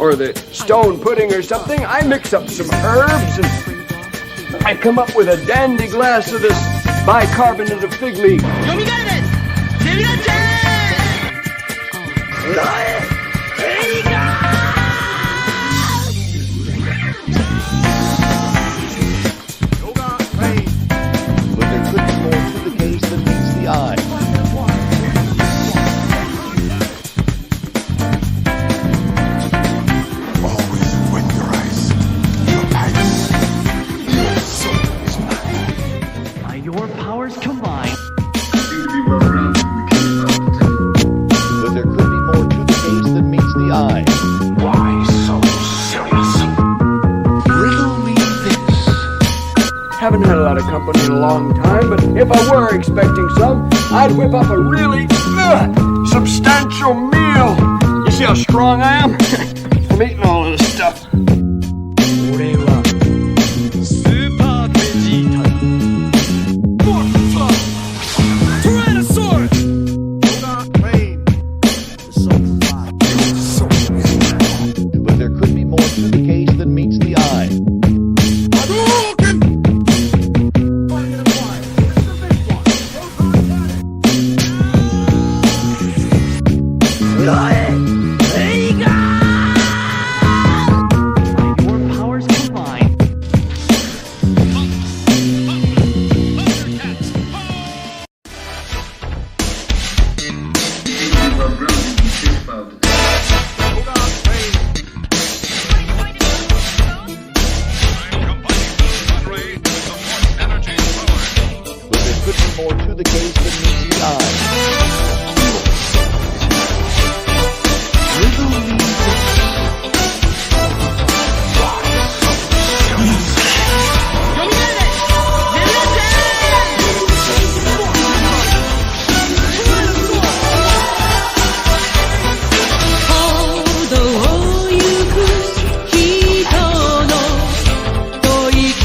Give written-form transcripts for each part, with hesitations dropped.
or the stone pudding or something, I mix up some herbs and I come up with a dandy glass of this bicarbonate of fig leaf. Haven't had a lot of company in a long time, but if I were expecting some, I'd whip up a really substantial meal. You see how strong I am? I'm eating all of this stuff. But there could be more to the case than meets the eye. More to the case than meets the eye.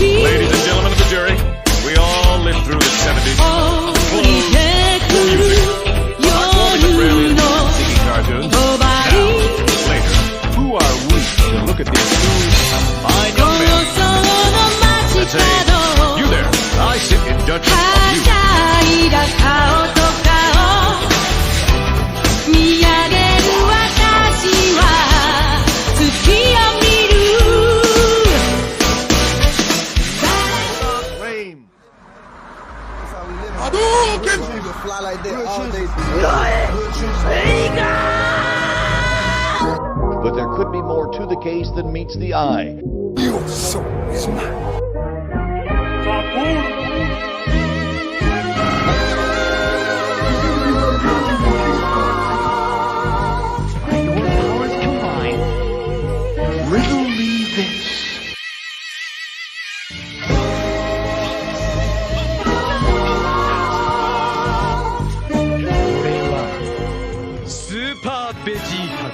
Ladies and gentlemen of the jury, we all lived through the 70s. Look at these two fine young men and say, you there, I sit in judgment of you. Fly like that all day. But there could be more to the case than meets the eye. Your soul is mine. Your powers combined. Riddle me this. Super Vegeta.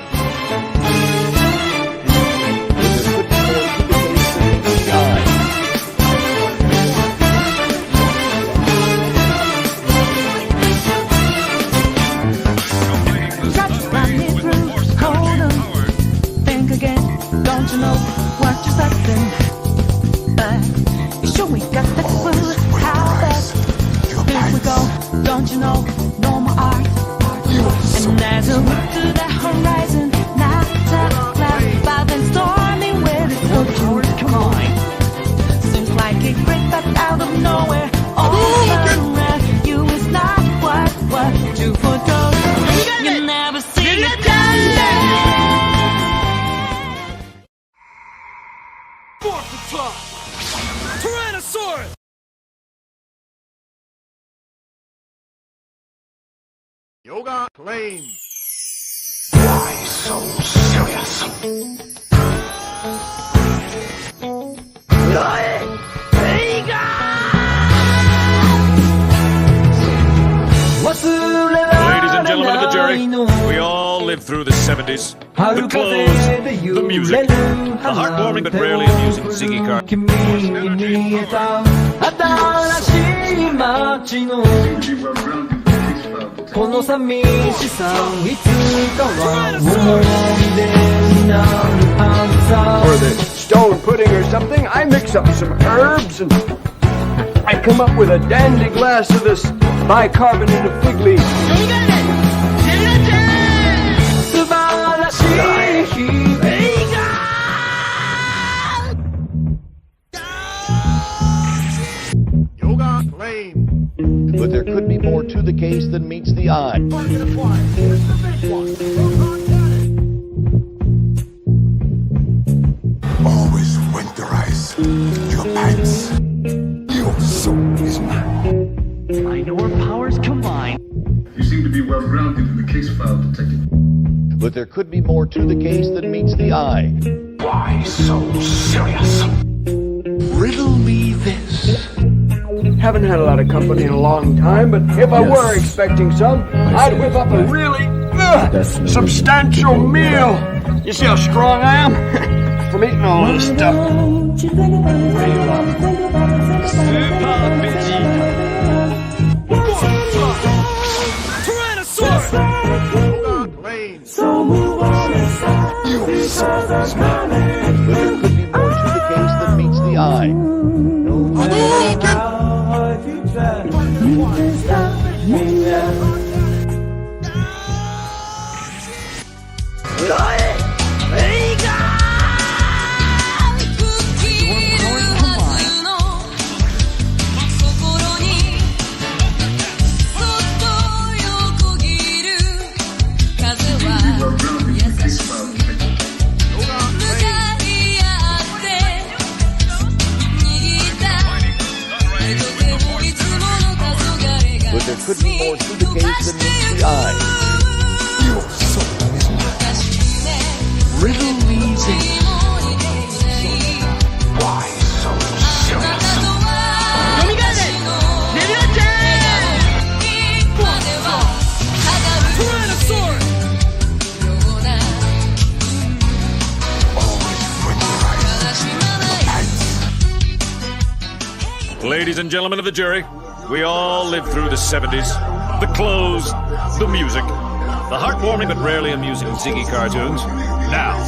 Don't you know what you're saying? But you sure we got the clue how best. Here we go, don't you know? No more art. And as I look to the horizon, not a cloud, but then storming with its powers combined. Seems like it breaks up out of nowhere. All around you is not what you foretold. You never see it coming. Tyrannosaurus! Yoga claim. Why so serious? Ladies and gentlemen of the jury, we all lived through the 70s. The clothes, the music, the heartwarming but rarely amusing Ziggy Car. up some herbs, and I come up with a dandy glass of this bicarbonated fig leaf. Yoga claim. But there could be more to the case than meets the eye. Always winterize your pants. Your soul is mine. Find our powers combined. You seem to be well grounded in the case file, Detective. But there could be more to the case than meets the eye. Why so serious? Riddle me this. Haven't had a lot of company in a long time, but if I were expecting some, I'd whip up a really substantial meal. You see how strong I am? From eating all this stuff. Yoga claim. But there could be more to the case than meets the eye. Well grounded in the case file, Detective. But there could be more to the case than meets the eye. Your soul is mine. Riddle me this. Why so serious? Always winterize your pants. Ladies and gentlemen of the jury, we all lived through the 70s. The clothes, the music, the heartwarming but rarely amusing Ziggy cartoons. Now,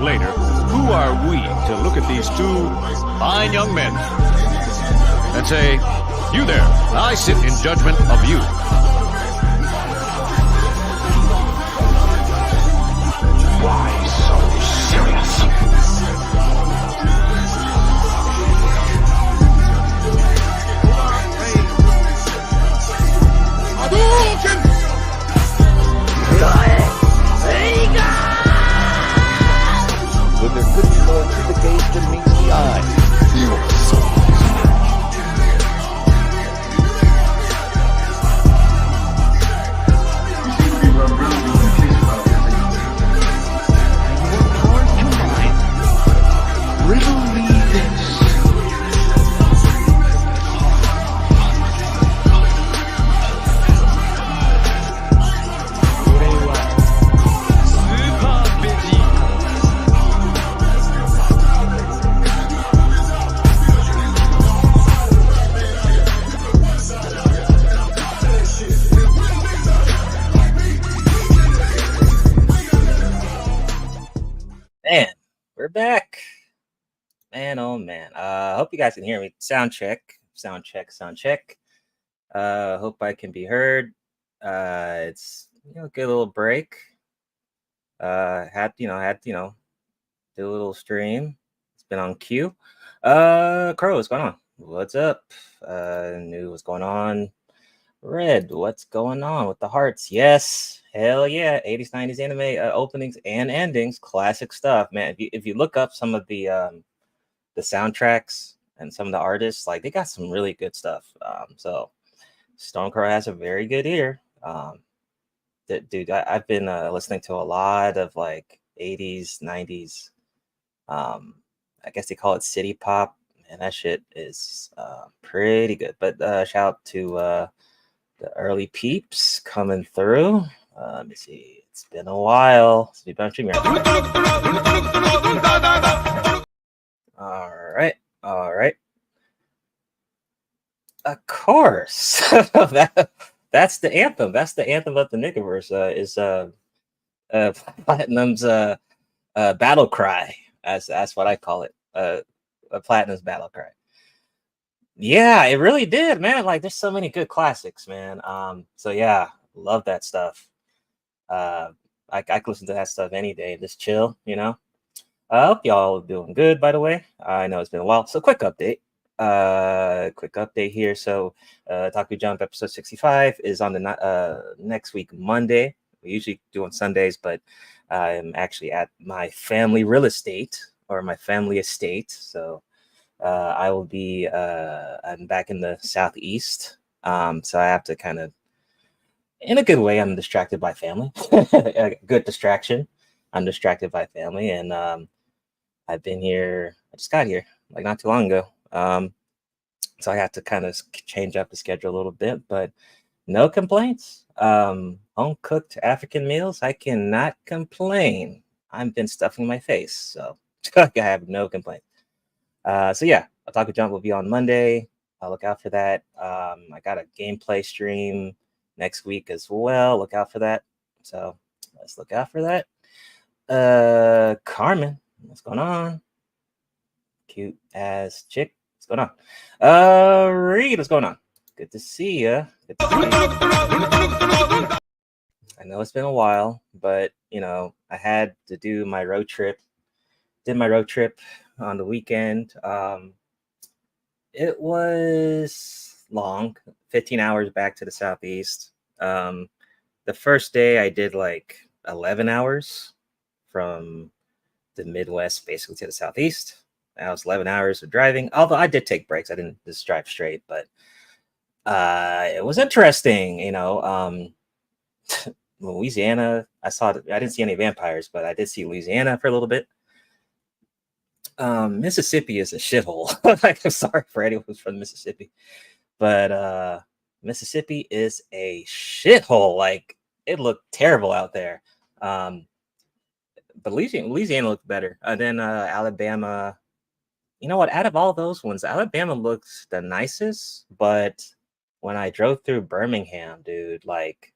later, who are we to look at these two fine young men and say, you there, I sit in judgment of you. Why so serious? But there could be more to the case than meets the eye. Your soul You seem to be well grounded in the case file, Detective. Powers combined. riddle me this. Man, we're back. Man, oh man. Hope you guys can hear me. Sound check. Hope I can be heard. It's good little break. Had do a little stream. It's been on cue. Crow, what's going on? What's up? New, what's going on? Red, what's going on with the hearts? Yes, hell yeah. 80s, 90s anime openings and endings, classic stuff, man. If you look up some of the soundtracks and some of the artists, like they got some really good stuff. So Stone Crow has a very good ear. Dude, I've been listening to a lot of like 80s, 90s. I guess they call it city pop, and that shit is pretty good. But shout out to the early peeps coming through. Let me see. It's been a while. All right. Of course. That's the anthem. That's the anthem of the Niggaverse. Is Platinum's battle cry. That's what I call it. Platinum's Battle Cry. Yeah, it really did, man. Like, there's so many good classics, man. So yeah, love that stuff. I could listen to that stuff any day, just chill, you know. I hope y'all doing good, by the way. I know it's been a while. So quick update. Quick update here. So Taku Jump episode 65 is on the next week, Monday. We usually do on Sundays, but I'm actually at my family real estate or my family estate. So I will be I'm back in the southeast. So I have to kind of, in a good way, I'm distracted by family. A good distraction. I'm distracted by family, and I've been here. I just got here like not too long ago. So I have to kind of change up the schedule a little bit, but no complaints. Home cooked African meals. I cannot complain. I've been stuffing my face, so I have no complaints. So yeah, Otaku Jump will be on Monday. I'll look out for that. I got a gameplay stream next week as well. Look out for that. So let's look out for that. Carmen, what's going on? Cute ass chick, what's going on? Reed, what's going on? Good to see you. I know it's been a while, but you know, I had to do my road trip. Did my road trip on the weekend. It was long, 15 hours back to the southeast. The first day I did like 11 hours from the Midwest basically to the southeast. That was 11 hours of driving, although I did take breaks. I didn't just drive straight, but it was interesting, you know. Louisiana, I didn't see any vampires, but I did see Louisiana for a little bit. Mississippi is a shithole. Like, I'm sorry for anyone who's from Mississippi, but Mississippi is a shithole. Like, it looked terrible out there. But Louisiana looked better. Then Alabama. You know what? Out of all those ones, Alabama looks the nicest. But when I drove through Birmingham, dude, like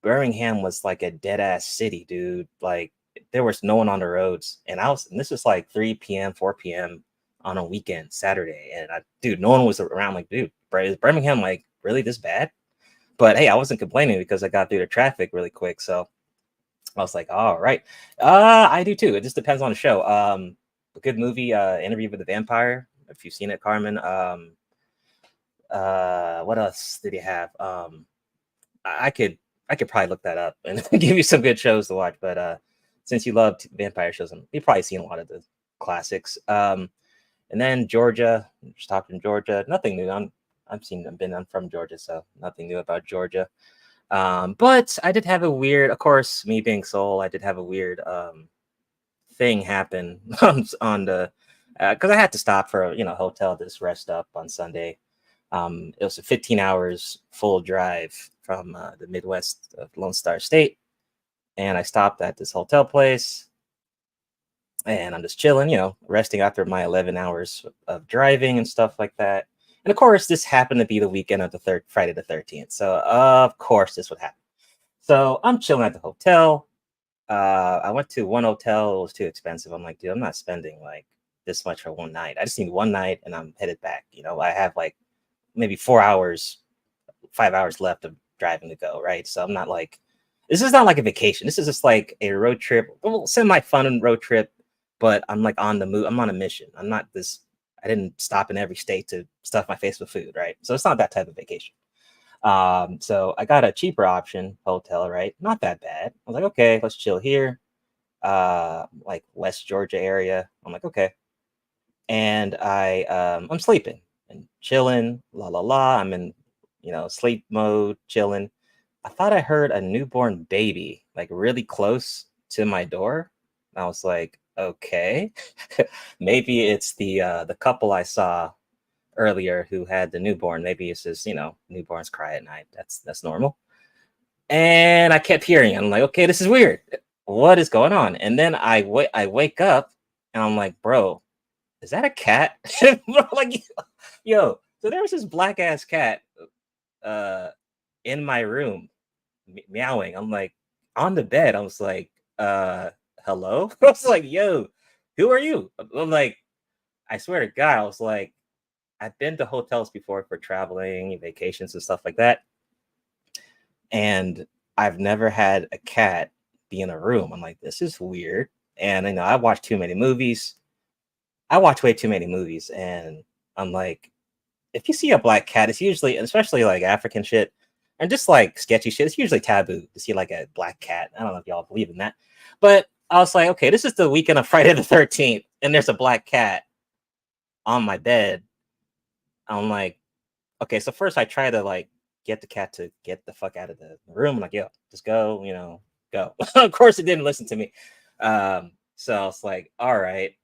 Birmingham was like a dead ass city, dude. Like, there was no one on the roads, and this was like 3 p.m., 4 p.m. on a weekend, Saturday, and dude, no one was around. Like, dude, is Birmingham like really this bad? But hey, I wasn't complaining because I got through the traffic really quick, so I was like, all right. I do too. It just depends on the show. A good movie, Interview with the Vampire. If you've seen it, Carmen. What else did he have? I could probably look that up and give you some good shows to watch. But since you love vampire shows, you've probably seen a lot of the classics. And then Georgia, stopped in Georgia. Nothing new. I'm from Georgia, so nothing new about Georgia. But I did have a weird, of course, me being Seoul, I did have a weird thing happen on the because I had to stop for a hotel to just rest up on Sunday. It was a 15 hours full drive from the Midwest of Lone Star State, and I stopped at this hotel place, and I'm just chilling, resting after my 11 hours of driving and stuff like that. And of course, this happened to be the weekend of the Friday the 13th, so of course this would happen. So I'm chilling at the hotel. I went to one hotel. It was too expensive. I'm like, dude, I'm not spending like this much for one night. I just need one night, and I'm headed back. I have like maybe 4 hours, 5 hours left of driving to go, right? So I'm not like, this is not like a vacation. This is just like a road trip, semi-fun road trip, but I'm like on the move. I'm on a mission. I didn't stop in every state to stuff my face with food, right? So it's not that type of vacation. So I got a cheaper option hotel, right? Not that bad. I was like, okay, let's chill here. Like West Georgia area. I'm like, okay. And I'm sleeping and chilling, la la la. I'm in, sleep mode, chilling. I thought I heard a newborn baby like really close to my door. And I was like, okay, maybe it's the couple I saw earlier who had the newborn. Maybe it's just, newborns cry at night. That's normal. And I kept hearing it. I'm like, okay, this is weird. What is going on? And then I wake up and I'm like, bro, is that a cat? Like, yo, so there was this black ass cat in my room meowing. I'm like, on the bed. I was like, hello? I was like, yo, who are you? I'm like, I swear to God, I was like, I've been to hotels before for traveling, vacations, and stuff like that, and I've never had a cat be in a room. I'm like, this is weird. And I watched too many movies. I watch way too many movies, and I'm like, if you see a black cat, it's usually, especially like African shit and just like sketchy shit, it's usually taboo to see like a black cat. I don't know if y'all believe in that, but I was like, okay, this is the weekend of Friday the 13th, and there's a black cat on my bed. I'm like, okay, so first I try to like get the cat to get the fuck out of the room. I'm like, yo, just go, go. Of course, it didn't listen to me. So I was like, all right.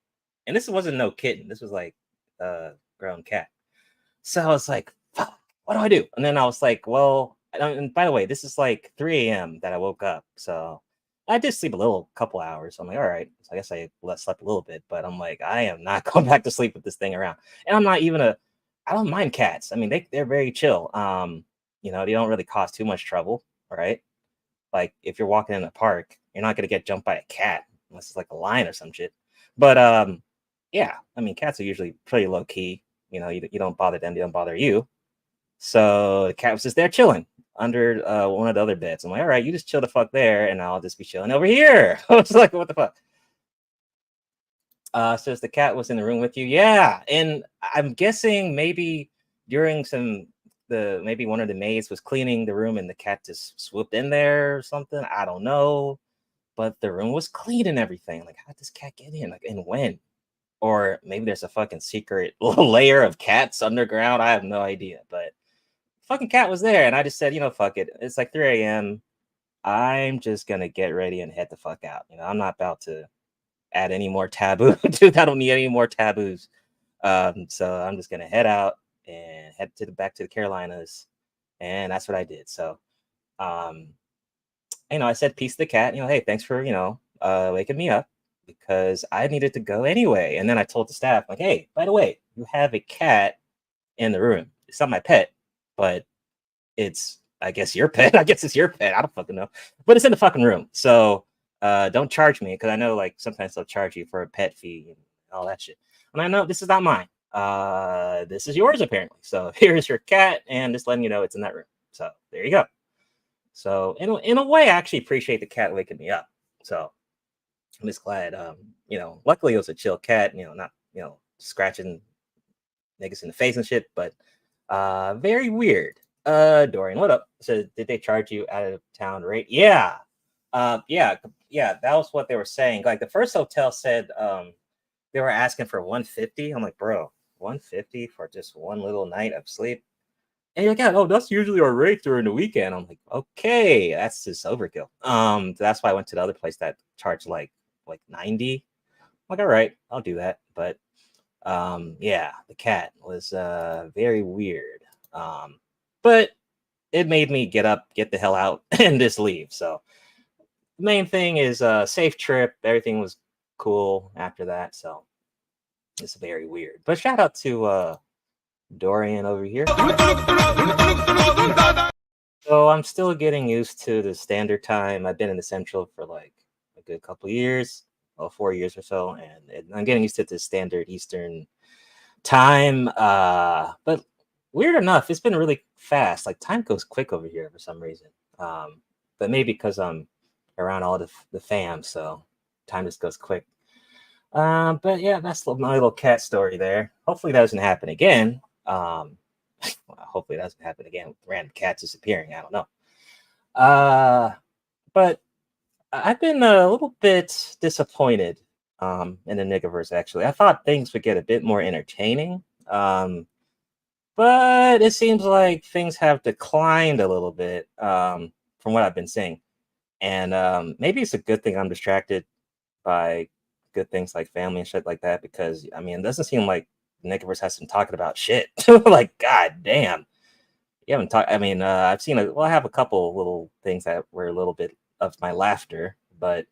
And this wasn't no kitten. This was like a grown cat. So I was like, fuck, what do I do? And then I was like, well, and by the way, this is like 3 a.m. that I woke up. So I did sleep a couple hours. So I'm like, all right. So I guess I slept a little bit, but I'm like, I am not going back to sleep with this thing around. And I'm not even I don't mind cats. I mean, they're very chill. They don't really cause too much trouble. All right. Like if you're walking in a park, you're not going to get jumped by a cat unless it's like a lion or some shit. But yeah, I mean, cats are usually pretty low key. You don't bother them, they don't bother you. So the cat was just there chilling under one of the other beds. I'm like, all right, you just chill the fuck there, and I'll just be chilling over here. I was like, what the fuck? Says the cat was in the room with you. Yeah, and I'm guessing maybe during maybe one of the maids was cleaning the room, and the cat just swooped in there or something. I don't know, but the room was clean and everything. Like, how did this cat get in? Like, and when? Or maybe there's a fucking secret layer of cats underground. I have no idea, but fucking cat was there. And I just said, fuck it. It's like 3 a.m. I'm just going to get ready and head the fuck out. I'm not about to add any more taboo. Dude, I don't need any more taboos. So I'm just going to head out and head back to the Carolinas. And that's what I did. So, I said peace to the cat, hey, thanks for, waking me up, because I needed to go anyway. And then I told the staff, like, hey, by the way, you have a cat in the room. It's not my pet, but it's, I guess, your pet. I guess it's your pet. I don't fucking know. But it's in the fucking room. So don't charge me, because I know like sometimes they'll charge you for a pet fee and all that shit. And I know this is not mine. This is yours, apparently. So here's your cat, and just letting you know it's in that room. So there you go. So in a way, I actually appreciate the cat waking me up. So I'm just glad, luckily it was a chill cat, not, scratching niggas in the face and shit, but very weird. Dorian, what up? So did they charge you out of town rate? Yeah. Yeah, that was what they were saying. Like the first hotel said they were asking for 150. I'm like, bro, 150 for just one little night of sleep? And you're like, oh, that's usually our rate during the weekend. I'm like, okay, that's just overkill. That's why I went to the other place that charged like 90. I'm like, all right, I'll do that. But yeah, the cat was very weird. But it made me get up, get the hell out, and just leave. So the main thing is safe trip. Everything was cool after that. So it's very weird. But shout out to Dorian over here. So I'm still getting used to the standard time. I've been in the Central for like a good couple years, 4 years or so, and I'm getting used to the standard Eastern time. But weird enough, it's been really fast. Like time goes quick over here for some reason. But maybe because I'm around all the fam, so time just goes quick. But yeah, that's my little cat story there. Hopefully that doesn't happen again. Hopefully it doesn't happen again with random cats disappearing. I don't know. But I've been a little bit disappointed in the Niggaverse, actually. I thought things would get a bit more entertaining. But it seems like things have declined a little bit from what I've been seeing. And maybe it's a good thing I'm distracted by good things like family and shit like that, because I mean, it doesn't seem like Niggaverse has been talking about shit. Like, god damn. You haven't talked. I mean, I've seen I have a couple little things that were a little bit of my laughter, but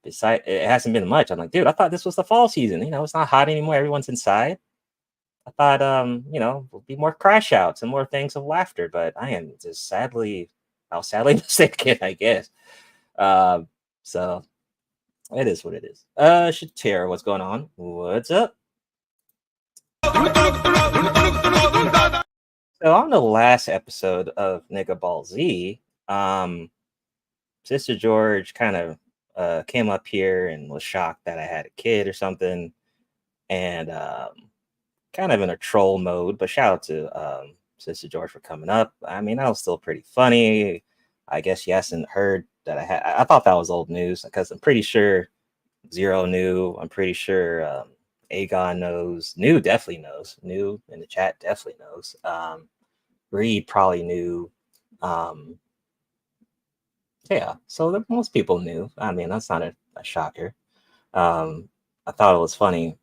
besides, it hasn't been much. I'm like, dude, I thought this was the fall season. It's not hot anymore. Everyone's inside. I thought, there'll be more crash outs and more things of laughter, but I am just sadly mistaken, I guess. So it is what it is. Shatira, what's going on? What's up? So on the last episode of Nigga Ball Z, Sister George kind of came up here and was shocked that I had a kid or something, and kind of in a troll mode. But shout out to Sister George for coming up. I mean, that was still pretty funny. I guess she hasn't heard that I had. I thought that was old news because I'm pretty sure Zero knew. I'm pretty sure Aegon knows. New definitely knows. New in the chat definitely knows. Reed probably knew. Yeah, so most people knew. I mean, that's not a shocker. I thought it was funny.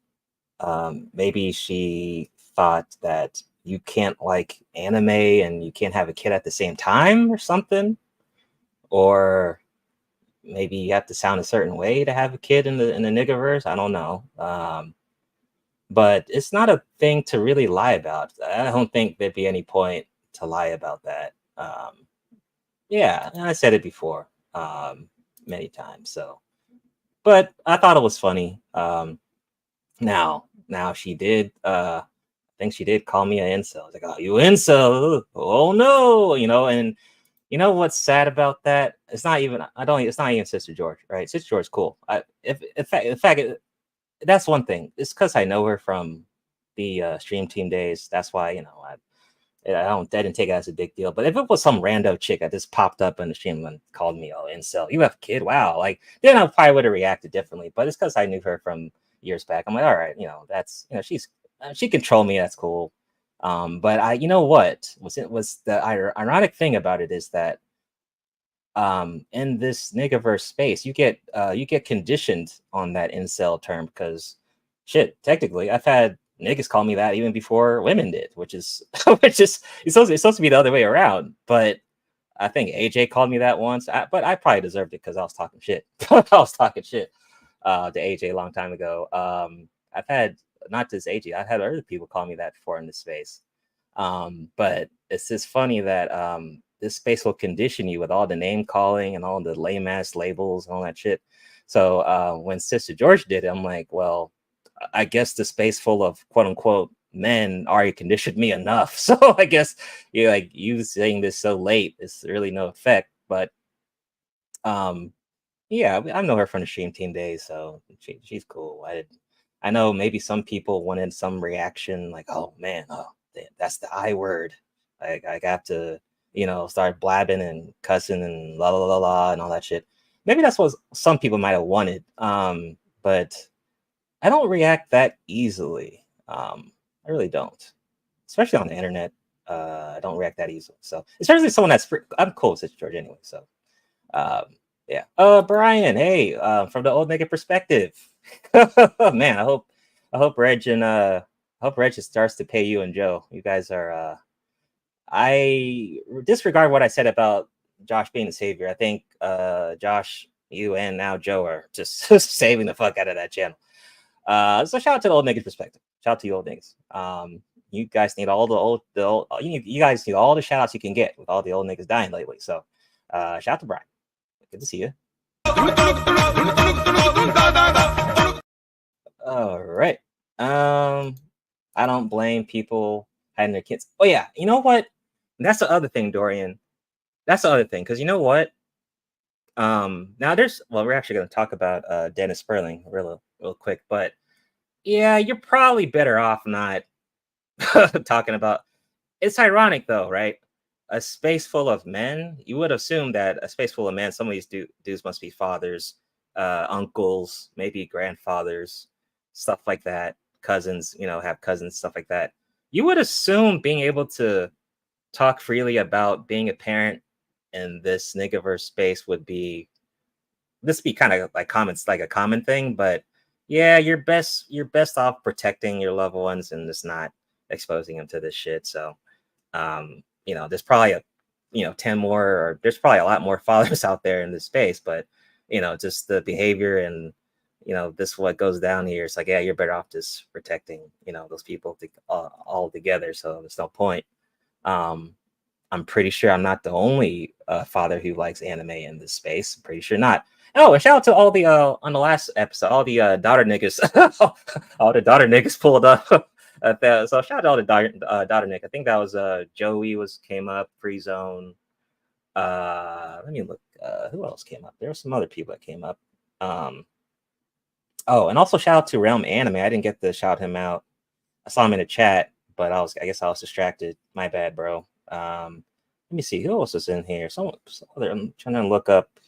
Maybe she thought that you can't like anime and you can't have a kid at the same time or something. Or maybe you have to sound a certain way to have a kid in the niggaverse. I don't know. But it's not a thing to really lie about. I don't think there'd be any point to lie about that. Yeah, I said it before many times. So, but I thought it was funny. Now she did. I think she did call me an incel. I was like, "Oh, you incel? Oh no!" And you know what's sad about that? It's not even. It's not even Sister George, right? Sister George's cool. In fact, that's one thing. It's because I know her from the stream team days. That's why I didn't take it as a big deal. But if it was some rando chick that just popped up in the stream and called me, "Oh, incel, you have a kid? Wow!" Like then I probably would have reacted differently. But it's because I knew her from years back. I'm like, all right, that's she can troll me. That's cool. But what was the ironic thing about it is that in this niggaverse space, you get conditioned on that incel term because shit, technically, I've had niggas call me that even before women did, which is it's supposed to be the other way around. But I think AJ called me that once, but I probably deserved it because I was talking shit. I was talking shit to AJ a long time ago. I've had not just AJ, I've had other people call me that before in this space. But it's just funny that this space will condition you with all the name calling and all the lame ass labels and all that shit. So when Sister George did it, I'm like, well, I guess the space full of quote unquote men already conditioned me enough. So I guess you saying this so late is really no effect. But yeah, I know her from the stream team days, so she's cool. I know maybe some people wanted some reaction, like, oh man, that's the I word. I got to, start blabbing and cussing and la la la la and all that shit. Maybe that's what some people might have wanted. But I don't react that easily. I really don't, especially on the internet. I don't react that easily. So especially someone I'm cool with Sister George anyway. So yeah. Brian, hey, from the old nigga perspective. Man, I hope Reg starts to pay you and Joe. You guys are I disregard what I said about Josh being the savior. I think Josh, you and now Joe are just saving the fuck out of that channel. So shout out to the old niggas perspective. Shout out to you old niggas. You guys need all you guys need all the shout outs you can get with all the old niggas dying lately. So shout out to Brian. Good to see you. All right. I don't blame people having their kids. Oh yeah, you know what? That's the other thing, Dorian. That's the other thing, because you know what? Now we're actually going to talk about Dennis Sperling real quick, but yeah, you're probably better off not talking about. It's ironic though, right? A space full of men, you would assume that a space full of men, some of these dudes must be fathers, uncles, maybe grandfathers, stuff like that, cousins, have cousins, stuff like that. You would assume being able to talk freely about being a parent in this niggaverse space would be kind of like a common thing, but yeah, you're best off protecting your loved ones and just not exposing them to this shit. So there's probably 10 more, or there's probably a lot more fathers out there in this space, but just the behavior and this what goes down here. It's like, yeah, you're better off just protecting those people all together. So there's no point. I'm pretty sure I'm not the only father who likes anime in this space. I'm pretty sure not. Oh, and shout out to all the on the last episode, all the daughter niggas, all the daughter niggas pulled up So shout out to all the daughter Nick. I think that was Joey came up, Free Zone. Let me look. Who else came up? There were some other people that came up. Oh, and also shout out to Realm Anime. I didn't get to shout him out. I saw him in the chat, but I guess I was distracted. My bad, bro. Let me see who else is in here. Some other, I'm trying to look up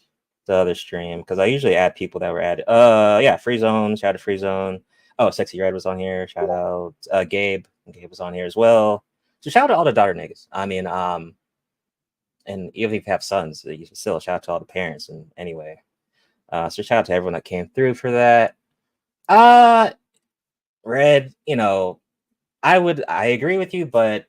the other stream because I usually add people that were added. Yeah, Free Zone. Shout out to Free Zone. Oh, Sexy Red was on here. Shout out Gabe. Gabe was on here as well. So shout out to all the daughter niggas. I mean, and even if you have sons, you can still shout out to all the parents. And anyway, so shout out to everyone that came through for that. Red, you know, I agree with you, but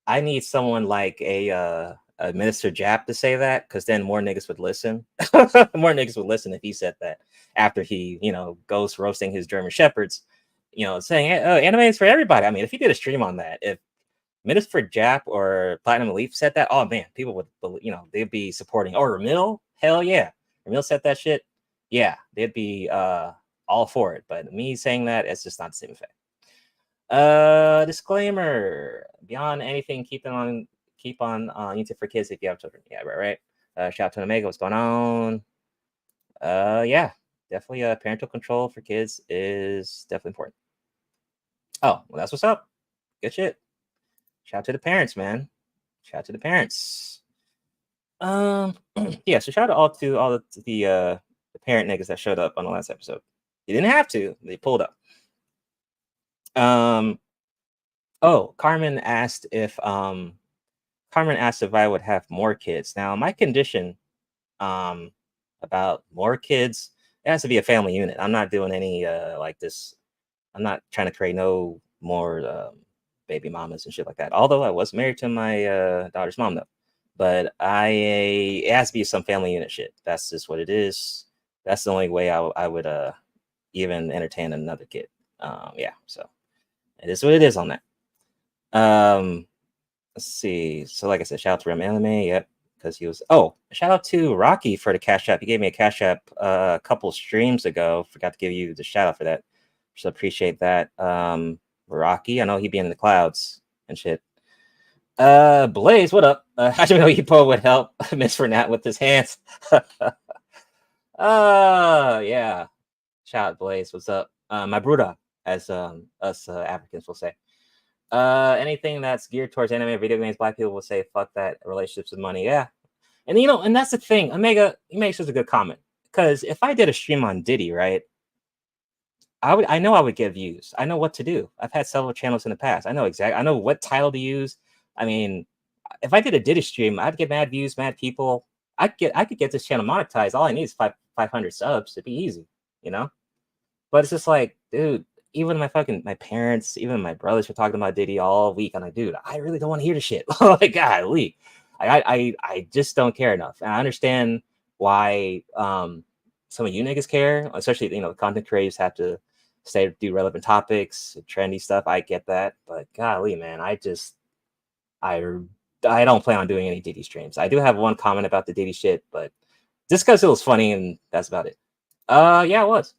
I need someone like a Minister Jap to say that, because then more niggas would listen. More niggas would listen if he said that after he, you know, goes roasting his German Shepherds, you know, saying, hey, oh, anime is for everybody. I mean, if he did a stream on that, if Minister Jap or Platinum Elite said that, oh man, people would, you know, they'd be supporting. Or Ramil, hell yeah. Ramil said that shit. Yeah, they'd be all for it. But me saying that, it's just not the same effect. Disclaimer: beyond anything, keep on YouTube for kids if you have children. Yeah, right. Shout out to Omega. What's going on? Yeah, definitely. Parental control for kids is definitely important. Oh, well, that's what's up. Good shit. Shout out to the parents, man. Shout out to the parents. Yeah. So shout out to all the parent niggas that showed up on the last episode. You didn't have to. They pulled up. Oh, Carmen asked if I would have more kids. Now, my condition about more kids, it has to be a family unit. I'm not doing any like this. I'm not trying to create no more baby mamas and shit like that. Although I was married to my daughter's mom though. But it has to be some family unit shit. That's just what it is. That's the only way I would even entertain another kid. Yeah, so it is what it is on that. Let's see. So like I said, shout out to Rem Anime, yep, because he was shout out to Rocky for the Cash App. He gave me a Cash App a couple streams ago. Forgot to give you the shout out for that. So appreciate that. Rocky, I know he'd be in the clouds and shit. Blaze, what up? How'd you know Epo would help Miss Renat with his hands? Yeah. Shout out Blaze, what's up? My bruda, as us Africans will say. Anything that's geared towards anime, video games, black people will say, fuck that, relationships with money. Yeah. And you know, and that's the thing. Omega, he makes such a good comment. Because if I did a stream on Diddy, right? I know I would get views. I know what to do. I've had several channels in the past. I know exactly. I know what title to use. I mean, if I did a Diddy stream, I'd get mad views, mad people. I could get this channel monetized. All I need is 500 subs. It'd be easy, you know. But it's just like, dude, even my parents, even my brothers were talking about Diddy all week. I'm like, dude, I really don't want to hear the shit. Like, golly, I just don't care enough. And I understand why some of you niggas care, especially, you know, content creators have to do relevant topics, trendy stuff. I get that, but golly, man, I don't plan on doing any Diddy streams. I do have one comment about the Diddy shit, but just because it was funny, and that's about it. Yeah, it was.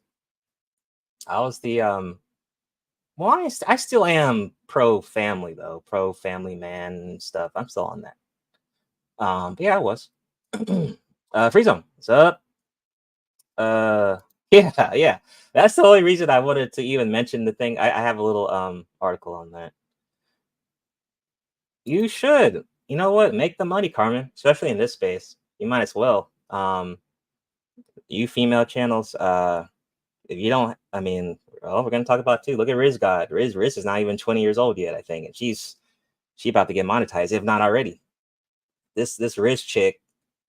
I was the well, I still am pro family though, pro family man and stuff. I'm still on that. But yeah, I was. Free Zone, what's up? Yeah. That's the only reason I wanted to even mention the thing. I have a little article on that. You should. You know what? Make the money, Carmen, especially in this space. You might as well. You female channels, if you don't, I mean, we're gonna talk about too. Look at Riz God. Riz is not even 20 years old yet, I think, and she about to get monetized, if not already. This Riz chick,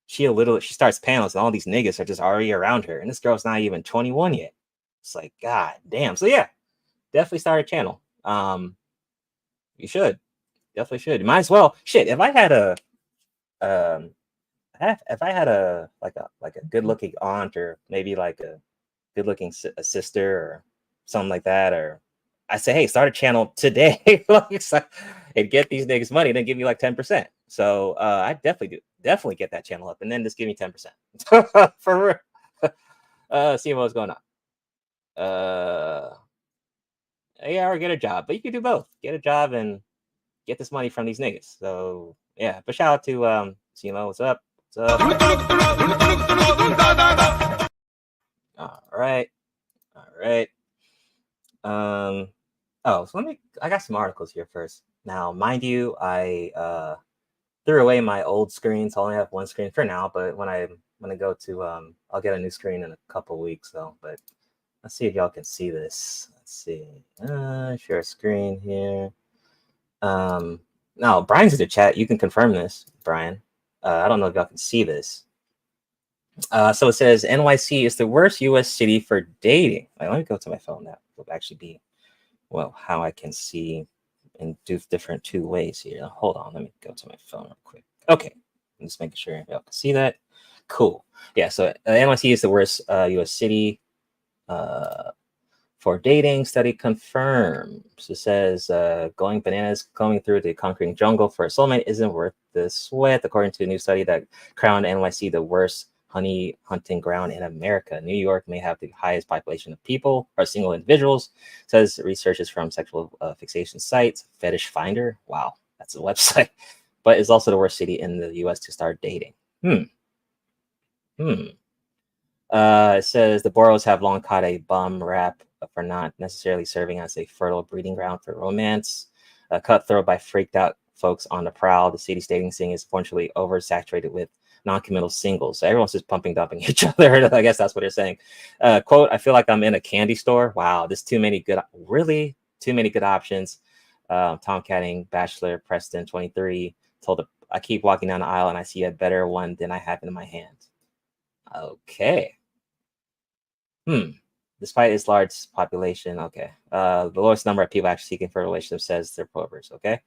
she starts panels, and all these niggas are just already around her, and this girl's not even 21 yet. It's like, god damn. So yeah, definitely start a channel. You should. Definitely should. You might as well. Shit, if I had a good looking aunt, or maybe like a good looking sister or something like that, or I say, hey, start a channel today and get these niggas money, then give me like 10%. So I definitely get that channel up, and then just give me 10%. For real. See what's going on. Yeah, or get a job. But you can do both. Get a job and get this money from these niggas. So yeah, but shout out to CMO. What's up? What's up? All right. All right. Oh, so I got some articles here first. Now, mind you, I threw away my old screen, so I only have one screen for now, but when I go to I'll get a new screen in a couple weeks, so but let's see if y'all can see this. Let's see. Share screen here. Now Brian's in the chat. You can confirm this, Brian. I don't know if y'all can see this. So it says NYC is the worst US city for dating. Let me go to my phone. That will actually be how I can see and do different two ways here. Hold on, let me go to my phone real quick. Okay, I'm just making sure y'all can see that. Cool. Yeah, so NYC is the worst US city for dating. Study confirms. It says going bananas, combing through the concrete jungle for a soulmate isn't worth the sweat, according to a new study that crowned NYC the worst honey hunting ground in America. New York may have the highest population of people or single individuals, says researchers from sexual fixation sites, Fetish Finder. Wow, that's a website. But it's also the worst city in the US to start dating. It says the boroughs have long caught a bum rap for not necessarily serving as a fertile breeding ground for romance. Cutthroat by freaked out folks on the prowl, the city's dating scene is unfortunately oversaturated with non-committal singles. So everyone's just pumping, dumping each other. I guess that's what they're saying. Quote, I feel like I'm in a candy store. Wow, there's too many good options. Tom Catting, Bachelor, Preston, 23, told I keep walking down the aisle and I see a better one than I have in my hand. Okay. Despite its large population, okay. The lowest number of people actually seeking for a relationship says they're plovers, okay?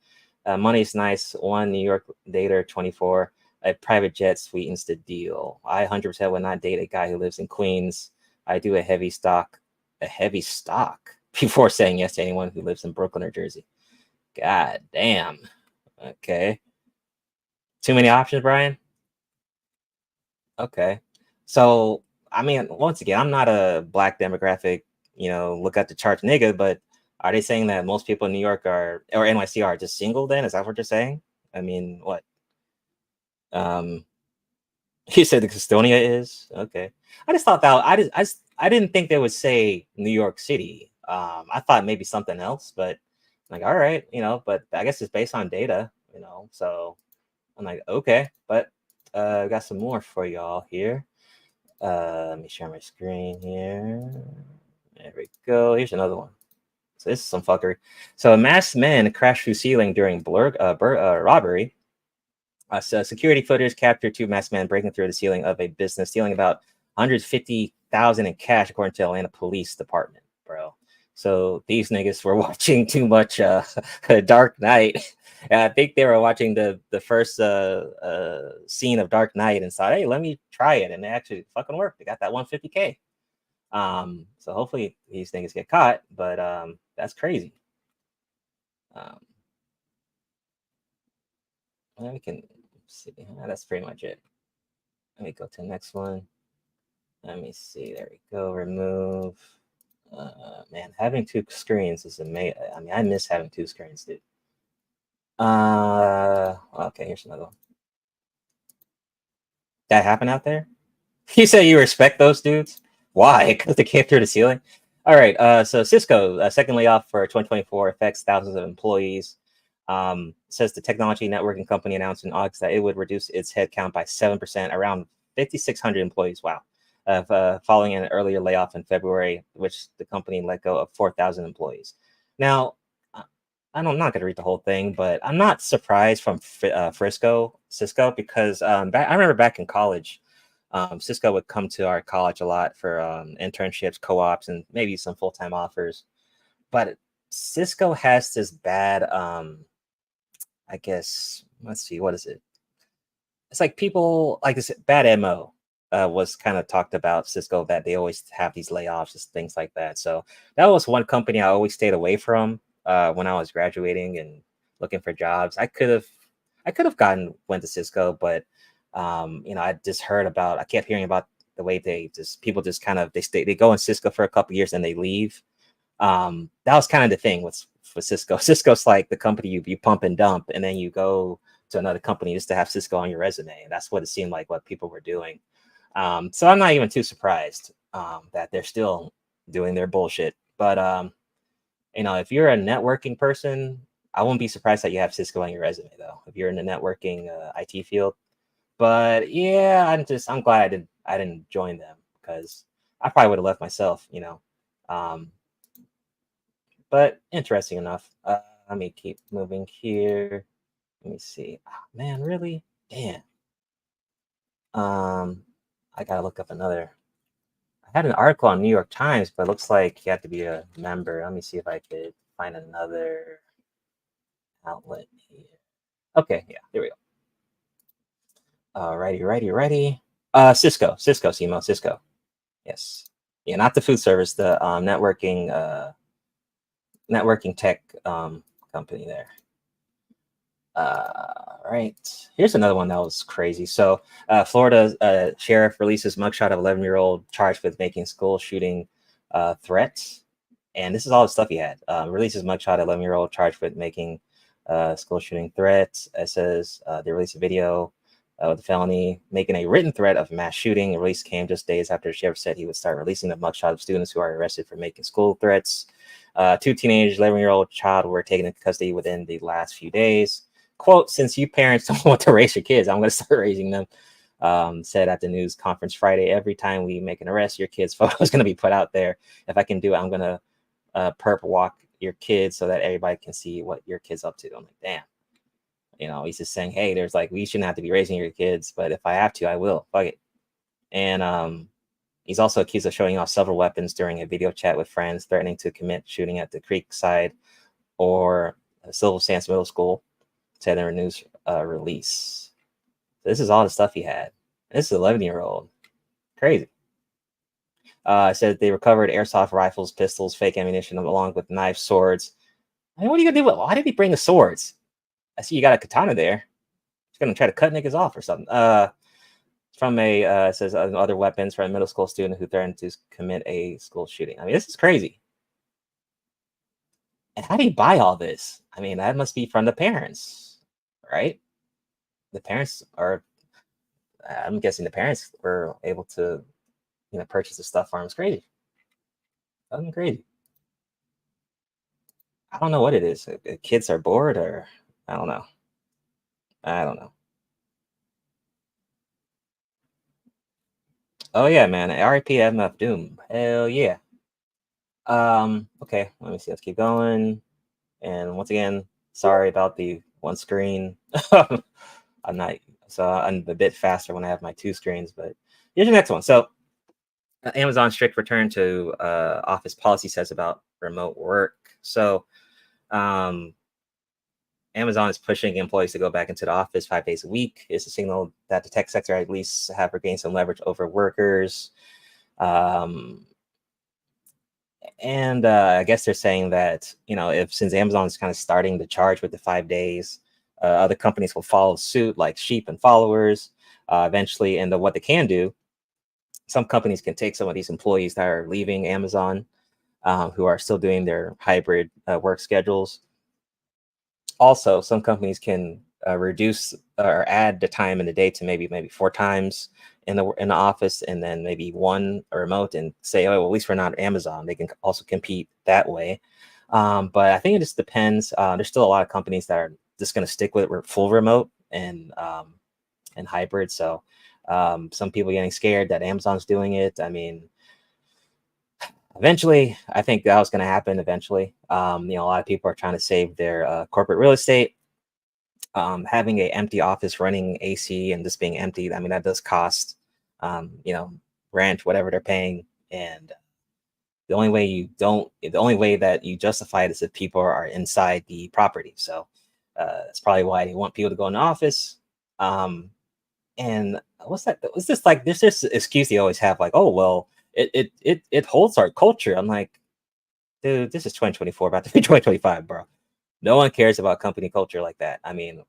Money's nice. One New York dater, 24. A private jet sweetens the deal. I 100% would not date a guy who lives in Queens. I do a heavy stock before saying yes to anyone who lives in Brooklyn or Jersey. God damn. Okay. Too many options, Brian? Okay. So, I mean, once again, I'm not a black demographic, look at the charts nigga, but are they saying that most people in New York or NYC are just single then? Is that what you're saying? I mean, what? He said the Gastonia is okay. I just thought that I didn't think they would say New York City. I thought maybe something else, but like, all right, but I guess it's based on data, so I'm like, okay, but I got some more for y'all here. Let me share my screen here. There we go. Here's another one. So this is some fuckery. So a masked man crashed through ceiling during robbery. So security footage captured two masked men breaking through the ceiling of a business, stealing about $150,000 in cash, according to Atlanta Police Department, bro. So these niggas were watching too much Dark Knight. I think they were watching the first scene of Dark Knight and thought, hey, let me try it. And it actually fucking worked. They got that $150K. So hopefully these niggas get caught, but that's crazy. We can see. That's pretty much it. Let me go to the next one. Let me see. There we go. Remove. Man, having two screens is amazing. I mean, I miss having two screens, dude. Okay, here's another one. That happened out there? You say you respect those dudes? Why? Because they came through the ceiling? All right, so Cisco, second layoff for 2024 affects thousands of employees. Says the technology networking company announced in August that it would reduce its headcount by 7%, around 5,600 employees. Wow. Following an earlier layoff in February, which the company let go of 4,000 employees. Now, I'm not going to read the whole thing, but I'm not surprised from Cisco, because I remember back in college, Cisco would come to our college a lot for internships, co-ops, and maybe some full-time offers. But Cisco has this bad, I guess, let's see, what is it? It's like people like this bad MO was kind of talked about Cisco, that they always have these layoffs and things like that. So that was one company I always stayed away from when I was graduating and looking for jobs. I could have went to Cisco, but I just I kept hearing about the way people just kind of they go in Cisco for a couple years and they leave. That was kind of the thing with Cisco. Cisco's like the company you pump and dump, and then you go to another company just to have Cisco on your resume. And that's what it seemed like what people were doing. So I'm not even too surprised that they're still doing their bullshit. But if you're a networking person, I won't be surprised that you have Cisco on your resume, though, if you're in the networking IT field. But yeah, I'm glad I didn't join them, because I probably would have left myself, But interesting enough. Let me keep moving here. Let me see. Oh, man, really? Damn. I gotta look up another. I had an article on New York Times, but it looks like you have to be a member. Let me see if I could find another outlet here. Okay, yeah, there we go. Righty. Cisco, Simo, Cisco. Yes. Yeah, not the food service, the networking tech company there. Right. Here's another one that was crazy. So Florida sheriff releases mugshot of 11-year-old charged with making school shooting threats. And this is all the stuff he had. Releases mugshot of 11-year-old charged with making school shooting threats. It says they released a video with the felony making a written threat of mass shooting. The release came just days after the sheriff said he would start releasing the mugshot of students who are arrested for making school threats. 2 teenagers, 11-year-old child were taken into custody within the last few days. Quote, since you parents don't want to raise your kids, I'm going to start raising them, said at the news conference Friday. Every time we make an arrest, your kid's photo is going to be put out there. If I can do it, I'm going to perp walk your kids so that everybody can see what your kid's up to. I'm like, damn. He's just saying, hey, there's we shouldn't have to be raising your kids, but if I have to, I will. Fuck it. And he's also accused of showing off several weapons during a video chat with friends, threatening to commit shooting at the Creekside or Silver Sands Middle School, said in a news release. So this is all the stuff he had. And this is an 11-year-old. Crazy. It said they recovered airsoft rifles, pistols, fake ammunition, along with knives, swords. I mean, what are you going to do with? Why did he bring the swords? I see you got a katana there. He's going to try to cut niggas off or something. From it says other weapons from a middle school student who threatened to commit a school shooting. I mean, this is crazy. And how do you buy all this? I mean, that must be from the parents, right? The parents are, I'm guessing the parents were able to, purchase the stuff for him. It's crazy. Fucking crazy. I don't know what it is. Kids are bored, or I don't know. Oh yeah, man. RIP MF Doom. Hell yeah. Okay, let me see. Let's keep going. And once again, sorry about the one screen. I'm a bit faster when I have my 2 screens, but here's the next one. So Amazon strict return to office policy says about remote work. So Amazon is pushing employees to go back into the office 5 days a week. It's a signal that the tech sector at least have regained some leverage over workers. And I guess they're saying that, since Amazon is kind of starting to charge with the 5 days, other companies will follow suit like sheep and followers eventually. And what they can do, some companies can take some of these employees that are leaving Amazon, who are still doing their hybrid work schedules. Also, some companies can reduce or add the time in the day to maybe 4 times in the office, and then maybe 1 remote, and say, oh, well, at least we're not Amazon. They can also compete that way. But I think it just depends. There's still a lot of companies that are just going to stick with full remote and hybrid. So some people are getting scared that Amazon's doing it. I mean, eventually, I think that was going to happen eventually. A lot of people are trying to save their corporate real estate. Having an empty office running AC and just being empty, I mean, that does cost, rent, whatever they're paying. And the only way that you justify it is if people are inside the property. So that's probably why they want people to go in the office. And what's that? It's just like, there's this excuse they always have, like, oh, well, it holds our culture. I'm like, dude, this is 2024, about to be 2025, bro. No one cares about company culture like that. I mean,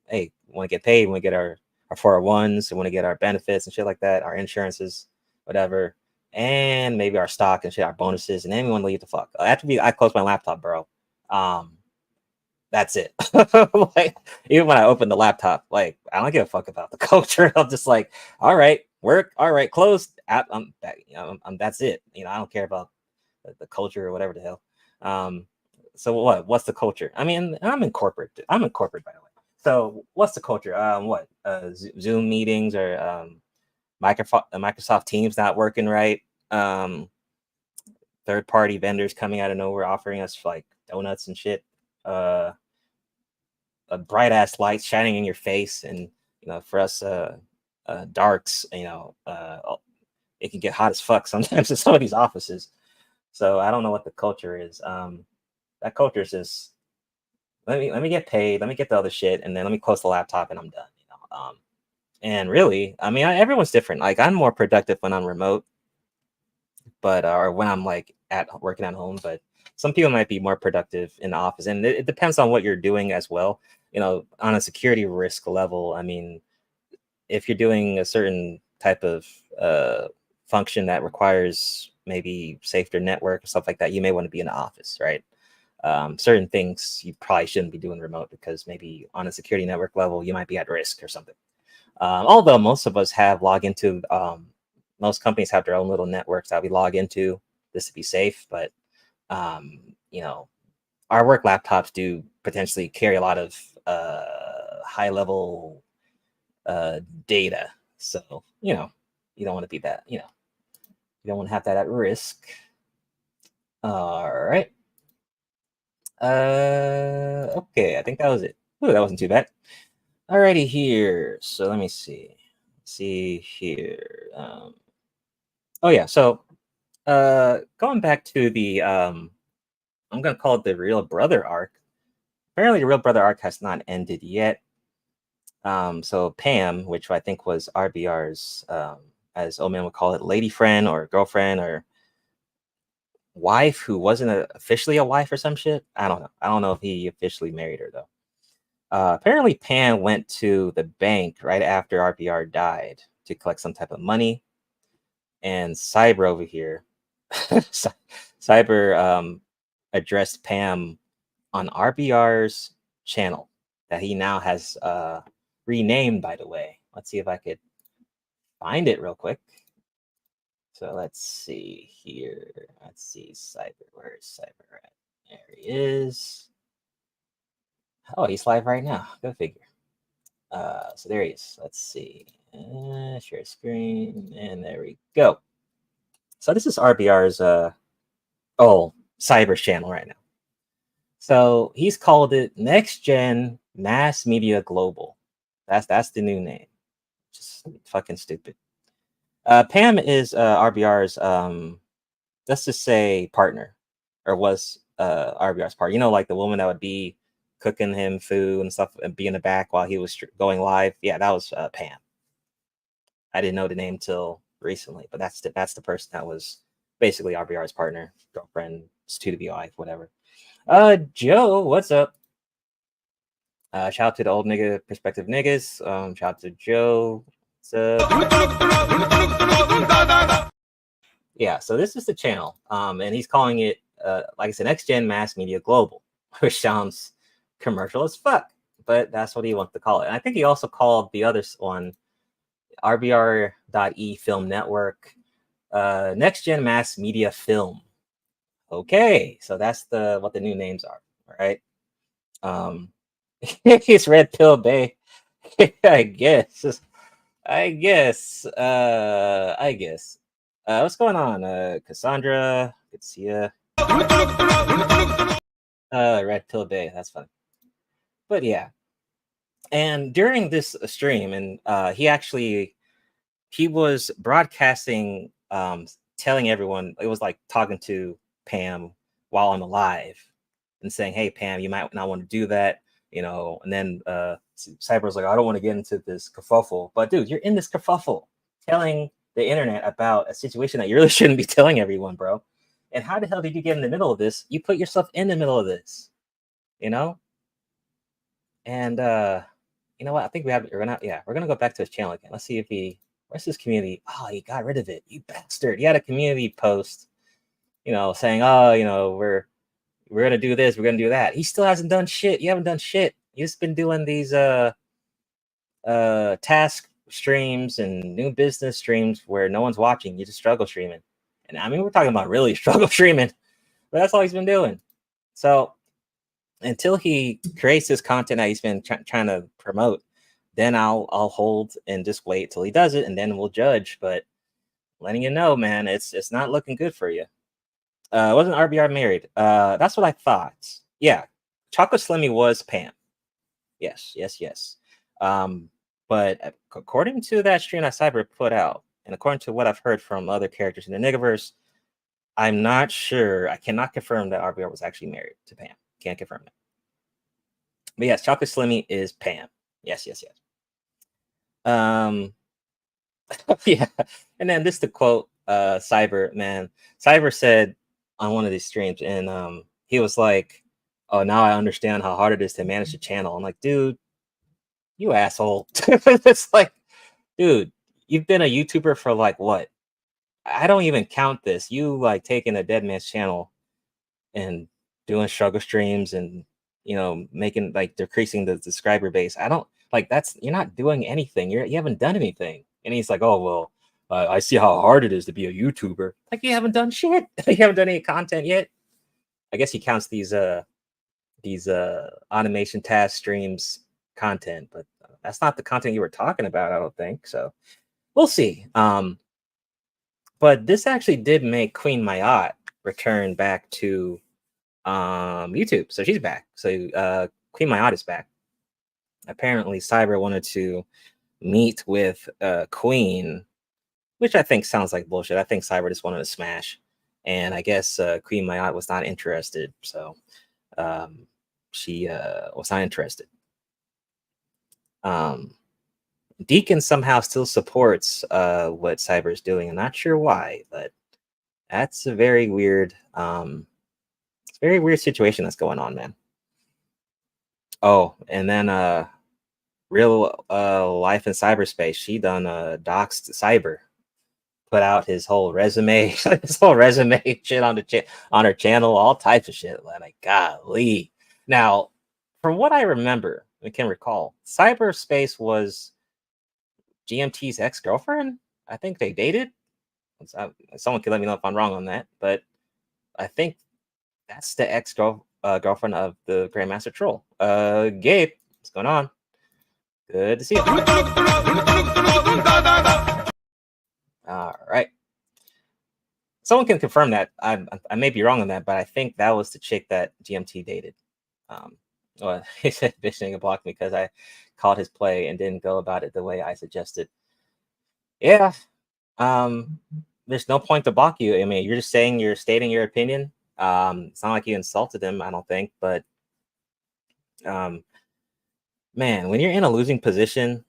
hey, we want to get paid, we want to get our 401s, we want to get our benefits and shit like that, our insurances, whatever. and maybe our stock and shit, our bonuses, and then we want to leave the fuck. After I close my laptop, bro. That's it. Like, even when I open the laptop, like, I don't give a fuck about the culture. I'm just like, all right, work, all right, closed. I'm back. You know, that's it. You know, I don't care about the culture or whatever the hell. So what's the culture? I mean, I'm in corporate. I'm in corporate, by the way. So what's the culture? Zoom meetings or Microsoft Teams not working right. Third-party vendors coming out of nowhere offering us like donuts and shit. A bright ass light shining in your face, and you know, for us darks, you know, it can get hot as fuck sometimes in some of these offices. So I don't know what the culture is. That culture is just let me get paid, let me get the other shit, and then let me close the laptop and I'm done. You know, and really, I mean, everyone's different. Like, I'm more productive when I'm remote, but or when I'm like working at home. But some people might be more productive in the office, and it depends on what you're doing as well. You know, on a security risk level, I mean, if you're doing a certain type of function that requires maybe safer network or stuff like that, you may want to be in the office, right? Certain things you probably shouldn't be doing remote because maybe on a security network level, you might be at risk or something. Although most of us have most companies have their own little networks that we log into just to be safe, but you know, our work laptops do potentially carry a lot of high level data. So, you know, you don't want to be that, you know, you don't want to have that at risk. All right. Okay, I think that was it. Ooh, that wasn't too bad. Alrighty here. So let me see. See here. Oh yeah, so going back to the I'm gonna call it the Real Brother arc. Apparently the Real Brother arc has not ended yet. So Pam, which I think was RBR's as Omen would call it, lady friend or girlfriend or wife, who wasn't officially a wife or some shit. I don't know. I don't know if he officially married her though. Apparently Pam went to the bank right after RBR died to collect some type of money. And Cyber over here, Cyber addressed Pam on RBR's channel that he now has renamed, by the way. Let's see if I could find it real quick. So let's see here. Let's see Cyber. Where's Cyber at? There he is. Oh, he's live right now. Go figure. So there he is. Let's see. Share screen, and there we go. So this is RBR's Cyber's channel right now. So he's called it Next Gen Mass Media Global. That's the new name. Just fucking stupid. Pam is RBR's let's just say partner, or was RBR's partner. You know, like the woman that would be cooking him food and stuff and be in the back while he was going live. Yeah, that was Pam. I didn't know the name till recently, but that's the person that was basically RBR's partner, girlfriend, to be wife, whatever. Joe, what's up? Shout out to the old nigga perspective niggas. Shout out to Joe. Yeah, so this is the channel. And he's calling it like I said, Next Gen Mass Media Global, which sounds commercial as fuck, but that's what he wants to call it. And I think he also called the other one RBR.E Film Network, Next Gen Mass Media Film. Okay, so that's what the new names are, right? It's Red Pill Bay. I guess. What's going on? Cassandra, good to see ya. Red Pill Bay, that's fun. But yeah. And during this stream, and he was broadcasting, telling everyone, it was like talking to Pam while I'm alive and saying, hey, Pam, you might not want to do that, you know. And then Cyber's like, I don't want to get into this kerfuffle. But dude, you're in this kerfuffle telling the internet about a situation that you really shouldn't be telling everyone, bro. And how the hell did you get in the middle of this? You put yourself in the middle of this, you know? And you know what? I think we're gonna go back to his channel again. Let's see if he Where's his community? Oh, he got rid of it. You bastard. He had a community post, saying, oh, we're gonna do this, we're gonna do that. He still hasn't done shit. You haven't done shit. You've just been doing these task streams and new business streams where no one's watching. You just struggle streaming. And I mean, we're talking about really struggle streaming, but that's all he's been doing. So until he creates this content that he's been trying to promote, then I'll hold and just wait till he does it, and then we'll judge. But letting you know, man, it's not looking good for you. Wasn't RBR married? That's what I thought. Yeah, Chocolate Slimmy was Pam. Yes. But according to that stream that Cyber put out, and according to what I've heard from other characters in the Nigaverse, I'm not sure. I cannot confirm that RBR was actually married to Pam. Can't confirm that. But yes, Chocolate Slimmy is Pam. Yes. Yeah. And then this to quote Cyber, man. Cyber said on one of these streams, and he was like, oh, now I understand how hard it is to manage a channel. I'm like, dude, you asshole. It's like, dude, you've been a YouTuber for like what? I don't even count this. You like taking a dead man's channel and doing struggle streams and making like decreasing the subscriber base. I don't like you're not doing anything. You haven't done anything. And he's like, oh well, I see how hard it is to be a YouTuber. Like, you haven't done shit. You haven't done any content yet. I guess he counts these automation task streams content, but that's not the content you were talking about, I don't think. So we'll see. But this actually did make Queen Mayat return back to YouTube. So she's back. So Queen Mayat is back. Apparently Cyber wanted to meet with Queen, which I think sounds like bullshit. I think Cyber just wanted to smash, and I guess Queen Mayat was not interested. So she was not interested. Deacon somehow still supports what Cyber is doing. I'm not sure why, but that's a very weird, situation that's going on, man. Oh, and then real life in cyberspace, she done doxed Cyber, put out his whole resume, shit on her channel, all types of shit. Like, golly. Now, from what I remember, I can recall, Cyberspace was GMT's ex-girlfriend. I think they dated. Someone can let me know if I'm wrong on that, but I think that's the ex-girlfriend of the Grandmaster Troll. Gabe, what's going on? Good to see you. All right. Someone can confirm that. I may be wrong on that, but I think that was the chick that GMT dated. Well, he said bitch nigga blocked me because I called his play and didn't go about it the way I suggested. Yeah. There's no point to block you. I mean, you're just saying, you're stating your opinion. It's not like you insulted him, I don't think, but man, when you're in a losing position,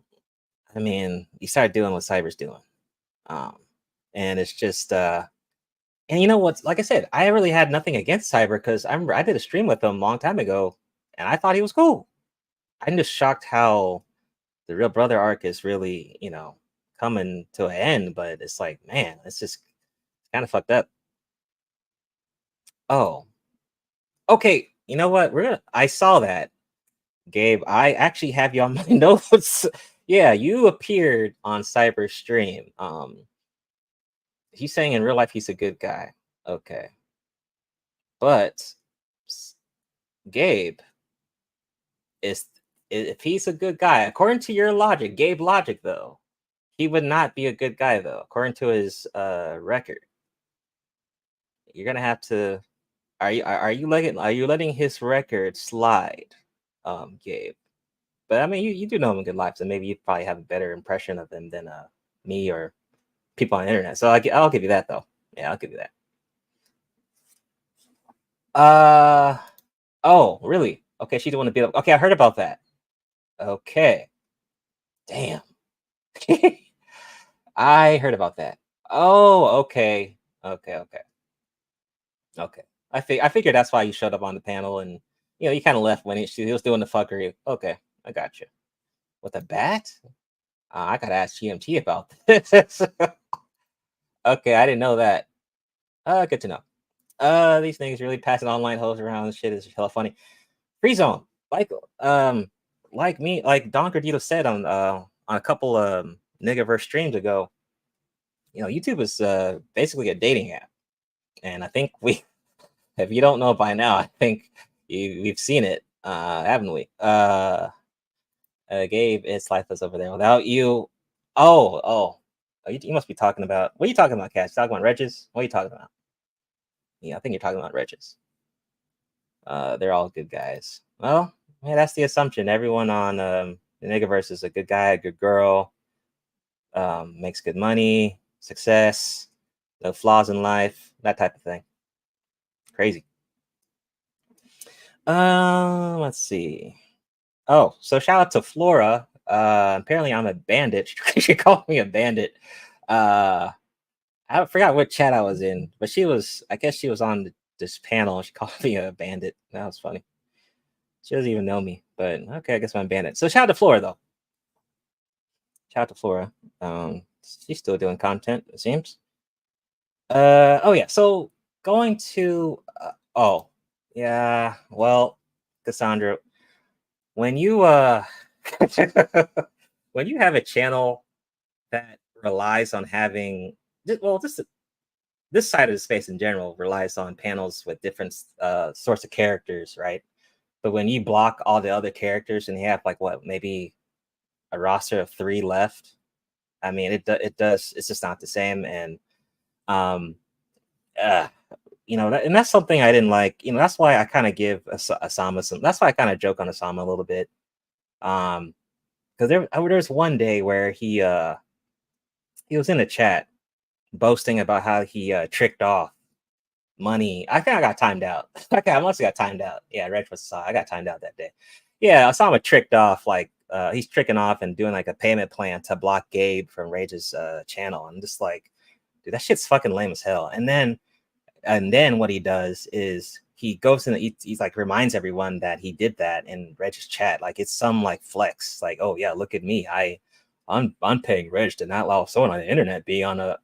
I mean, you start doing what Cyber's doing. And it's just and you know what? Like I said, I really had nothing against Cyber because I did a stream with him a long time ago, and I thought he was cool. I'm just shocked how the Real Brother arc is really, coming to an end. But it's like, man, it's kind of fucked up. Oh, okay. You know what? I saw that, Gabe. I actually have you on my notes. Yeah, you appeared on Cyber's stream. He's saying in real life he's a good guy. Okay. But Gabe, if he's a good guy, according to your logic, Gabe logic though, he would not be a good guy though, according to his record. You're gonna have to are you letting his record slide, Gabe? But I mean, you do know him in good life, so maybe you probably have a better impression of him than me or people on the internet. So I'll give you that though. Yeah, I'll give you that. Oh, really? Okay, she didn't want to beat up. Okay, I heard about that. Okay. Damn. I heard about that. Oh, okay. Okay. I figured that's why you showed up on the panel, and you kind of left when he was doing the fuckery. Okay, I got you. With a bat? I gotta ask GMT about this. Okay, I didn't know that. Good to know. These things really passing online hoes around and shit is hella funny. Free zone, like me, like Don Gordito said on a couple Niggaverse streams ago. You know, YouTube is basically a dating app, and I think we, if you don't know by now, I think we've seen it, haven't we? Gabe, it's lifeless over there without you. You must be talking about. What are you talking about, Cash? Talking about Regis? What are you talking about? Yeah, I think you're talking about Regis. They're all good guys. Well, yeah, that's the assumption. Everyone on the Niggaverse is a good guy, a good girl, makes good money, success, no flaws in life, that type of thing. Crazy. Let's see. Oh, so shout out to Flora. Apparently I'm a bandit. She called me a bandit. I forgot what chat I was in, but I guess she was on this panel. She called me a bandit. That was funny. She doesn't even know me, but okay, I guess I'm a bandit. So shout out to Flora though. Shout out to Flora. She's still doing content, it seems. Oh yeah, so going to yeah, well, Cassandra, when you when you have a channel that relies on having this side of the space in general relies on panels with different sorts of characters, right? But when you block all the other characters and you have like what, maybe a roster of 3 left, I mean, it does. It's just not the same, and you know, and that's something I didn't like. You know, that's why I kind of give Asama some. That's why I kind of joke on Asama a little bit, because there's one day where he was in a chat boasting about how he tricked off money. I think I got timed out. I must have got timed out. Yeah, Reg was I got timed out that day. Yeah, Osama tricked off, like he's tricking off and doing like a payment plan to block Gabe from Rage's channel. I'm just like, dude, that shit's fucking lame as hell. And then what he does is he goes in, he's like reminds everyone that he did that in Reg's chat. Like it's some like flex, like, oh yeah, look at me. I'm paying Reg to not allow someone on the internet be on a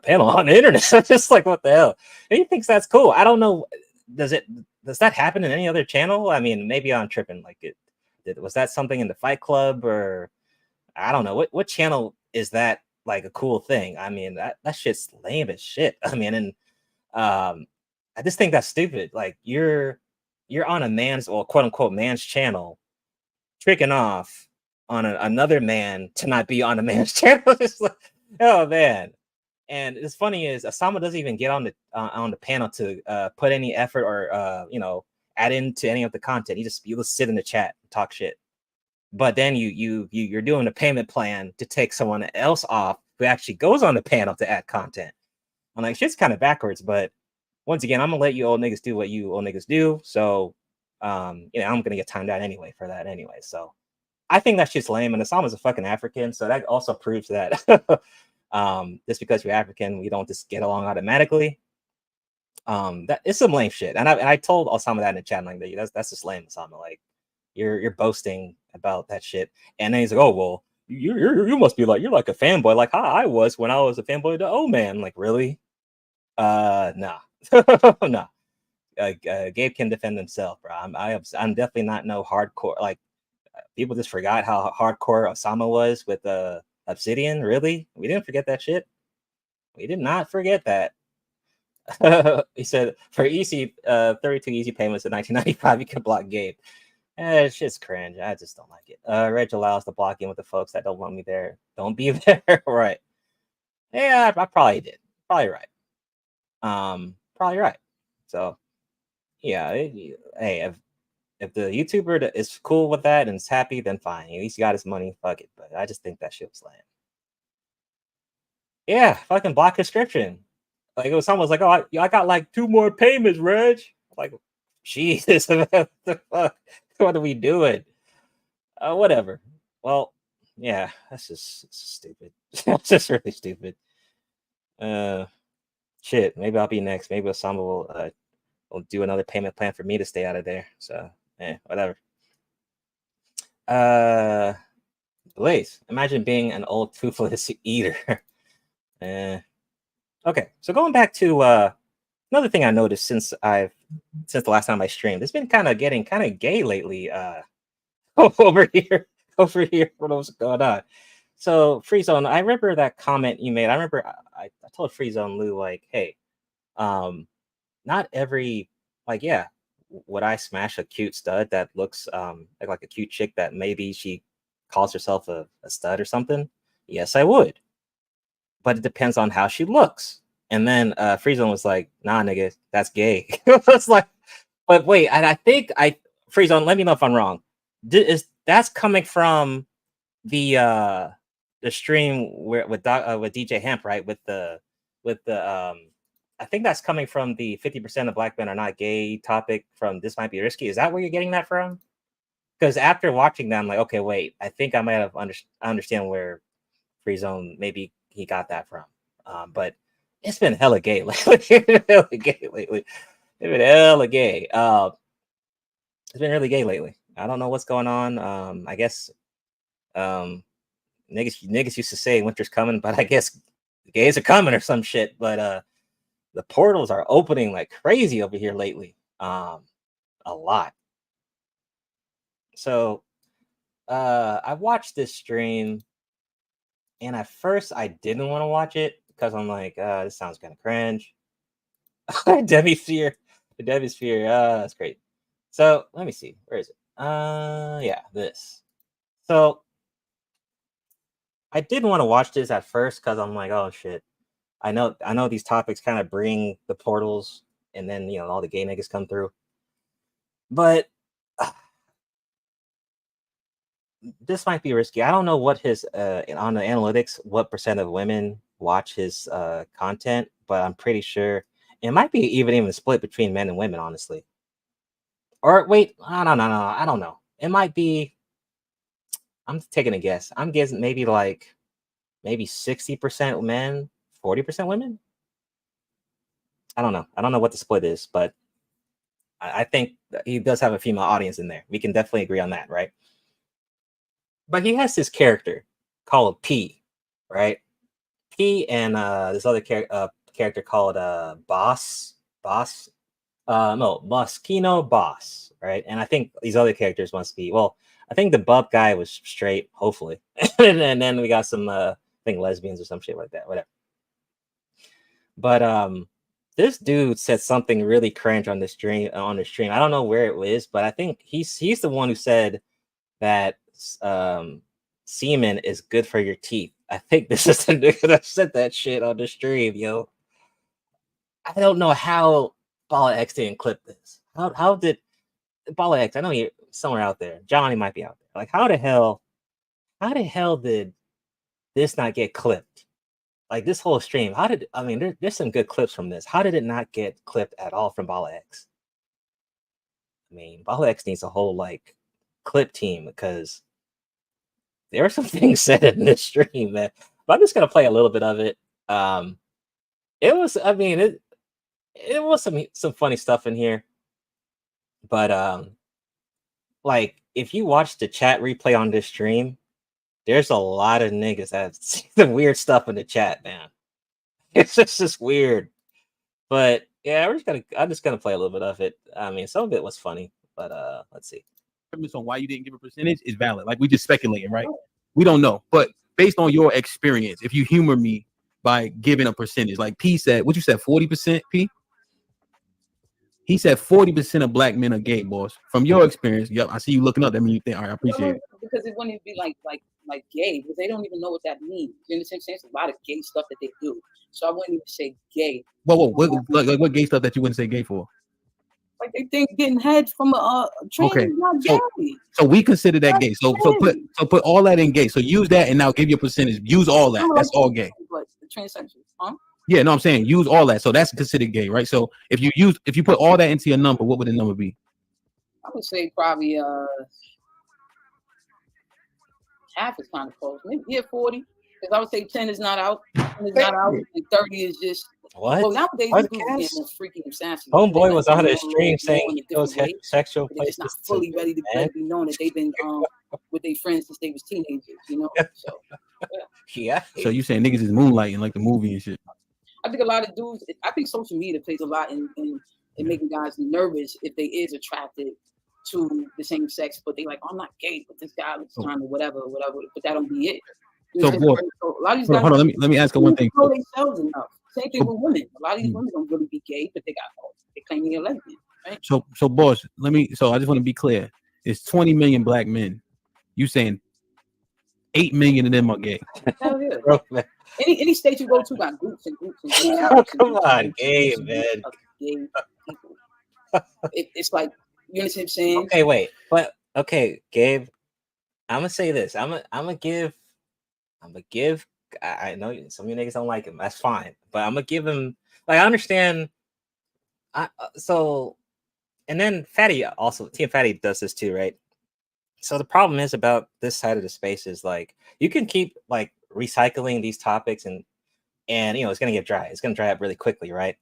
panel on the internet. Just like, what the hell? And he thinks that's cool. I don't know. Does that happen in any other channel? I mean, maybe I'm tripping. Like was that something in the Fight Club, or I don't know. What channel is that like a cool thing? I mean, that shit's lame as shit. I mean, and I just think that's stupid. Like you're on a man's, or quote unquote man's channel, tricking off on another man to not be on a man's channel. Just like, oh man. And it's funny is Asama doesn't even get on the panel to put any effort or you know, add into any of the content. You just sit in the chat and talk shit. But then you're doing a payment plan to take someone else off who actually goes on the panel to add content. I'm like, shit's kind of backwards. But once again, I'm gonna let you old niggas do what you old niggas do. So you know, I'm gonna get timed out anyway for that anyway. So I think that shit's lame. And Asama's a fucking African, so that also proves that just because you're African, we don't just get along automatically. That it's some lame shit. And I told Osama that in the chat, like, that's just lame, Osama. Like you're boasting about that shit. And then he's like, oh well, you must be like, you're like a fanboy, like how I was when I was a fanboy to oh man. Like, really? Nah. No. Gabe can defend himself, bro. I'm definitely not no hardcore. Like people just forgot how hardcore Osama was with Obsidian. Really? We didn't forget that shit. We did not forget that. He said for easy 32 easy payments in 1995, you can block Gabe. It's just cringe. I just don't like it. Reg allows the blocking with the folks that don't want me there. Don't be there. Right. Yeah, I probably did. Probably right. Probably right. So yeah, hey, if the YouTuber is cool with that and is happy, then fine. At least he got his money. Fuck it. But I just think that shit was lame. Yeah, fucking block description. Like it was almost like, oh, I got like 2 more payments, Reg. Like, Jesus, what the fuck? What are we doing? Whatever. Well, yeah, that's just stupid. That's just really stupid. Shit. Maybe I'll be next. Maybe Osama will do another payment plan for me to stay out of there. So, whatever. Blaze, imagine being an old toothless eater. Okay, so going back to another thing I noticed since the last time I streamed, it's been getting kind of gay lately. Over here, over here, what was going on? So Free Zone, I remember that comment you made. I remember I told Free Zone Lou like, hey, not every yeah, would I smash a cute stud that looks like a cute chick that maybe she calls herself a stud or something? Yes, I would. But it depends on how she looks. And then Free Zone was like, nah, nigga, that's gay. It's like, but wait, and I think Free Zone, let me know if I'm wrong. That's coming from the stream with DJ Hemp, right? With the I think that's coming from the 50% of black men are not gay topic from This Might Be Risky. Is that where you're getting that from? Because after watching that, I'm like, okay, wait, I think I might have understand where Free Zone maybe he got that from. But it's been hella gay lately. It's been hella gay. It's been really gay lately. I don't know what's going on. I guess niggas used to say winter's coming, but I guess gays are coming or some shit. But the portals are opening like crazy over here lately. A lot. So I watched this stream, and at first I didn't want to watch it because I'm like, this sounds kind of cringe. Debbie Sphere. That's great. So let me see. Where is it? Yeah, this. So I didn't want to watch this at first because I'm like, oh shit. I know these topics kind of bring the portals, and then all the gay niggas come through. But this might be risky. I don't know what his on the analytics, what percent of women watch his content, but I'm pretty sure it might be even split between men and women, honestly. Or wait, no, I don't know. It might be. I'm taking a guess. I'm guessing maybe 60% men, 40% women. I don't know. I don't know what the split is, but I think he does have a female audience in there. We can definitely agree on that, right? But he has this character called P, right? P and this other character called Moschino Boss, right? And I think these other characters must be, well, I think the bub guy was straight, hopefully. and then we got some I think lesbians or some shit like that, whatever. But this dude said something really cringe on the stream. I don't know where it was, but I think he's the one who said that semen is good for your teeth. I think this is the nigga that said that shit on the stream, yo. I don't know how Bala X didn't clip this. How did Bala X? I know you're somewhere out there. Johnny might be out there. Like, how the hell did this not get clipped? Like this whole stream, there's some good clips from this. How did it not get clipped at all from Bala X? I mean, Bala X needs a whole clip team because there are some things said in this stream, man. But I'm just gonna play a little bit of it. It was some funny stuff in here, but if you watch the chat replay on this stream, there's a lot of niggas that see the weird stuff in the chat, man. It's just weird. But yeah, I'm just gonna play a little bit of it. I mean, some of it was funny, but let's see. On why you didn't give a percentage is valid. Like, we just speculating, right? We don't know. But based on your experience, if you humor me by giving a percentage, like P said, what you said, 40%, P? He said 40% of black men are gay, boss. From your experience, yep, I see you looking up. That means you think, all right, I appreciate it. Because it wouldn't even be like gay, because they don't even know what that means. You understand? There's a lot of gay stuff that they do. So I wouldn't even say gay. Whoa, what gay stuff that you wouldn't say gay for? Like they think getting head from a train is not gay. So we consider that gay. So put all that in gay. So use that and now give your percentage. Use all that. That's all gay. But the transsexuals, huh? Yeah, no, I'm saying use all that. So that's considered gay, right? So if you put all that into your number, what would the number be? I would say probably half is kind of close. Maybe 40. Because I would say 10 is not out. 10 is not out. And 30 is just what? Well, nowadays people get more freaking sassy. Homeboy was on his stream saying he goes heterosexual places. It's not fully ready to be known that they've been with their friends since they was teenagers, you know. So Yeah. So you saying niggas is moonlighting like the movie and shit? I think a lot of dudes. I think social media plays a lot in making guys nervous if they is attracted to the same sex, but they like, oh, I'm not gay, but this guy looks kind of whatever, but that don't be it. You So, know, boy, so a lot of these hold guys on. Let me ask her one thing. know themselves enough. Same thing with women. A lot of these women don't really be gay, but they claim they're lesbian, right? So boss, so I just want to be clear. It's 20 million black men. You saying 8 million of them are gay? Hell yeah. Bro, man. Any state you go to got groups and groups and groups. Oh, come on, Gabe, man. Of gay people. It's like, you understand what I'm saying? Okay, wait, but okay, Gabe. I'm gonna say this. I'm gonna give. I know some of you niggas don't like him. That's fine, but I'm gonna give him. Like, I understand. And then Fatty also, Team Fatty does this too, right? So the problem is about this side of the space is like you can keep like recycling these topics and you know it's gonna get dry. It's gonna dry up really quickly, right?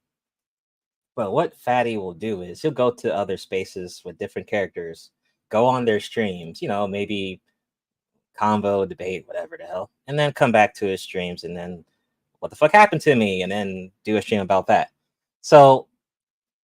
But what Fatty will do is he'll go to other spaces with different characters, go on their streams, you know, maybe convo, debate, whatever the hell, and then come back to his streams and then what the fuck happened to me, and then do a stream about that. So,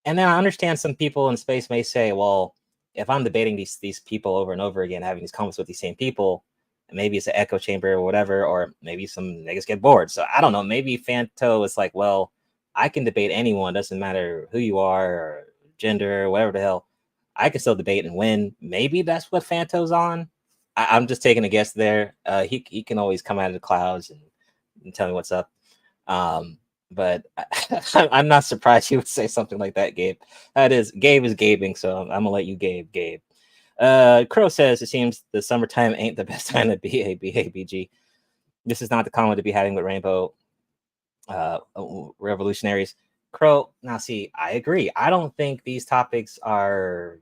and then I understand some people in space may say, well, if I'm debating these people over and over again, having these comments with these same people, maybe it's an echo chamber or whatever, or maybe some niggas get bored. So I don't know. Maybe Fanto is like, well, I can debate anyone. Doesn't matter who you are or gender or whatever the hell. I can still debate and win. Maybe that's what Fanto's on. I'm just taking a guess there. He can always come out of the clouds and tell me what's up. But I'm not surprised he would say something like that, Gabe. Gabe is gabing, so I'm gonna let you Gabe. Crow says it seems the summertime ain't the best time to be a BABG. This is not the comment to be having with Rainbow revolutionaries. Crow, now see, I agree. I don't think these topics are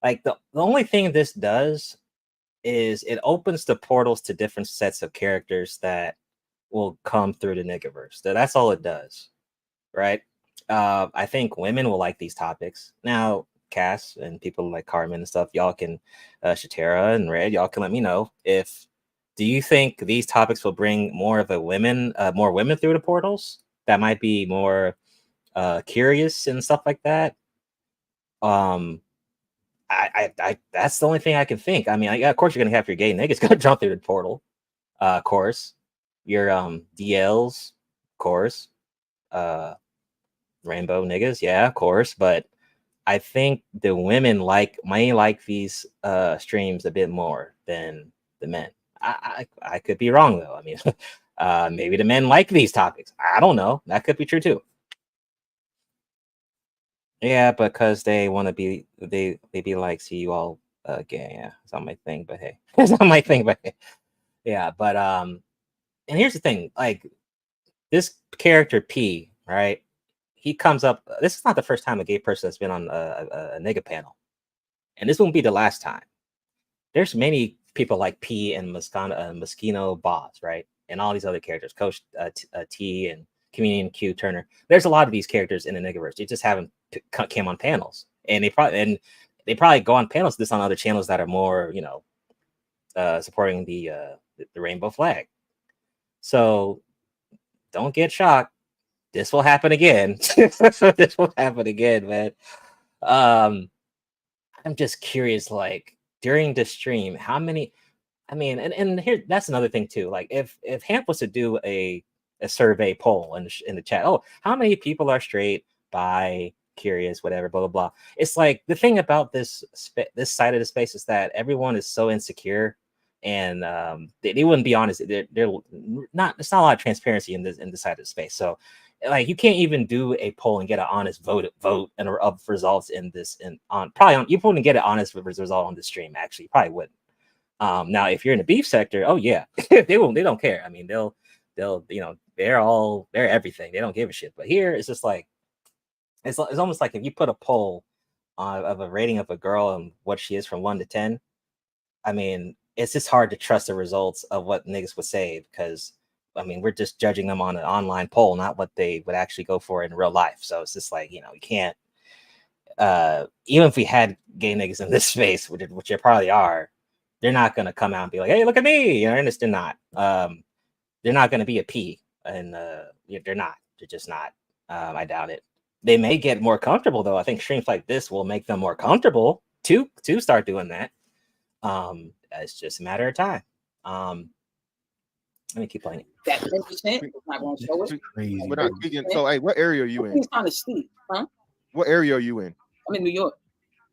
like the only thing this does is it opens the portals to different sets of characters that will come through the niggaverse. That's all it does, right? I think women will like these topics. Now, Cass and people like Carmen and stuff, y'all can, Shatera and Red, y'all can let me know do you think these topics will bring more women through the portals that might be more curious and stuff like that? I that's the only thing I can think. I mean, of course you're gonna have your gay niggas gonna jump through the portal, of course. Your DLs, of course. Rainbow niggas, yeah, of course. But I think the women may like these streams a bit more than the men. I could be wrong though. I mean, maybe the men like these topics. I don't know. That could be true too. Yeah, because they want to be they be like, see you all gay. Yeah, it's not my thing, but hey, it's not my thing, but hey. Yeah, but and here's the thing, like this character P, right? He comes up. This is not the first time a gay person has been on a nigga panel, and this won't be the last time. There's many people like P and Moschino Boss, right? And all these other characters, Coach T and Comedian Q Turner. There's a lot of these characters in the niggaverse. They just haven't came on panels, and they probably go on panels this on other channels that are more, you know, supporting the rainbow flag. So don't get shocked. This will happen again. This will happen again, man. I'm just curious, like during the stream, how many? I mean, and here that's another thing too. Like if Hamp was to do a survey poll in the chat, oh, how many people are straight, bi, curious, whatever, blah blah blah. It's like the thing about this side of the space is that everyone is so insecure, and they wouldn't be honest. They're not. There's not a lot of transparency in this side of the space. So like you can't even do a poll and get an honest vote and of results in this you wouldn't get an honest result on the stream. Actually, you probably wouldn't. Now if you're in the beef sector, oh yeah, they don't care. I mean, they'll you know, they're everything. They don't give a shit. But here it's just like it's almost like if you put a poll of a rating of a girl and what she is from 1 to 10. I mean, it's just hard to trust the results of what niggas would say, because I mean, we're just judging them on an online poll, not what they would actually go for in real life. So it's just like, you know, you can't, even if we had gay niggas in this space, which there probably are, they're not gonna come out and be like, "Hey, look at me," you know, and they're not. They're not gonna be a P, and they're not. They're just not. I doubt it. They may get more comfortable though. I think streams like this will make them more comfortable to start doing that. It's just a matter of time. Let me keep playing it. That 10% is not going to show it. Crazy. So, hey, what area are you in? He's kind of steep, huh? What area are you in? I'm in New York.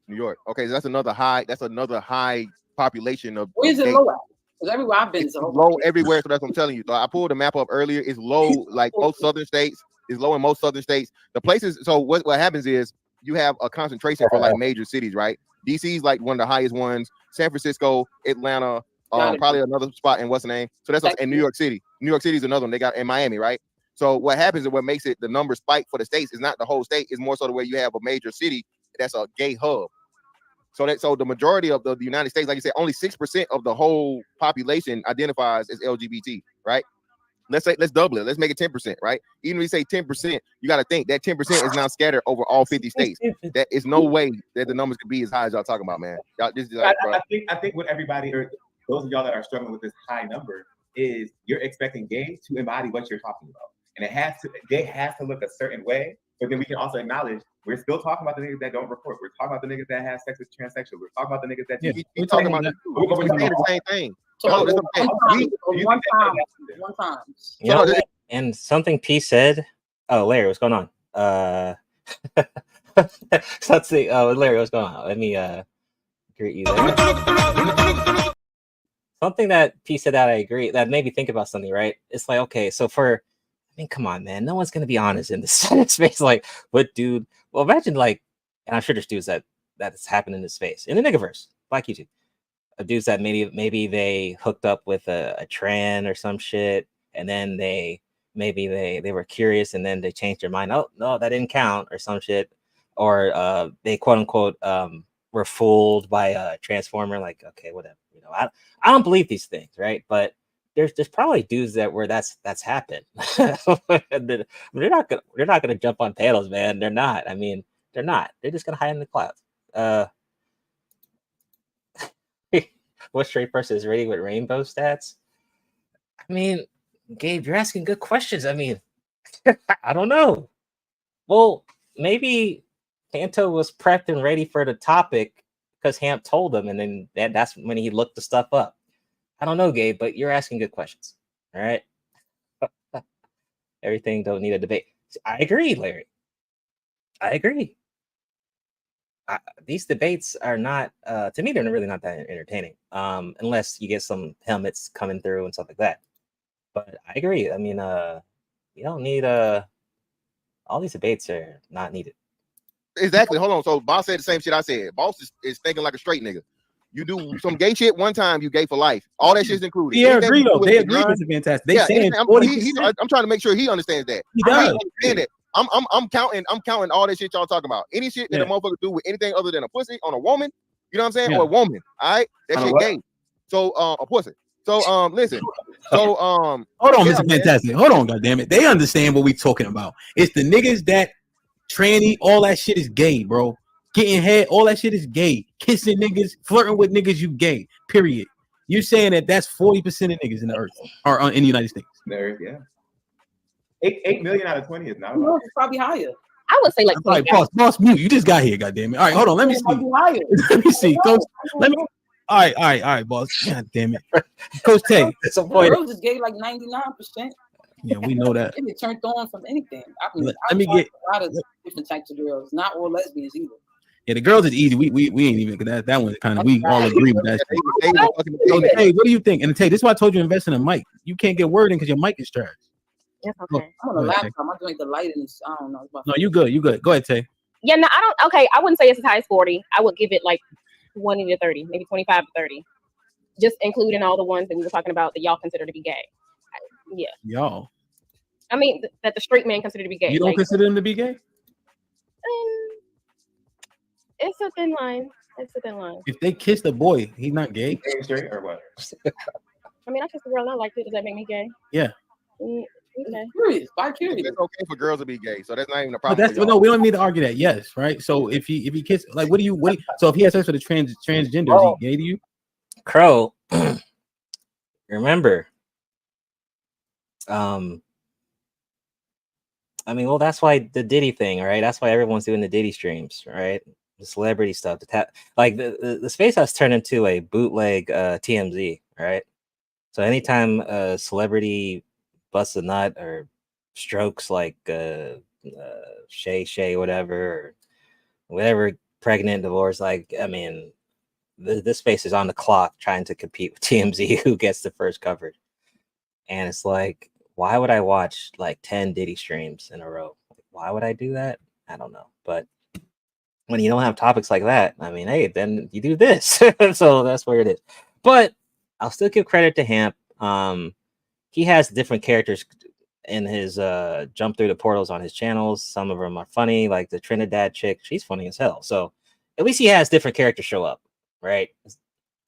New York. Okay, so that's another high. That's another high population of. Where is it low at? Because everywhere I've been, it's low everywhere. So that's what I'm telling you. So I pulled the map up earlier. It's low, like most southern states. It's low in most southern states. The places. So what happens is you have a concentration for like major cities, right? DC is like one of the highest ones. San Francisco, Atlanta, probably another spot in what's the name. So that's in New York City. New York City is another one. They got in Miami, right? So what happens and what makes it the number spike for the states is not the whole state. It's more so the way you have a major city that's a gay hub. So the majority of the United States, like you said, only 6% of the whole population identifies as LGBT, right? Let's double it. Let's make it 10%, right? Even if you say 10%, you got to think that 10% is now scattered over all 50 states. That is no way that the numbers could be as high as y'all talking about, man. Y'all, this is like, I think what everybody, or those of y'all that are struggling with this high number, is you're expecting gays to embody what you're talking about, and they have to look a certain way. But then we can also acknowledge we're still talking about the niggas that don't report. We're talking about the niggas that have sex with transsexual. We're talking about the niggas that we're talking about the same thing. So one time. You know, and something P said. Oh, Larry, what's going on? Let's see. Oh, Larry, what's going on? Let me greet you there. Something that P said that I agree that made me think about something, right? It's like, okay, so come on, man. No one's gonna be honest in this space. Like, what dude? Well, imagine like, and I'm sure there's dudes that's happened in this space in the niggaverse, like YouTube. Dudes that maybe they hooked up with a trans or some shit, and then they were curious and then they changed their mind. Oh no, that didn't count or some shit, or they quote unquote were fooled by a transformer. Like, okay, whatever. You know, I don't believe these things, right? But there's probably dudes where that's happened. They're not gonna jump on panels, man. They're not. I mean, they're not. They're just gonna hide in the clouds. What straight person is ready with rainbow stats? I mean, Gabe, you're asking good questions. I mean, I don't know. Well, maybe Kanto was prepped and ready for the topic because Hamp told him, and then that's when he looked the stuff up. I don't know, Gabe, but you're asking good questions. All right. Everything don't need a debate. I agree, Larry. I agree. These debates are not, to me, they're really not that entertaining, unless you get some helmets coming through and stuff like that. But I agree. I mean, you don't need all these debates are not needed. Exactly. Hold on. So Boss said the same shit I said. Boss is thinking like a straight nigga. You do some gay shit one time, you gay for life. All that shit's included. Yeah, agree though. They agree with the fantastic. They saying I'm trying to make sure he understands that. He does. Understand that. I'm counting all that shit y'all talking about. Any shit that a motherfucker do with anything other than a pussy on a woman, you know what I'm saying? Or a woman. All right, that shit gay. So a pussy. So listen. So hold on, Mr. Fantastic. Hold on, goddammit. They understand what we talking about. It's the niggas that tranny, all that shit is gay, bro. Getting head, all that shit is gay. Kissing niggas, flirting with niggas, you gay. Period. You're saying that's 40% of niggas in the earth or in the United States. There, yeah. 8 million out of 20 is not. No, it's probably higher. I would say like. All right, boss, mute. You just got here, goddammit. All right, hold on. Let me see. Let me see. Coach, let me. All right, boss. God damn it, Coach Tay. Girls is gay like 99%. Yeah, we know that. They get turned on from anything. I mean, let me get a lot of different types of girls. Not all lesbians either. Yeah, the girls is easy. We ain't even that one kind of we all agree with that. So, hey, what do you think? And Tay, this is why I told you invest in a mic. You can't get word in because your mic is trash. That's okay. I'm on a laptop. I drink the light and I don't know. No, you good. Go ahead, Tay. Yeah, no, I don't. Okay, I wouldn't say it's as high as 40. I would give it like 20 to 30, maybe 25 to 30, just including all the ones that we were talking about that y'all consider to be gay. Yeah. Y'all. I mean, that the straight man consider to be gay. You don't consider them to be gay? It's a thin line. If they kiss the boy, he's not gay. Straight or what? I mean, I kiss the girl and I like it. Does that make me gay? Yeah. Okay. Curious. It's okay for girls to be gay, so that's not even a problem. But no, we don't need to argue that. Yes, right. So if he kiss, like, what do you? So if he has sex with a transgender, is he gay to you? Crow, remember, I mean, well, that's why the Diddy thing, right? That's why everyone's doing the Diddy streams, right? The celebrity stuff. Like the space has turned into a bootleg TMZ, right? So anytime a celebrity busts a nut or strokes like Shay, whatever, or whatever, pregnant, divorced, like, I mean, this space is on the clock trying to compete with TMZ, who gets the first coverage. And it's like, why would I watch like 10 Diddy streams in a row? Why would I do that? I don't know. But when you don't have topics like that, I mean, hey, then you do this. So that's where it is. But I'll still give credit to Hamp. He has different characters in his jump through the portals on his channels. Some of them are funny, like the Trinidad chick. She's funny as hell. So at least he has different characters show up, right?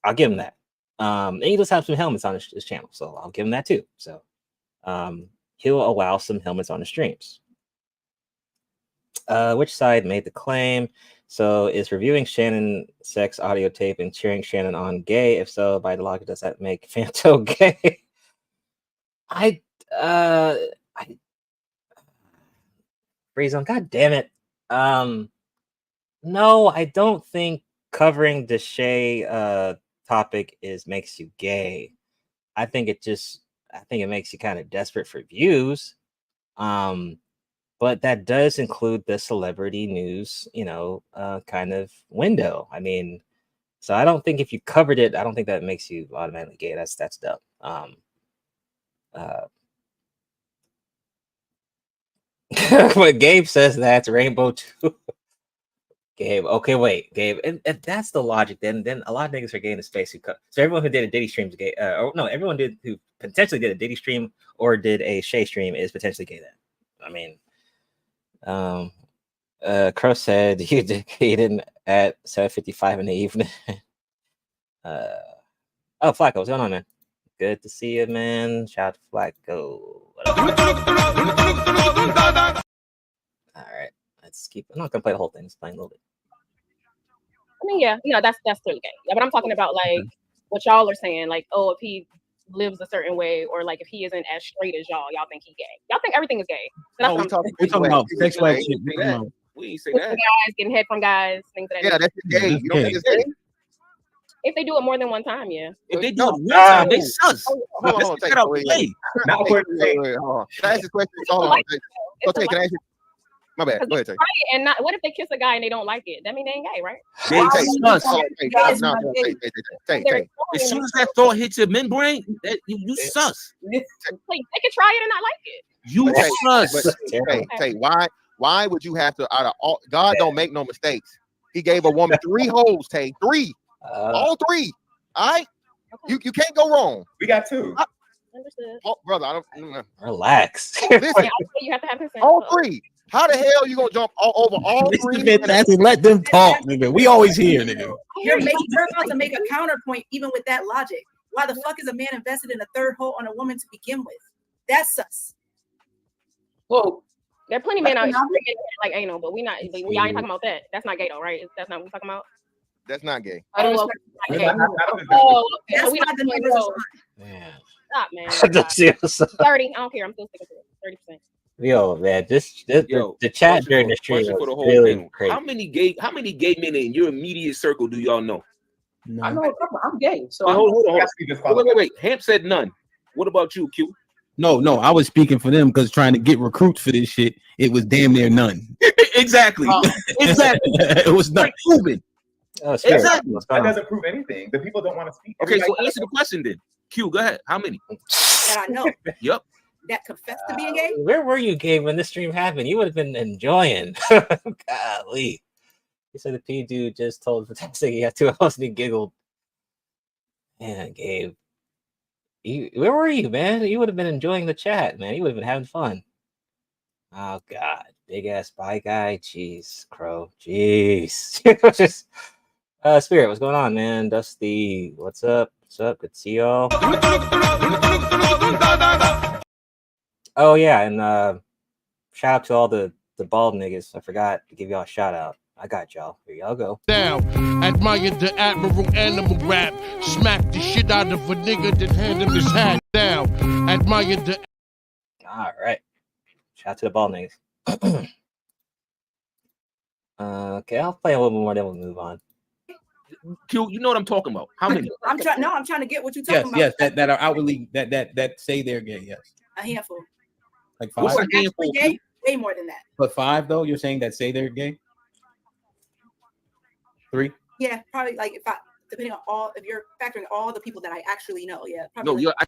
I'll give him that. And he does have some helmets on his channel, so I'll give him that too. So he'll allow some helmets on the streams. Which side made the claim? So is reviewing Shannon sex audio tape and cheering Shannon on gay? If so, by the logic, does that make Fanto gay? Freeze on, god damn it. No, I don't think covering the Shay topic makes you gay. I think it makes you kind of desperate for views. But that does include the celebrity news, kind of window. I mean, so I don't think if you covered it, I don't think that makes you automatically gay. That's dumb. But Gabe says that's Rainbow too. Gabe, okay, wait, Gabe, and if that's the logic, then a lot of niggas are gay in the space who cut. So everyone who did a Diddy stream is gay. Or no, everyone who potentially did a Diddy stream or did a Shay stream is potentially gay. Then, I mean, Crow said he didn't at 7:55 in the evening. Oh, Flacco, what's going on, man? Good to see you, man. Shout out to Flacco. All right, let's keep. I'm not gonna play the whole thing. Just playing a little bit. I mean, yeah, that's clearly gay. Yeah, but I'm talking about like what y'all are saying, like, oh, if he lives a certain way, or like if he isn't as straight as y'all think he gay. Y'all think everything is gay. So we're talking about sexual shit. We ain't say that. that. Guys getting head from guys, things of that. Yeah, that's gay. You don't think it's gay? If they do it more than one time, yeah. If they do it one time, they sus. Hold on, take it out. Not according to Can I ask you a question? Hold on. Okay, can I ask you? My bad. Go ahead, Tay. And not, what if they kiss a guy and they don't like it? That mean they ain't gay, right? As soon as that thought hits your membrane, you sus. Like, they can try it and not like it. You sus. Tay, why would you have to? Out of all, God don't make no mistakes. He gave a woman 3 holes, Tay. 3, all 3. All right, you can't go wrong. We got 2. Understood. Oh, brother, I don't relax. Listen, you have to have consent. all 3. How the hell you gonna jump over all 3? Let them talk, nigga. We always hear, nigga. You're about to make a counterpoint even with that logic. Why the fuck is a man invested in a 3rd hole on a woman to begin with? That's sus. Well, there are plenty of men out here like anal, but we ain't talking about that. That's not gay though, right? That's not what we're talking about. That's not gay. Oh, so we not the numbers. Man. Stop, man. 30. I don't care. I'm still sticking to it. 30%. Yo, man, the chat during the stream for the was whole really thing. crazy. How many gay men in your immediate circle do y'all know? I know I'm gay. So hold on. Wait. Hamp said none. What about you, Q? No, I was speaking for them because trying to get recruits for this shit, it was damn near none. Exactly. Exactly. It was not proven. Exactly. That doesn't prove anything. The people don't want to speak. Okay, so answer the question then. Q, go ahead. How many? That I know. Yep. That confess to being gay. Where were you, Gabe, when this stream happened? You would have been enjoying. Golly. He said the P dude just told Fantastic he had 2 hosts and he giggled. Man, Gabe. Where were you, man? You would have been enjoying the chat, man. You would have been having fun. Oh, God. Big ass bye guy. Jeez, Crow. Jeez. Just, Spirit, what's going on, man? Dusty, what's up? What's up? Good to see y'all. Oh, yeah, and shout out to all the bald niggas. I forgot to give y'all a shout out. I got y'all. Here y'all go. Down, admire the admiral animal rap. Smack the shit out of a nigga that hand him his hat. Down, admire the. All right. Shout out to the ball niggas. Okay, I'll play a little more, then we'll move on. Q, you know what I'm talking about. How many? I'm trying. No, I'm trying to get what you're talking Yes, about. that are outwardly that say they're gay. Yes, A handful. like Who 5. are actually gay? Way more than that. But 5 though, you're saying that say they're gay. 3. Yeah, probably like depending on if you're factoring all the people that I actually know. Yeah, probably. No, like, you're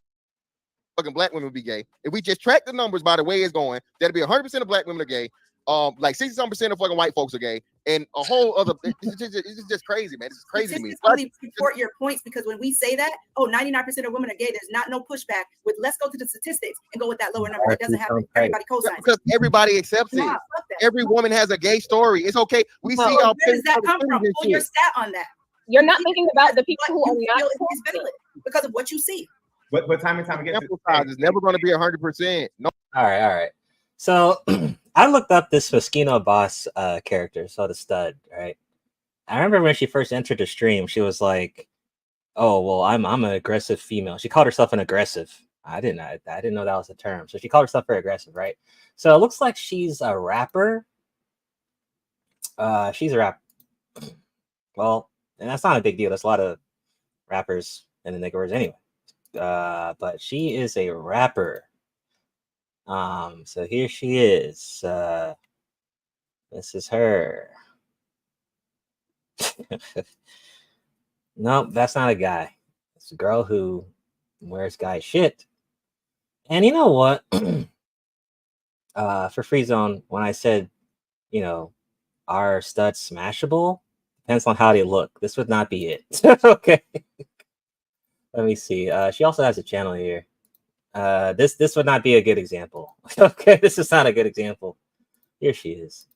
fucking black women would be gay. If we just track the numbers by the way it's going, that'd be 100% of black women are gay. Like 60% of fucking white folks are gay, and a whole other. It's just crazy, man. It's crazy to me. Only support your points because when we say that, 99% of women are gay. There's not no pushback. Let's go to the statistics and go with that lower number. It doesn't happen. Everybody co-signs because everybody accepts it. Every woman has a gay story. It's okay. We see y'all. Where does that come from? Pull your stat on that. You're not thinking about the people who are not is valid because of what you see. But time and time again, sample size is never going to be 100%. No. All right. So I looked up this Moschino boss character, so the stud, right? I remember when she first entered the stream, she was like, "Oh, well, I'm an aggressive female." She called herself an aggressive. I didn't know that was a term. So she called herself very aggressive, right? So it looks like she's a rapper. She's a rapper. Well, and that's not a big deal. There's a lot of rappers in the niggerverse anyway. But she is a rapper. So here she is. This is her. Nope, that's not a guy. It's a girl who wears guy shit. And you know what? For Free Zone, when I said, are studs smashable? Depends on how they look. This would not be it. Okay. Let me see. She also has a channel here. This would not be a good example. Okay, this is not a good example. Here she is.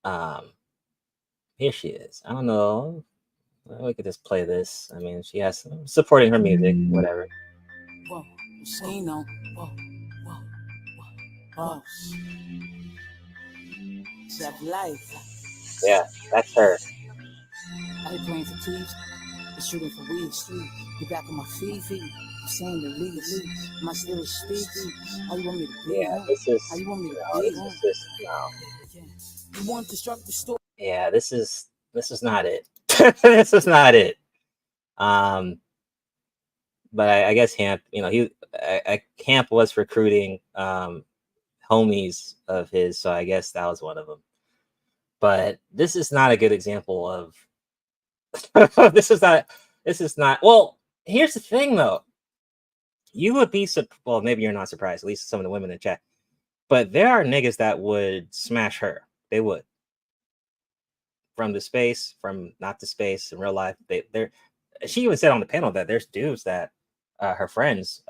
Here she is. I don't know. We could just play this. I mean, she has supporting her music, whatever. Whoa, Moschino. Whoa. Boss. Chef life. Yeah, that's her. I ain't playing for keys. I'm shooting for weed street. You back on my feet. I'm saying the least. My spirit speaks. How you want me to be? Yeah, this is. How you want me to No, be? this is just no. You want to construct the story? Yeah, this is not it. This is not it. But I guess Hamp, Hamp was recruiting homies of his, so I guess that was one of them. But this is not a good example of. This is not. Well, here's the thing, though. You would be well, maybe you're not surprised. At least some of the women in the chat, but there are niggas that would smash her. They would. From the space, from not the space in real life. She even said on the panel that there's dudes that her friends,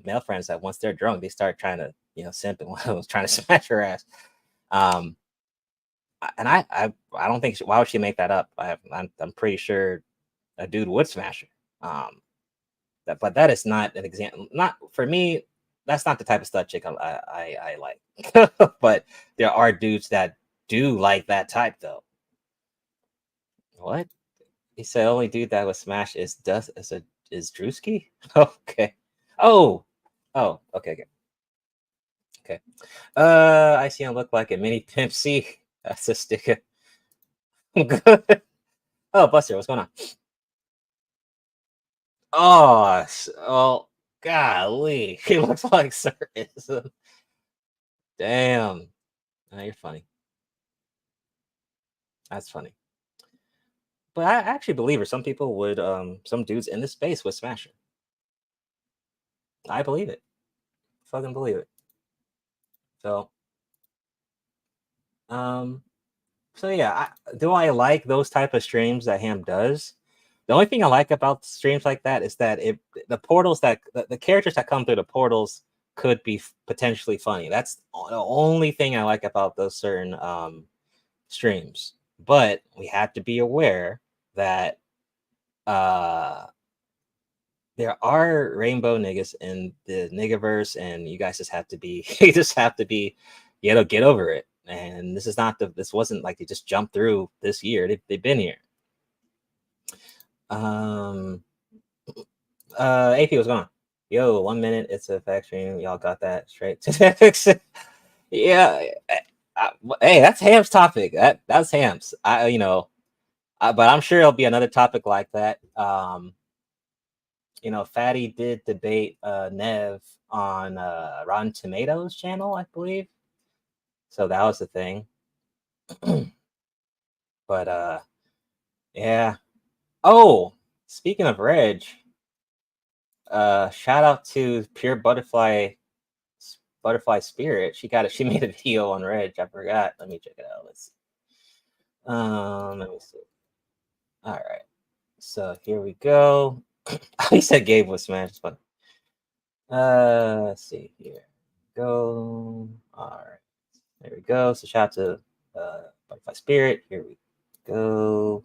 male friends, that once they're drunk, they start trying to, simp, and one of them was trying to smash her ass. And I don't think why would she make that up? I'm pretty sure a dude would smash her. But that is not an example. Not for me. That's not the type of stud chick I like. But there are dudes that do like that type, though. What? He said only dude that was smashed is Drewski? Okay. Oh, okay. I see him look like a mini Pimp C. That's a sticker. Good. Oh, Buster, what's going on? Oh, golly. He looks like Circus. Damn. Oh, you're funny. That's funny. But I actually believe her. Some people would, some dudes in this space would smash her. I believe it. Fucking believe it. So yeah, do I like those type of streams that Ham does? The only thing I like about streams like that is that the portals that the characters that come through the portals could be potentially funny. That's the only thing I like about those certain streams. But we have to be aware that there are rainbow niggas in the niggaverse, and you guys just have to be get over it. and this wasn't like they just jumped through this year. They've been here. AP, what's going on? Yo, 1 minute. It's a fact stream. Y'all got that straight to Netflix. Yeah. Hey, that's Ham's topic. That's Ham's. But I'm sure it'll be another topic like that. Fatty did debate Nev on Rotten Tomatoes channel, I believe. So that was the thing. But yeah. Oh, speaking of Reg, shout out to Pure Butterfly Spirit. She made a video on Reg. I forgot. Let me check it out. Let's see. Let me see. All right. So here we go. He said Gabe was smashed, but let's see here. Go. All right. There we go. So shout out to Butterfly Spirit. Here we go.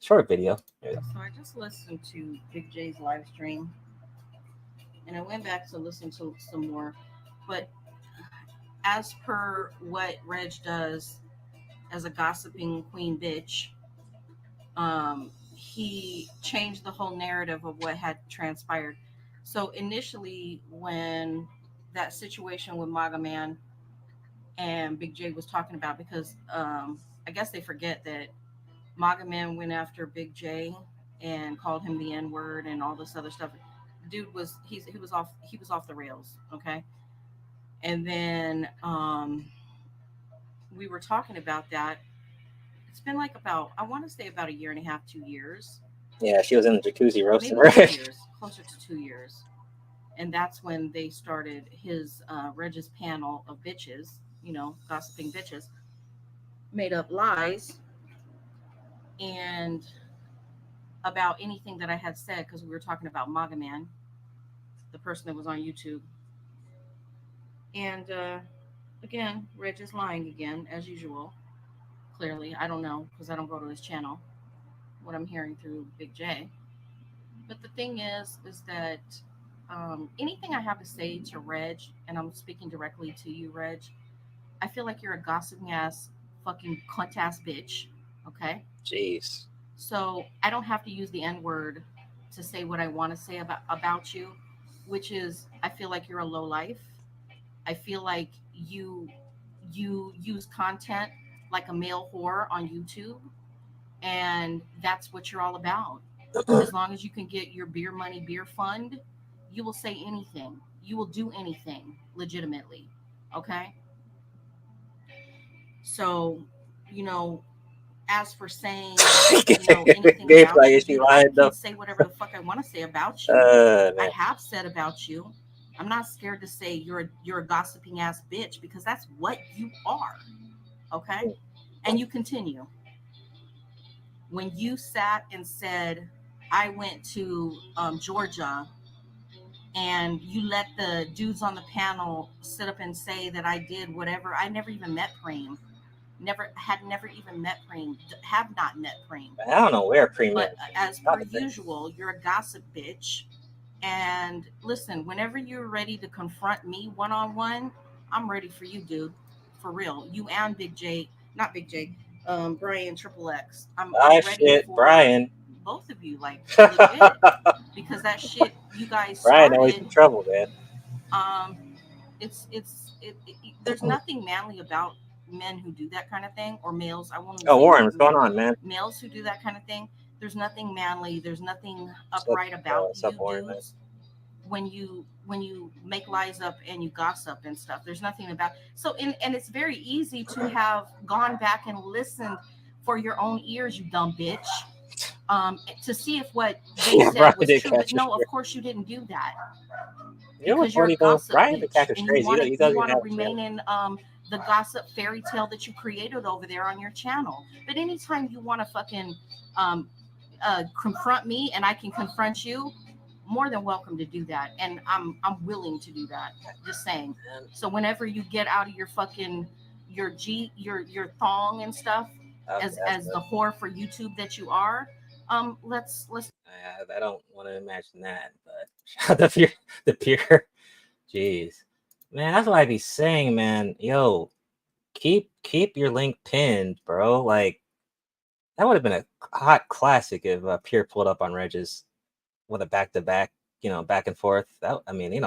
Short video. There we go. So I just listened to Big J's live stream, and I went back to listen to some more. But as per what Reg does as a gossiping queen bitch, he changed the whole narrative of what had transpired. So initially, when that situation with Maga Man and Big J was talking about, because I guess they forget that Maga Man went after Big J and called him the N-word and all this other stuff. Dude was he was off the rails, okay? And then we were talking about that. It's been like I want to say about 1.5 years, 2 years. Yeah, she was in the jacuzzi roasting Maybe 2 Reg. years, closer to 2 years. And that's when they started his Reg's panel of bitches, gossiping bitches, made up lies and about anything that I had said, because we were talking about Maga Man, the person that was on YouTube. And again, Reg is lying again, as usual. Clearly, I don't know, because I don't go to his channel, what I'm hearing through Big J. But the thing is that anything I have to say to Reg, and I'm speaking directly to you, Reg, I feel like you're a gossiping ass, fucking cunt ass bitch. Okay? Jeez. So I don't have to use the N-word to say what I want to say about you, which is I feel like you're a low life. I feel like you use content like a male whore on YouTube, and that's what you're all about. As long as you can get your beer money, beer fund, you will say anything. You will do anything legitimately. Okay? So, as for saying, anything about you, I can say whatever the fuck I want to say about you. I have said about you. I'm not scared to say you're a gossiping ass bitch, because that's what you are. Okay? And you continue. When you sat and said, I went to Georgia, and you let the dudes on the panel sit up and say that I did whatever. I never even met Preem. Never even met Preem. Have not met Preem. I don't know where Preem is. But as per usual, you're a gossip bitch. And listen, whenever you're ready to confront me one-on-one, I'm ready for you, dude. For real. You and Big J, not Big J, Brian Triple X. I'm ready for Brian. Both of you, like, legit. Because that shit you guys started. Brian always in trouble, man. There's nothing manly about men who do that kind of thing, or males. I won't. Oh, Warren, what's going on, man? Males who do that kind of thing. There's nothing manly. There's nothing upright about you Warren, dudes. When you make lies up and you gossip and stuff, there's nothing about. So and it's very easy to have gone back and listened for your own ears, you dumb bitch, to see if what they said was true. But no, of course you didn't do that. Because you're a gossip bitch, and you want to remain in the gossip fairy tale that you created over there on your channel. But anytime you want to fucking confront me and I can confront you, more than welcome to do that, and I'm willing to do that. Just saying. So whenever you get out of your fucking your thong and stuff, as the whore for YouTube that you are, let's. I don't want to imagine that, but the pure, jeez, man, that's what I be saying, man. Yo, keep your link pinned, bro. Like that would have been a hot classic if Pierre pulled up on Regis with a back-to-back, back and forth. That, I mean,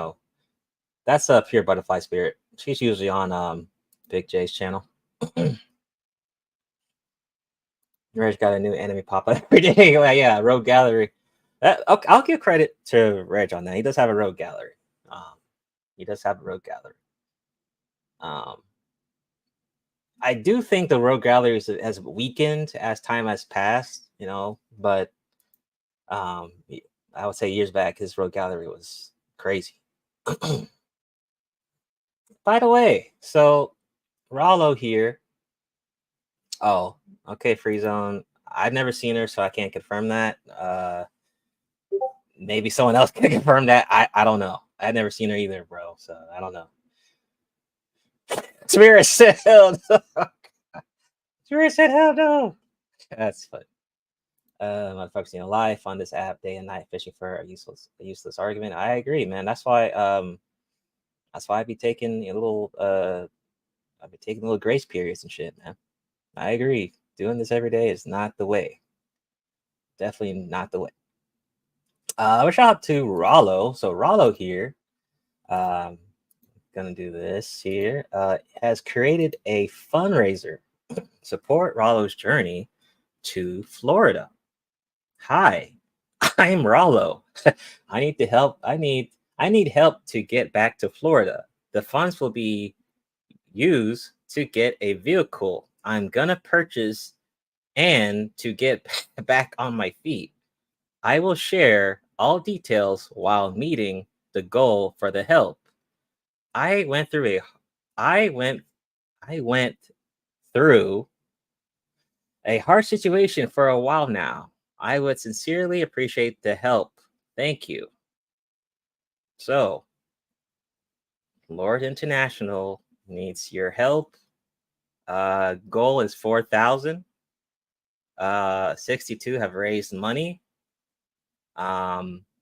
that's a Pure Butterfly Spirit. She's usually on Big J's channel. Reg got a new enemy pop up every day. Yeah, Rogue Gallery. I'll give credit to Reg on that. He does have a Rogue Gallery. I do think the Rogue Gallery has weakened as time has passed, but I would say years back his Rogue Gallery was crazy. By the way, so Rollo here. Oh, okay, Free Zone. I've never seen her, so I can't confirm that. Maybe someone else can confirm that. I don't know. I've never seen her either, bro. So I don't know. Spirit said hell no. Spirit said hell no. That's fun. Motherfuckers in life on this app day and night fishing for a useless argument. I agree, man. That's why I be taking a little grace periods and shit, man. I agree. Doing this every day is not the way. Definitely not the way. Shout out to Rollo. So Rollo here, gonna do this here. Has created a fundraiser. Support Rollo's journey to Florida. Hi, I'm Rollo. I need help to get back to Florida. The funds will be used to get a vehicle I'm gonna purchase and to get back on my feet. I will share all details while meeting the goal for the help. I went through a hard situation for a while now. I would sincerely appreciate the help. Thank you. So, Lord International needs your help. Goal is 4,000. 62 have raised money.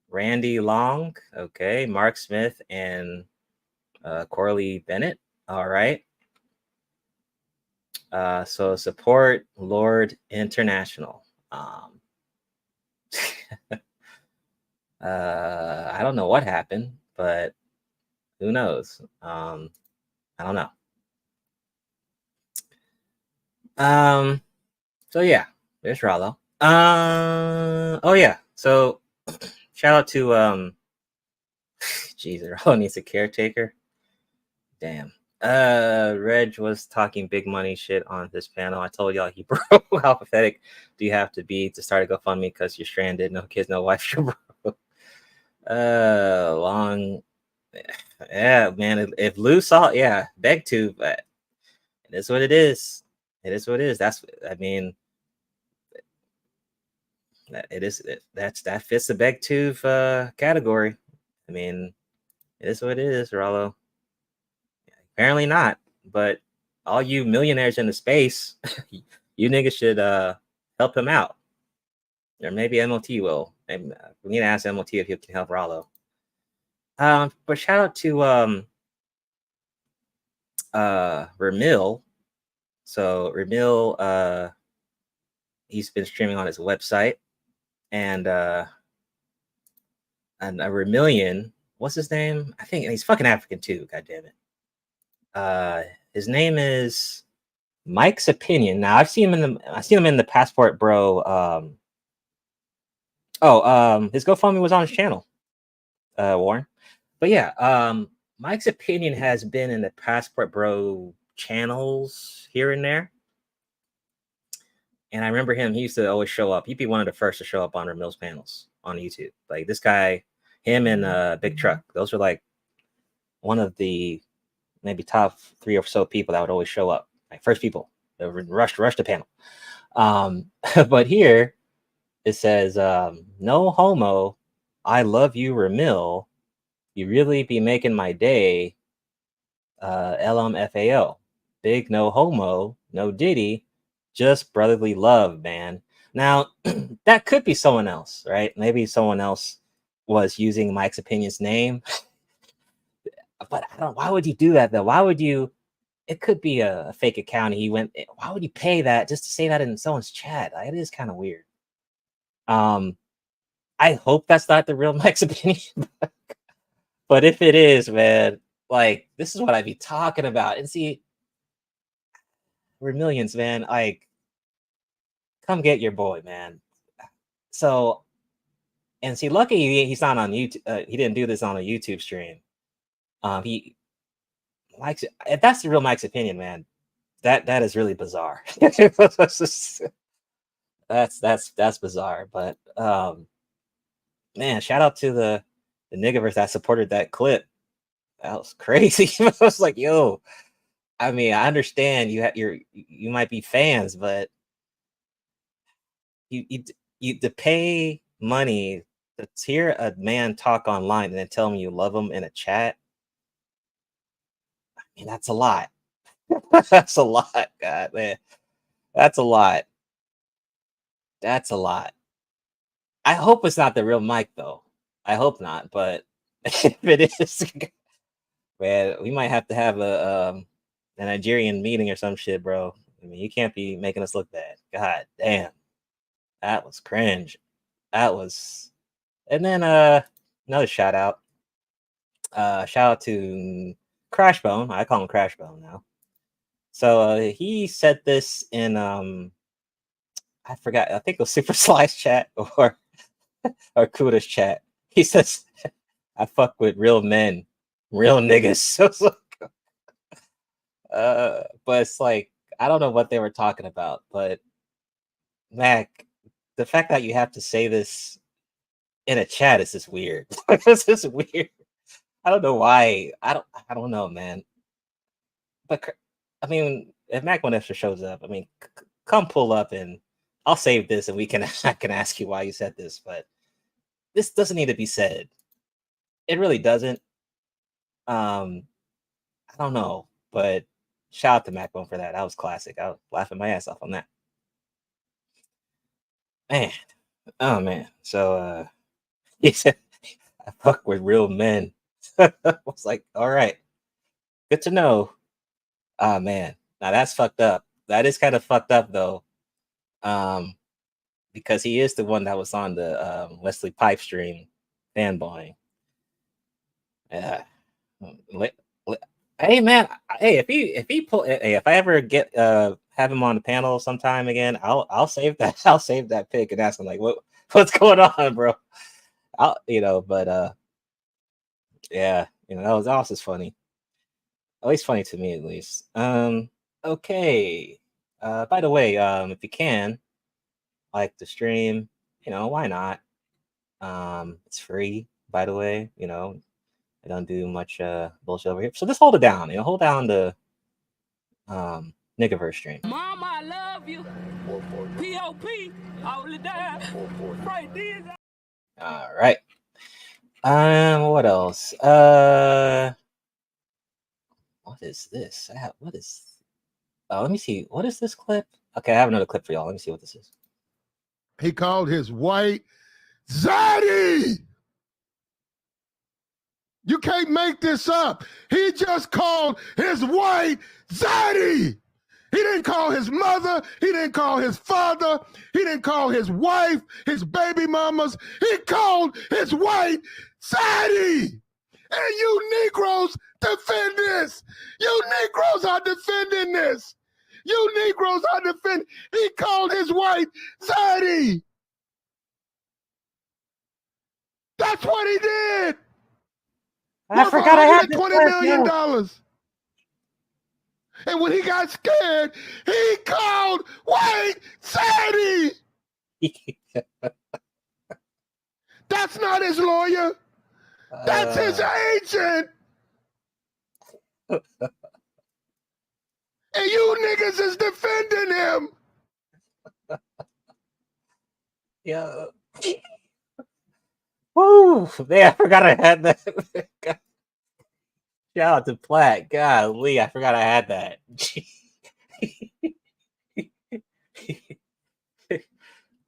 Randy Long, okay, Mark Smith and Corley Bennett. All right. So support Lord International. I don't know what happened, but who knows? I don't know. So yeah, there's Rollo. Oh yeah. So shout out to geez, Rollo needs a caretaker. Damn. Reg was talking big money shit on this panel. I told y'all he broke. How pathetic do you have to be to start a GoFundMe because you're stranded, no kids, no wife, you're broke. Long. Yeah, man. If Lou saw, yeah, beg to, but it is what it is. It is what it is. That fits the beg tooth category. I mean, it is what it is, Rollo. Apparently not, but all you millionaires in the space, you niggas should help him out. Or maybe MOT will. Maybe, we need to ask MOT if he can help Rollo. But shout out to Ramil. So Ramil, he's been streaming on his website, and a Ramillion, what's his name? I think he's fucking African too. God damn it. His name is Mike's Opinion. Now I've seen him in the Passport Bro. His GoFundMe was on his channel, Warren. But yeah, Mike's Opinion has been in the Passport Bro channels here and there. And I remember him, he used to always show up. He'd be one of the first to show up on Ramil's panels on YouTube. Like this guy, him and Big Truck, those were like one of the maybe top 3 or so people that would always show up, like first people that would rush the panel. But here it says, no homo, I love you, Ramil. You really be making my day. LMFAO. Big no homo, no Diddy, just brotherly love, man. Now, that could be someone else, right? Maybe someone else was using Mike's Opinion's name. But I don't. Why would you do that though? Why would you it could be a fake account. He went. Why would he pay that just to say that in someone's chat? Like, it is kind of weird. I hope that's not the real Mike's opinion. But if it is, man, like, this is what I'd be talking about. And see, we're millions, man. Like, come get your boy, man. So, and see, lucky he's not on YouTube. He didn't do this on a YouTube stream. He likes it. If that's the real Mike's opinion, man, that is really bizarre. that's bizarre. But man, shout out to the niggaverse that supported that clip. That was crazy. I was like, yo, I mean, I understand you might be fans, but you to pay money to hear a man talk online and then tell him you love him in a chat. I mean, that's a lot. That's a lot, God, man. That's a lot. That's a lot. I hope it's not the real Mike, though. I hope not, but if it is, man, we might have to have a Nigerian meeting or some shit, bro. I mean, you can't be making us look bad. God damn. That was cringe. That was, and then another shout out. Shout out to Crashbone. I call him Crashbone now. So he said this in I forgot. I think it was Super Slice chat or Kuda's chat. He says, "I fuck with real men, real niggas." So it's like, but it's like, I don't know what they were talking about, but Mac, the fact that you have to say this in a chat is just weird. This is weird. I don't know why. I don't know, man. But I mean, if Mac Whenever shows up, I mean, come pull up and I'll save this and I can ask you why you said this, but this doesn't need to be said. It really doesn't. I don't know, but shout out to Macbone for that. That was classic. I was laughing my ass off on that. Man. Oh man. So he said, "I fuck with real men." I was like, all right. Good to know. Oh man. Now that's fucked up. That is kind of fucked up though. Because he is the one that was on the Wesley Pipe stream fanboying. Yeah. Hey man, hey, if I ever get have him on the panel sometime again, I'll save that. I'll save that pic and ask him like, what's going on, bro? But yeah, that was just funny. At least funny to me, at least. Okay. By the way, if you can like the stream, why not? It's free, by the way. I don't do much bullshit over here. So just hold it down. Hold down the Niggaverse stream. Mama, I love you. P.O.P. All the time. Right there. All right. What else? What is this? Let me see. What is this clip? Okay, I have another clip for y'all. Let me see what this is. He called his white Zaddy. You can't make this up. He just called his white Zaddy. He didn't call his mother. He didn't call his father. He didn't call his wife, his baby mamas. He called his white Zaddy. And you Negroes defend this. You Negroes are defending this. You Negroes are defending. He called his white Zaddy. That's what he did. I forgot I had $20 million. And when he got scared, he called White Zaddy. That's not his lawyer. That's his agent. And you niggas is defending him. Yeah. Woo! Man, I forgot I had that. Shout out to Platt. Golly, I forgot I had that.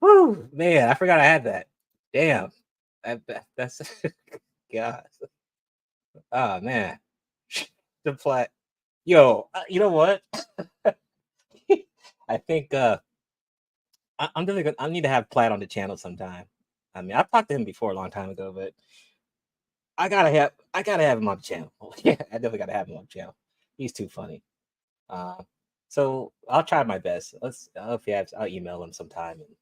Woo! Man, I forgot I had that. Damn. That's God. Oh man. The Platt. Yo, you know what? I think I'm definitely gonna. I need to have Platt on the channel sometime. I mean, I've talked to him before a long time ago, but I gotta have him on the channel. Yeah, I definitely gotta have him on the channel. He's too funny. So I'll try my best. If he has, I'll email him sometime. And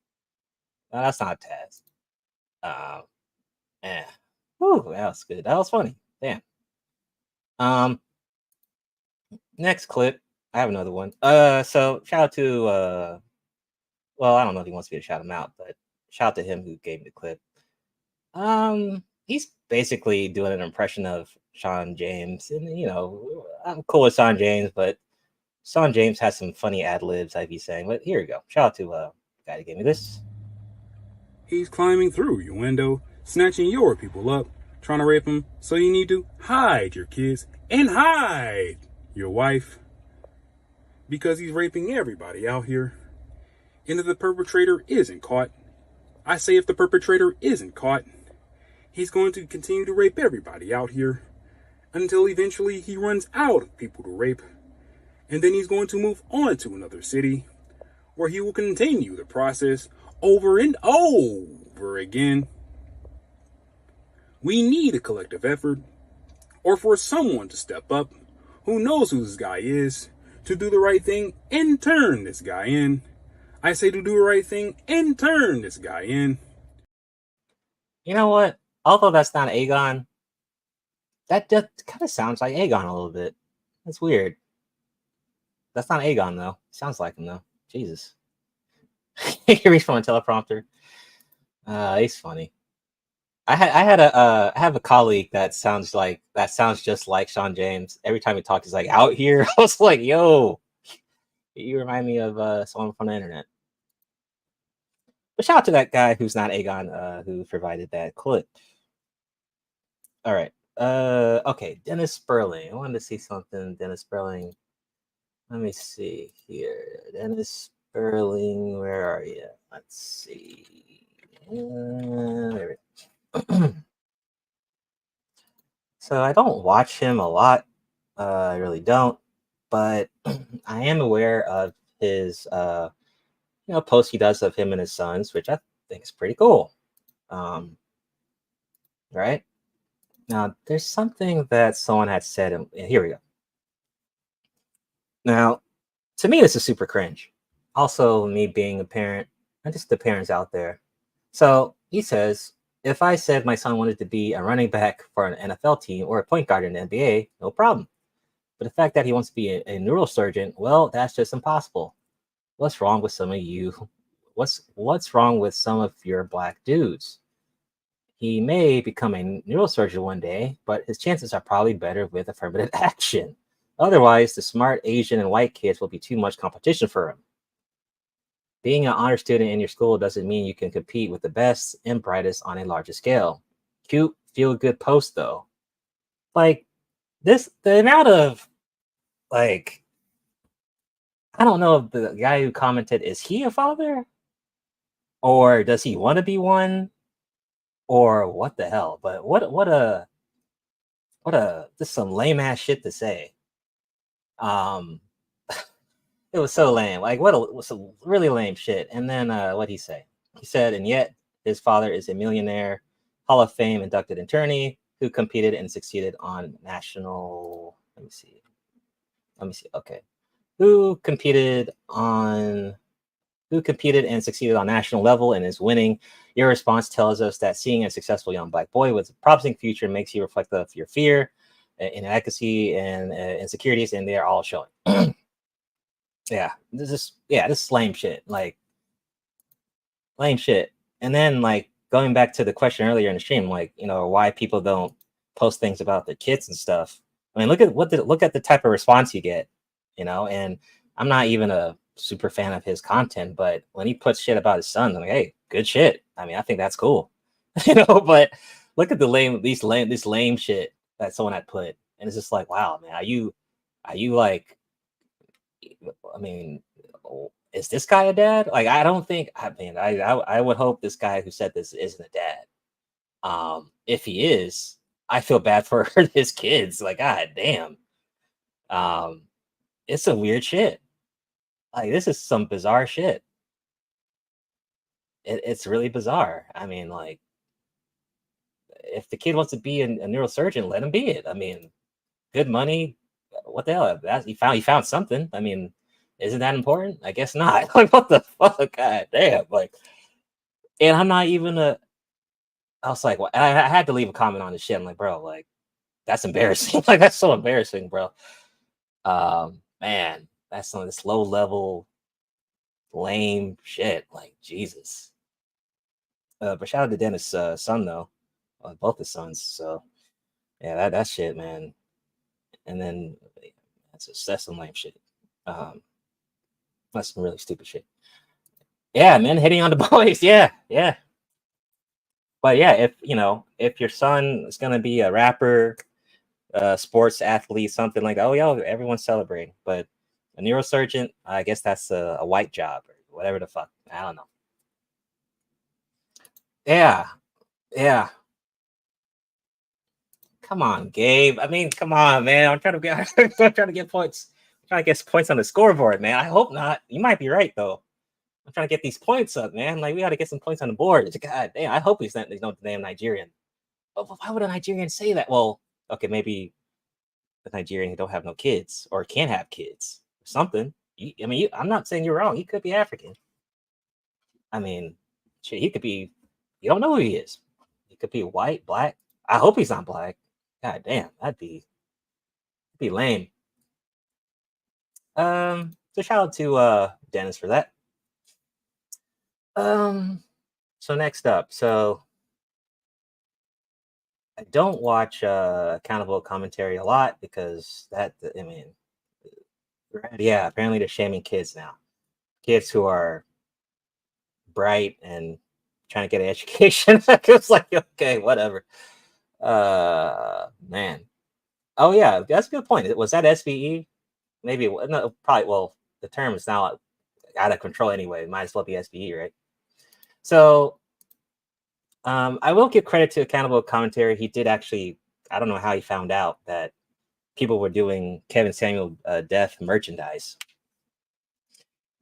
that's not a task. Yeah. Whew, that was good. That was funny. Damn. Next clip. I have another one. So shout out to well, I don't know if he wants me to shout him out, but shout out to him who gave me the clip. He's basically doing an impression of Sean James, and you know, I'm cool with Sean James, but Sean James has some funny ad libs, I'd be saying. But here we go. Shout out to the guy that gave me this. He's climbing through your window, snatching your people up, trying to rape them. So you need to hide your kids and hide your wife because he's raping everybody out here. And if the perpetrator isn't caught, I say if the perpetrator isn't caught, he's going to continue to rape everybody out here until eventually he runs out of people to rape. And then he's going to move on to another city where he will continue the process over and over again. We need a collective effort, or for someone to step up who knows who this guy is, to do the right thing and turn this guy in. I say to do the right thing and turn this guy in. You know what? Although that's not Aegon, that just kind of sounds like Aegon a little bit. That's weird. That's not Aegon though. Sounds like him though. Jesus. He reached from a teleprompter. He's funny. I have a colleague that sounds just like Sean James. Every time he talks, he's like out here. I was like, yo, you remind me of someone from the internet. But shout out to that guy who's not Aegon, who provided that clip. All right. Okay, Dennis Sperling. I wanted to see something. Dennis Sperling. Let me see here. Dennis Sperling, where are you? Let's see. There we go. So I don't watch him a lot. I really don't. But I am aware of his posts he does of him and his sons, which I think is pretty cool. Right? Now, there's something that someone had said, and here we go. Now, to me, this is super cringe. Also, me being a parent, and just the parents out there. So he says, if I said my son wanted to be a running back for an NFL team or a point guard in the NBA, no problem. But the fact that he wants to be a neurosurgeon, well, that's just impossible. What's wrong with some of you? What's wrong with some of your black dudes? He may become a neurosurgeon one day, but his chances are probably better with affirmative action. Otherwise, the smart Asian and white kids will be too much competition for him. Being an honor student in your school doesn't mean you can compete with the best and brightest on a larger scale. Cute, feel-good post, though. Like, the amount of, like, I don't know if the guy who commented, is he a father? Or does he want to be one? Or what the hell? But what a just some lame ass shit to say. It was so lame. Like was some really lame shit. And then what'd he say? He said, and yet his father is a millionaire, Hall of Fame inducted attorney who competed and succeeded on national. Let me see. Okay. Who competed and succeeded on national level and is winning. Your response tells us that seeing a successful young black boy with a promising future makes you reflect of your fear, inadequacy, and insecurities, and they're all showing. This is lame shit. Like, lame shit. And then, like, going back to the question earlier in the stream, like, why people don't post things about their kids and stuff. I mean, look at the type of response you get, and I'm not even a super fan of his content, but when he puts shit about his son, I'm like, hey, good shit. I mean, I think that's cool. But look at this lame shit that someone had put. And it's just like, wow, man, are you like, I mean, is this guy a dad? Like, I don't think, I would hope this guy who said this isn't a dad. If he is, I feel bad for his kids. Like, god damn. it's some weird shit. Like, this is some bizarre shit. It's really bizarre. I mean, like, if the kid wants to be a neurosurgeon, let him be it. I mean, good money. What the hell? He found something. I mean, isn't that important? I guess not. Like, what the fuck? God damn. Like, and I'm not even I was like, well, I had to leave a comment on this shit. I'm like, bro, like, that's embarrassing. Like, that's so embarrassing, bro. Man, that's some of this low level, lame shit. Like, Jesus. But shout out to Dennis' son though, both his sons. So yeah, that shit, man. And then that's some lame shit. That's some really stupid shit. Yeah, man, hitting on the boys. Yeah. But yeah, if your son is gonna be a rapper, sports athlete, something like that, oh yeah, everyone's celebrating. But a neurosurgeon, I guess that's a white job or whatever the fuck. I don't know. Yeah. Come on, Gabe. I mean, come on, man. I'm trying to get points. I'm trying to get points on the scoreboard, man. I hope not. You might be right though. I'm trying to get these points up, man. Like, we got to get some points on the board. God damn. I hope he's no damn Nigerian. But why would a Nigerian say that? Well, okay, maybe the Nigerian who don't have no kids or can't have kids or something. I'm not saying you're wrong. He could be African. I mean, shit, he could be. You don't know who he is. He could be white, black. I hope he's not black. God damn, that'd be lame. So shout out to Dennis for that. So next up, so I don't watch accountable commentary a lot because apparently they're shaming kids now. Kids who are bright and trying to get an education. It's like, okay, whatever. Man. Oh yeah, that's a good point. Was that SVE? Maybe no, probably. Well, the term is now out of control anyway. Might as well be SVE, right? So, I will give credit to accountable commentary. He did actually. I don't know how he found out that people were doing Kevin Samuel death merchandise.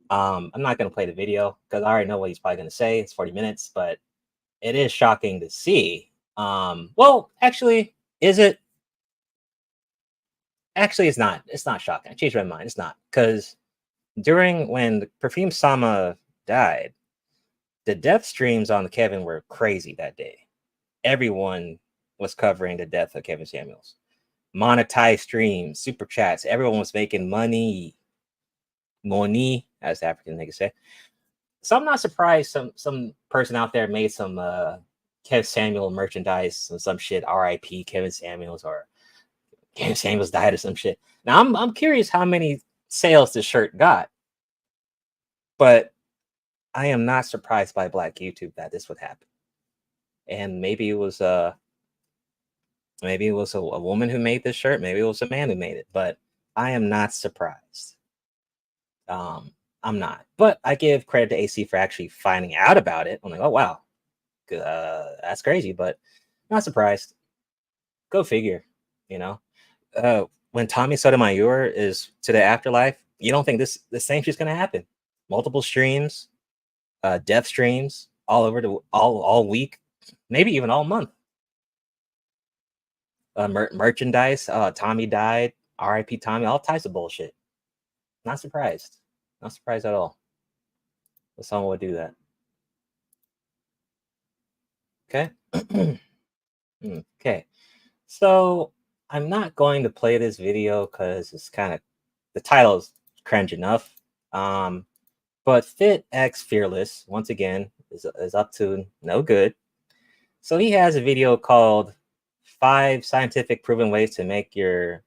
I'm not going to play the video because I already know what he's probably going to say. It's 40 minutes, but it is shocking to see. Well, actually, is it? Actually, it's not. It's not shocking. I changed my mind. It's not, because when Perfume Sama died, the death streams on Kevin were crazy that day. Everyone was covering the death of Kevin Samuels. Monetized streams, super chats. Everyone was making money. Money, as the African niggas say. So I'm not surprised some person out there made some Kevin Samuel merchandise and some shit. R.I.P. Kevin Samuels, or Kevin Samuels died or some shit. Now I'm curious how many sales this shirt got, but I am not surprised by Black YouTube that this would happen. And maybe it was a woman who made this shirt. Maybe it was a man who made it, but I am not surprised. I'm not, but I give credit to AC for actually finding out about it. I'm like, oh wow, that's crazy, but not surprised. Go figure, when Tommy Sotomayor is to the afterlife, you don't think the same shit's gonna happen? Multiple streams, death streams all over all week, maybe even all month. Merchandise. Tommy died. R.I.P. Tommy. All types of bullshit. Not surprised. Not surprised at all that someone would do that. Okay. Okay. So I'm not going to play this video because it's kind of, the title is cringe enough. But Fit X Fearless, once again, is up to no good. So he has a video called 5 Scientific Proven Ways to Make Your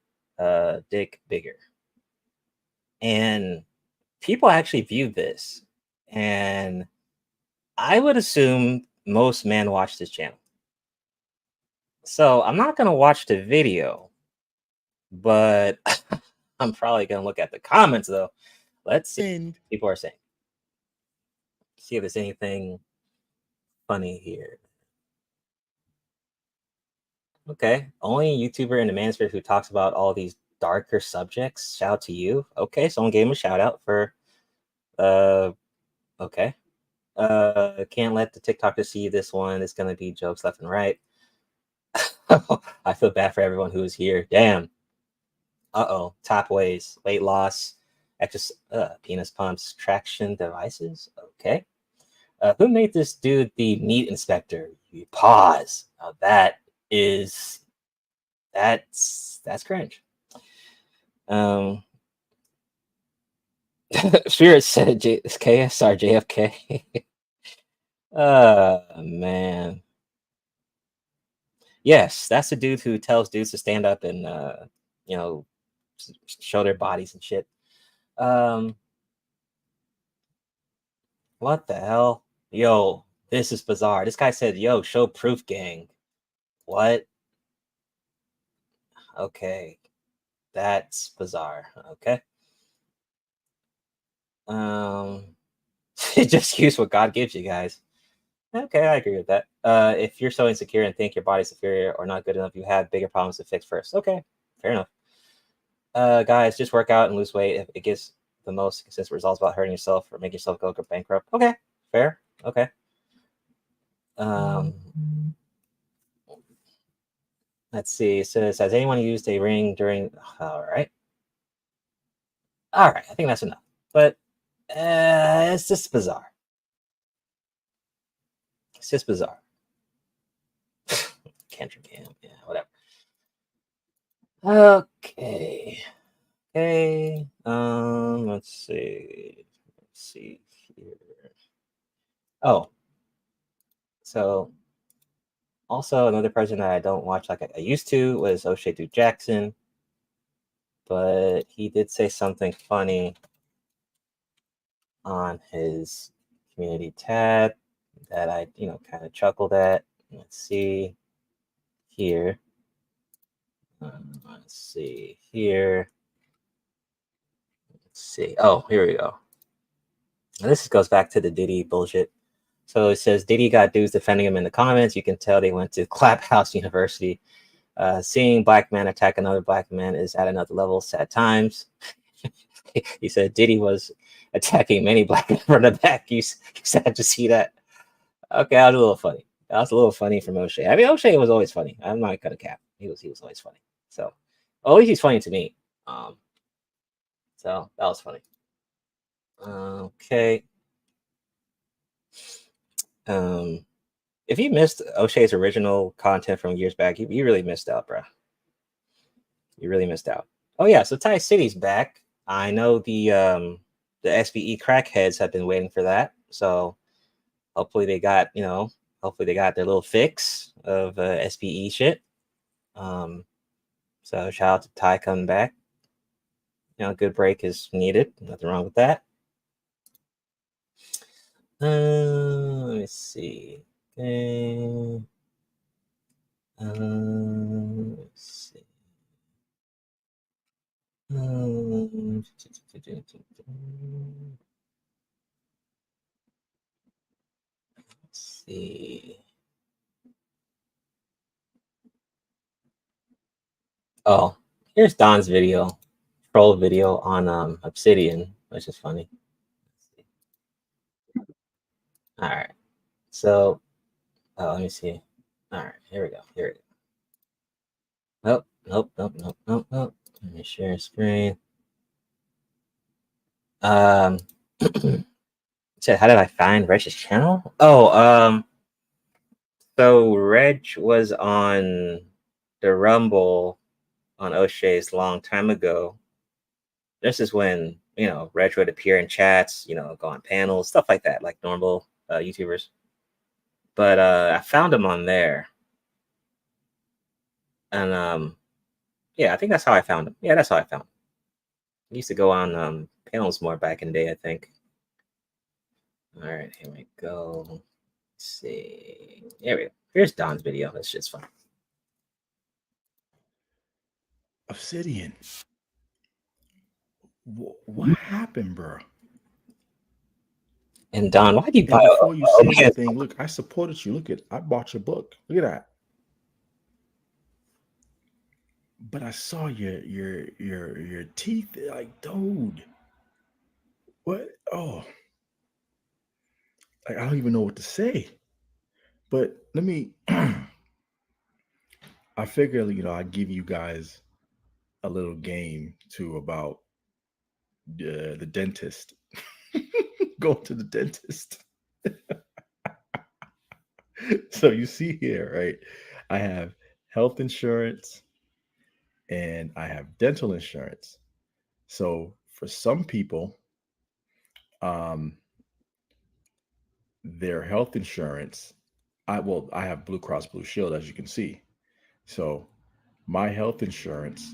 Dick Bigger. And people actually viewed this. And I would assume most men watch this channel. So I'm not going to watch the video, but I'm probably going to look at the comments, though. Let's see what people are saying. See if there's anything funny here. Okay. Only YouTuber in the manosphere who talks about all these darker subjects. Shout out to you. Okay, someone gave him a shout out for okay. Can't let the TikToker see this one. It's gonna be jokes left and right. I feel bad for everyone who is here. Damn. Uh-oh. Top ways. Weight loss. Penis pumps. Traction devices. Okay. Who made this dude the meat inspector? You pause. Now that's cringe. Spirit said KSR JFK. Man. Yes, that's the dude who tells dudes to stand up and show their bodies and shit. What the hell? Yo, this is bizarre. This guy said, yo, show proof, gang. What? Okay. That's bizarre. Okay. Just use what God gives you, guys. Okay, I agree with that. If you're so insecure and think your body's inferior or not good enough, you have bigger problems to fix first. Okay, fair enough. Guys, just work out and lose weight. If it gives the most consistent results about hurting yourself or make yourself go bankrupt. Okay, fair. Okay. Let's see. It says, has anyone used a ring during? All right. I think that's enough. But it's just bizarre. It's just bizarre. Kendrick, yeah, whatever. Okay. Okay. Let's see. Let's see here. Oh. So also another person that I don't watch like I used to was O'Shea Duke Jackson. But he did say something funny on his community tab that I, kind of chuckled at. Let's see here. Let's see here. Let's see. Oh, here we go. And this goes back to the Diddy bullshit. So it says Diddy got dudes defending him in the comments. You can tell they went to Claphouse University. Seeing black man attack another black man is at another level. Sad times. He said Diddy was attacking many black men from the back. You sad to see that. Okay, that was a little funny. That was a little funny from O'Shea. I mean, O'Shea was always funny. I'm not gonna cap. He was always funny. So, at least he's funny to me. So that was funny. Okay. If you missed O'Shea's original content from years back, you really missed out, bro. You really missed out. Oh yeah, so Thai City's back. I know the SBE crackheads have been waiting for that. So hopefully they got, hopefully they got their little fix of SBE shit. So shout out to Thai coming back. Good break is needed. Nothing wrong with that. Let me see. Okay. Let's see. Let's see. Oh, here's Don's video, troll video on Obsidian, which is funny. All right, so let me see. All right, here we go. Nope. Let me share screen. Said, how did I find Reg's channel? Oh, so Reg was on the Rumble on O'Shea's long time ago. This is when, Reg would appear in chats, go on panels, stuff like that, like normal YouTubers. But I found him on there. And yeah, I think that's how I found him. Yeah, that's how I found him. He used to go on panels more back in the day, I think. All right, here we go. Let's see. Here we go. Here's Don's video. That's just fun. Obsidian. What happened, bro? And Don, why do you buy? Before you say anything, look, I supported you. Look I bought your book. Look at that. but I saw your teeth. Like, dude, what? Oh, like, I don't even know what to say. But let me. I figure, I give you guys a little game too about the dentist. Go to the dentist. So you see here, right? I have health insurance and I have dental insurance. So for some people, their health insurance, I have Blue Cross Blue Shield, as you can see. So my health insurance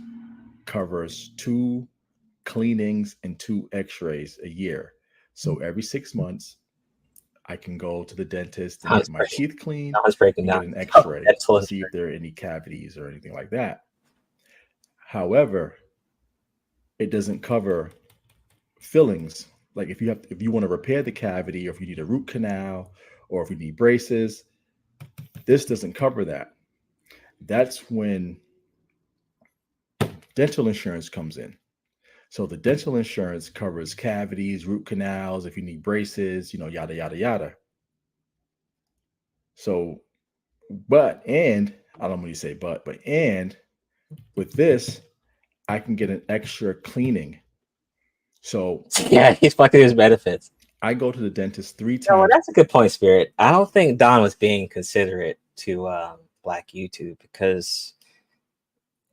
covers 2 cleanings and 2 x-rays a year. So every 6 months, I can go to the dentist and get my teeth cleaned and get an x-ray to see if there are any cavities or anything like that. However, it doesn't cover fillings. Like if you want to repair the cavity, or if you need a root canal, or if you need braces, this doesn't cover that. That's when dental insurance comes in. So the dental insurance covers cavities, root canals, if you need braces, yada, yada, yada. So, and I don't really say but with this, I can get an extra cleaning. So yeah, he's fucking his benefits. I go to the dentist 3 times. No, well, that's a good point, Spirit. I don't think Don was being considerate to Black YouTube because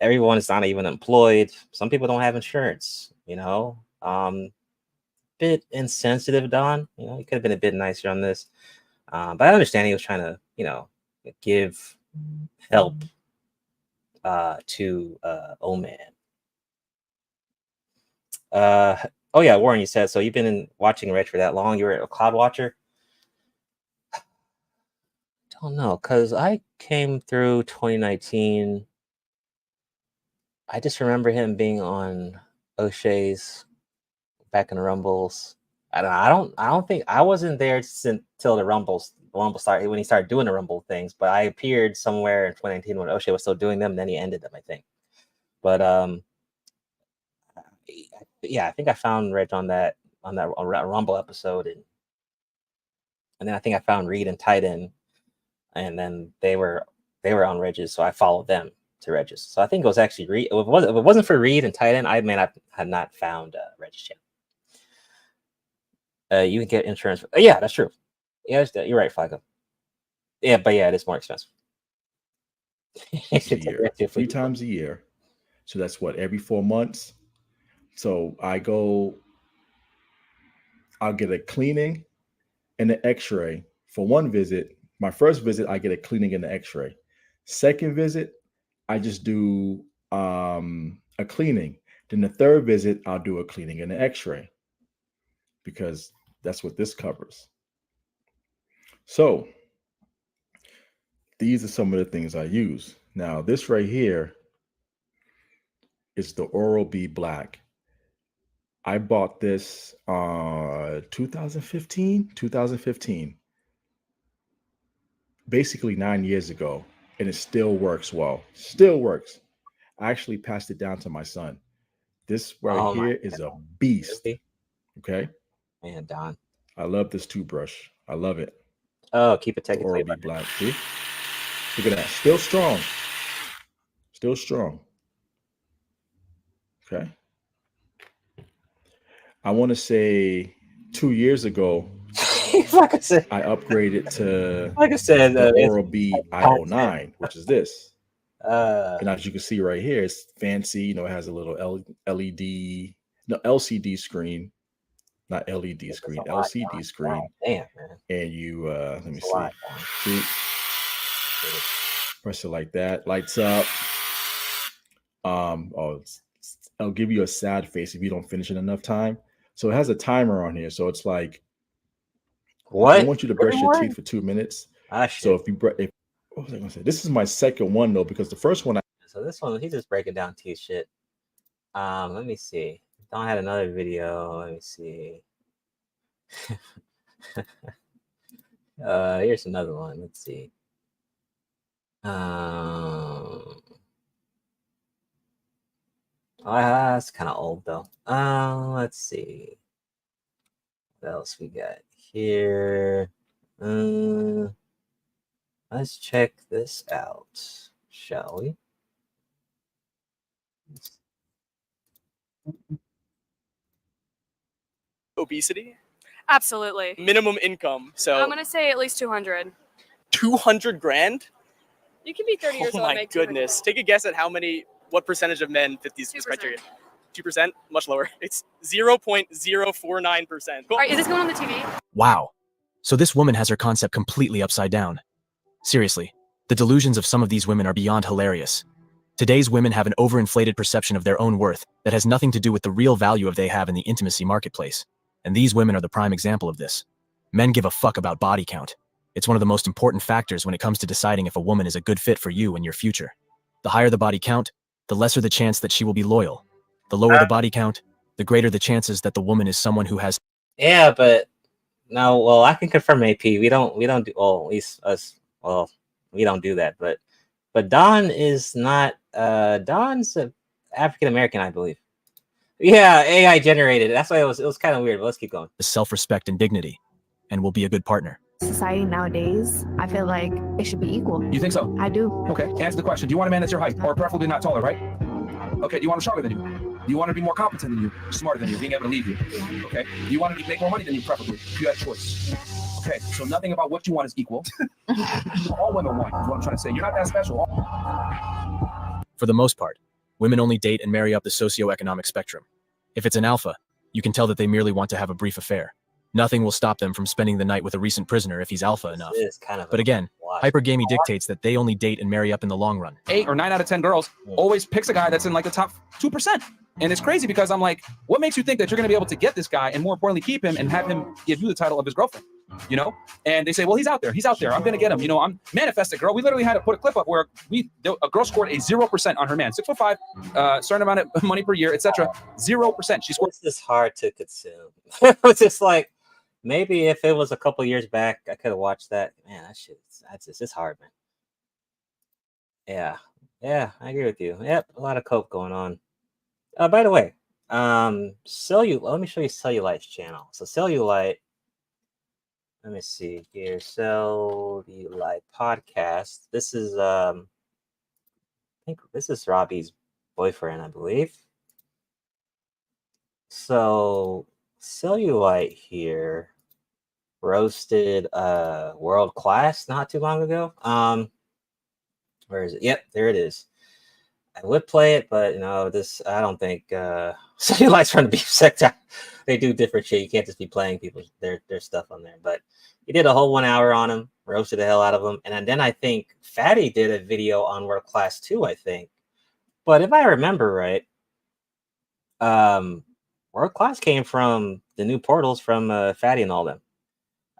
everyone is not even employed. Some people don't have insurance, bit insensitive, Don. He could have been a bit nicer on this. But I understand he was trying to, give help to O-Man. Oh yeah, Warren, you said so. You've been watching Reg for that long. You were a cloud watcher. Don't know, cause I came through 2019. I just remember him being on O'Shea's back in the Rumbles. I don't think I wasn't there until the Rumble started, when he started doing the Rumble things. But I appeared somewhere in 2019 when O'Shea was still doing them. And then he ended them, I think. But yeah, I think I found Reg on that Rumble episode, and then I think I found Reed and Titan, and then they were on Reg's, so I followed them to Reg's. So I think it was actually Reed. If it wasn't for Reed and Titan, I may not have not found Reg's channel. You can get insurance. Yeah, that's true. Yeah, you're right, Flacco. Yeah, but yeah, it is more expensive. A year, 3 times a year. So that's what, every 4 months. So I'll get a cleaning and an x-ray for 1 visit. My first visit, I get a cleaning and an x-ray. Second visit, I just do a cleaning. Then the third visit, I'll do a cleaning and an x-ray, because that's what this covers. So these are some of the things I use. Now, this right here is the Oral-B Black. I bought this 2015, basically 9 years ago, and it still works well. Still works. I actually passed it down to my son. This right here is a beast. Okay. Man, Don. I love this toothbrush. I love it. Oh, keep it technically Oral-B Black. See? Look at that. Still strong. Still strong. Okay. I want to say 2 years ago, like I said, I upgraded to, like I said, the Oral-B I09, which is this. And as you can see right here, it's fancy. It has a little LCD screen, not LED screen, LCD screen. Damn, man. And you, let me see. See? Press it like that. Lights up. I'll give you a sad face if you don't finish in enough time. So it has a timer on here. So it's like, what? I want you to brush your teeth for 2 minutes. So if what was I gonna say? This is my second one though, because the first one So this one, he's just breaking down teeth shit. Let me see. Don had another video. Let me see. Here's another one. Let's see. That's kind of old though. Let's see. What else we got here? Let's check this out, shall we? Obesity? Absolutely. Minimum income. So I'm gonna say at least 200. 200 grand? You can be 30 years Oh old and my make 200. goodness. Take a guess at what percentage of men fit this criteria? 2%? Much lower. It's 0.049%. All right, is this going on the TV? Wow. So this woman has her concept completely upside down. Seriously, the delusions of some of these women are beyond hilarious. Today's women have an overinflated perception of their own worth that has nothing to do with the real value of they have in the intimacy marketplace. And these women are the prime example of this. Men give a fuck about body count. It's one of the most important factors when it comes to deciding if a woman is a good fit for you and your future. The higher the body count, the lesser the chance that she will be loyal. The lower the body count, the greater the chances that the woman is someone who has... Yeah, but no, well, I can confirm AP. We don't do, well, at least us, well, we don't do that, but Don is not, Don's African American, I believe. Yeah, AI generated. That's why it was kind of weird, but let's keep going. Self-respect and dignity, and will be a good partner. Society nowadays, I feel like it should be equal. You think so? I do. Okay, answer the question. Do you want a man that's your height, or preferably not taller, right? Okay, do you want him stronger than you? Do you want him to be more competent than you, smarter than you, being able to lead you? Okay, do you want him to make more money than you, preferably, if you had a choice? Okay, so nothing about what you want is equal. All women want, is what I'm trying to say. You're not that special. For the most part, women only date and marry up the socioeconomic spectrum. If it's an alpha, you can tell that they merely want to have a brief affair. Nothing will stop them from spending the night with a recent prisoner if he's alpha enough. But again, hypergamy dictates that they only date and marry up in the long run. 8 or 9 out of 10 girls always picks a guy that's in like the top 2%. And it's crazy because I'm like, what makes you think that you're going to be able to get this guy and more importantly, keep him and have him give you the title of his girlfriend? You know? And they say, well, he's out there. I'm going to get him. You know, I'm manifested, girl. We literally had to put a clip up where a girl scored a 0% on her man. 6'5", certain amount of money per year, etc. 0%. She scored. This is hard to consume. It's just like, maybe if it was a couple years back, I could have watched that. Man, it's hard, man. Yeah, I agree with you. Yep, a lot of coke going on. By the way, let me show you Cellulite's channel. So Cellulite, let me see here. Cellulite podcast. This is I think this is Robbie's boyfriend, I believe. So Cellulite here roasted World Class not too long ago. Where is it? Yep, there it is. I would play it, but you know, I don't think Cellulite's from the beef sector. They do different shit. You can't just be playing people their stuff on there. But he did a whole 1 hour on him, roasted the hell out of him. And then I think Fatty did a video on World Class 2, I think. But if I remember right, World Class came from the new portals from Fatty and all them.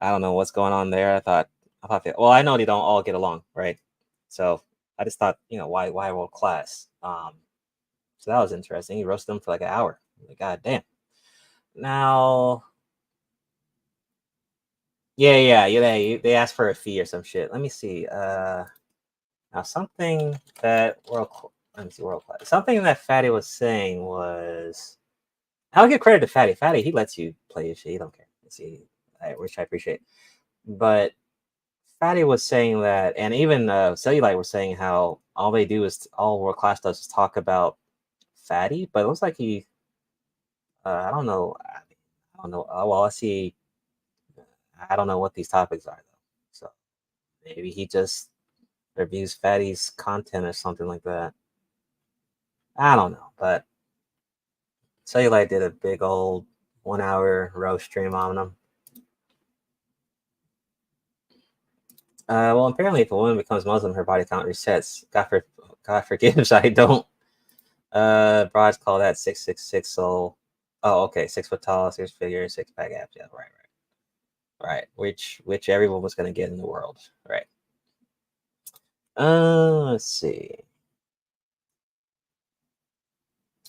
I don't know what's going on there. I thought well, I know they don't all get along, right? So I just thought, you know, why World Class? So that was interesting. He roasted them for like an hour. Like, God damn. Now, yeah. They asked for a fee or some shit. Let me see. Now something that World Class. Something that Fatty was saying was, I'll give credit to Fatty. Fatty, he lets you play your shit. He don't care. See, which I appreciate. But Fatty was saying that, and even Cellulite was saying how all World Class does is talk about Fatty, but it looks like he, I don't know. Well, I see. I don't know what these topics are though. So maybe he just reviews Fatty's content or something like that. I don't know, but Cellulite did a big old 1 hour roast stream on him. Well, apparently, if a woman becomes Muslim, her body count resets. God forgives, I don't. Broads call that 666 soul. Oh, okay, 6 foot tall, 6 figure, 6 pack abs. Yeah, right. Which everyone was gonna get in the world, right? Let's see.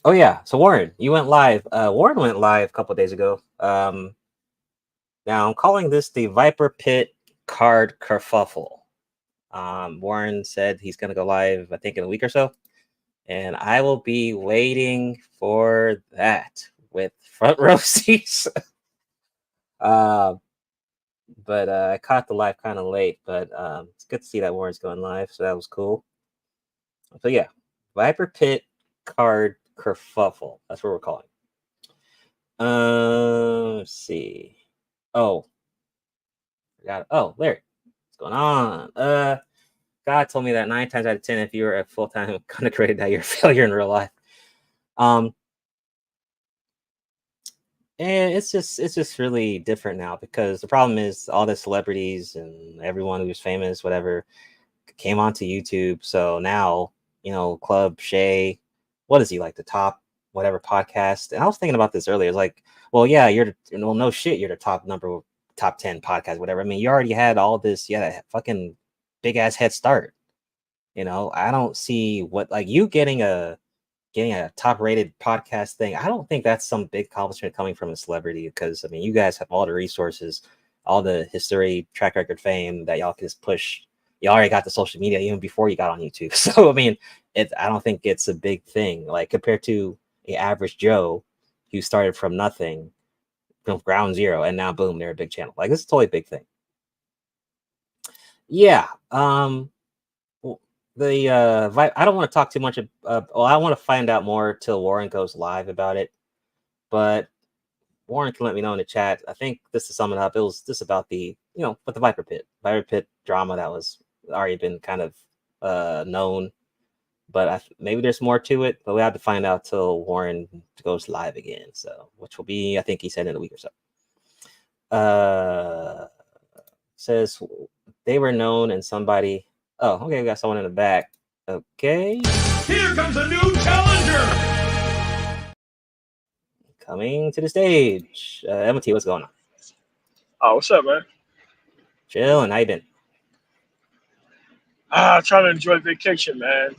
Oh yeah, so Warren, you went live. Warren went live a couple of days ago. Now I'm calling this the Viper Pit card kerfuffle. Warren said he's going to go live, I think, in a week or so. and I will be waiting for that with front row seats. But I caught the live kind of late, but it's good to see that Warren's going live, so that was cool. So yeah, Viper Pit card kerfuffle. That's what we're calling. Let's see. Oh, Larry, what's going on? God told me that 9 times out of 10, if you're a full-time content creator, that you're a failure in real life. And it's just really different now, because the problem is all the celebrities and everyone who's famous, whatever, came onto YouTube. So now, Club Shay, what is he, like the top whatever podcast? And I was thinking about this earlier. It's like, well, yeah, no shit, you're the top 10 podcast, whatever. I mean, you already had all this, that fucking big ass head start. I don't see what, like, you getting a top rated podcast thing. I don't think that's some big accomplishment coming from a celebrity, because I mean, you guys have all the resources, all the history, track record, fame that y'all can just push. You already got the social media even before you got on YouTube. So I mean, I don't think it's a big thing, like compared to the average Joe who started from nothing, from ground zero, and now boom, they're a big channel. Like, it's a totally big thing. Yeah. I don't want to talk too much. I want to find out more till Warren goes live about it. But Warren can let me know in the chat. I think this to sum it up, it was just about the, with the Viper Pit drama that was already been kind of known. But maybe there's more to it. But we have to find out till Warren goes live again. So, which will be, I think he said, in a week or so. Says they were known and somebody. Oh, okay, we got someone in the back. Okay. Here comes a new challenger. Coming to the stage. MT, what's going on? Oh, what's up, man? Chill, and how you been? Trying to enjoy vacation, man.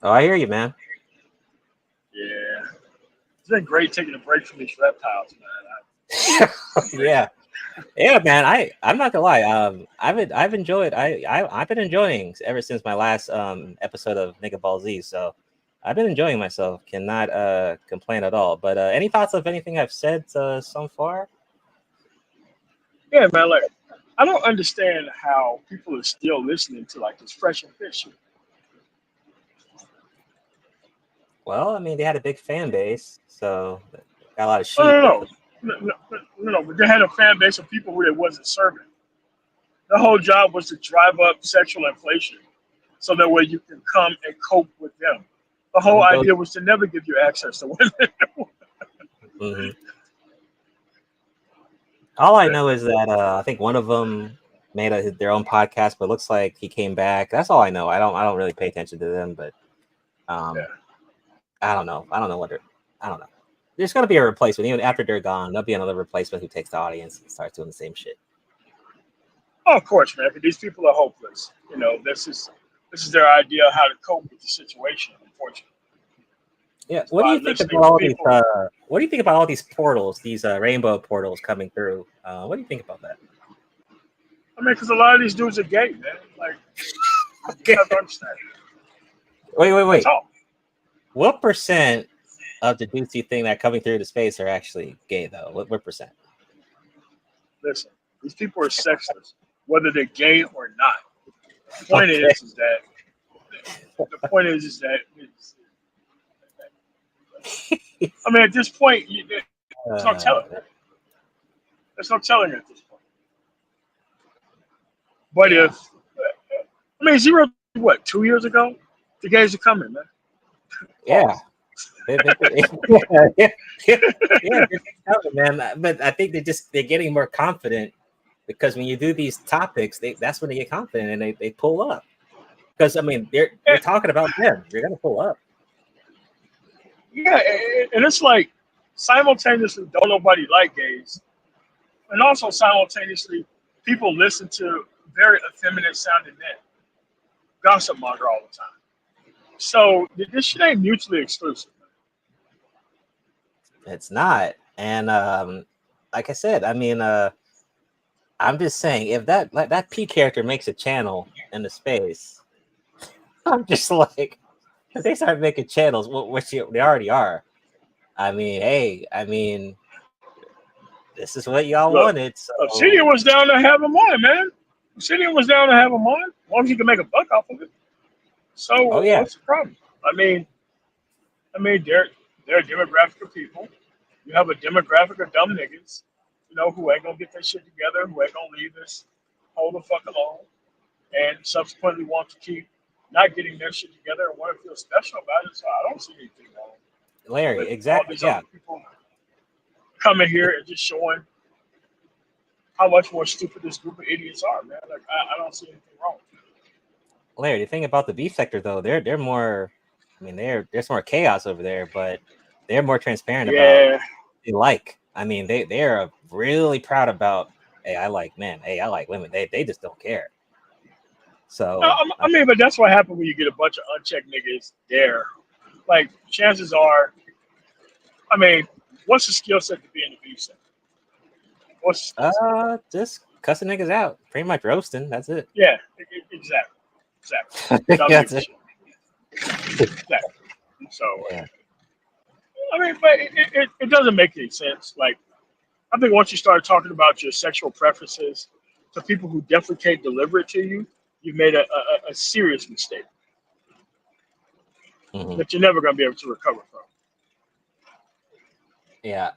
Oh, I hear you, man. Yeah. It's been great taking a break from these reptiles, man. Yeah. Yeah, man. I'm not gonna lie. I've enjoyed. I've been enjoying ever since my last episode of Nigga Ball Z. So I've been enjoying myself. Cannot complain at all. But any thoughts of anything I've said so far? Yeah, man. Like, I don't understand how people are still listening to like this Fresh and Fish. Well, I mean, they had a big fan base, so got a lot of sheep. No, but they had a fan base of people who they wasn't serving. The whole job was to drive up sexual inflation, so that way you can come and cope with them. The whole idea was to never give you access to women. Mm-hmm. All I know is that I think one of them made their own podcast, but it looks like he came back. That's all I know. I don't really pay attention to them, but Yeah. I don't know. I don't know. There's gonna be a replacement. Even after they're gone, there'll be another replacement who takes the audience and starts doing the same shit. Oh, of course, man. But these people are hopeless. This is their idea of how to cope with the situation. Unfortunately. Yeah. What do you think about all these? What do you think about all these portals? These rainbow portals coming through. What do you think about that? I mean, because a lot of these dudes are gay, man. Like, you have to understand. Wait. What percent of the dudes you think that coming through the space are actually gay, though? What percent? Listen, these people are sexless, whether they're gay or not. The point is that I mean, at this point, there's no telling. There's no telling at this point. But Zero, 2 years ago, the gays are coming, man. Yeah. Yeah, man. But I think they're getting more confident, because when you do these topics, that's when they get confident and they pull up. Because I mean, you're talking about them. You're gonna pull up. Yeah, and it's like simultaneously don't nobody like gays, and also simultaneously people listen to very effeminate sounding men gossip monger all the time. So this shit ain't mutually exclusive. It's not. And like I said, I mean, I'm just saying, if that P character makes a channel in the space, I'm just like, Because they started making channels, which they already are. I mean, hey, this is what y'all Look, wanted. So Obsidian was down to have him on, man. Obsidian was down to have him on. As long as you can make a buck off of it. So Oh, yeah. what's the problem? I mean, they're a demographic of people. You have a demographic of dumb niggas, who ain't gonna get their shit together, who ain't gonna leave this hole the fuck alone, and subsequently want to keep not getting their shit together and want to feel special about it. So I don't see anything wrong. Larry, with exactly. All these Yeah. other people coming here and just showing how much more stupid this group of idiots are, man. Like I don't see anything wrong. Larry, the thing about the beef sector, though, they're more. I mean, there's more chaos over there, but they're more transparent about what they like. I mean, they're really proud about. Hey, I like men. Hey, I like women. They just don't care. So I mean, but that's what happens when you get a bunch of unchecked niggas there. Like chances are, I mean, what's the skill set to be in the beef sector? What's just cussing niggas out, pretty much roasting. That's it. Yeah, exactly. That's it. Exactly. So, yeah. I mean, but it doesn't make any sense. Like, I think once you start talking about your sexual preferences to people who definitely can't deliver it to you, you've made a serious mistake that you're never going to be able to recover from. Yeah.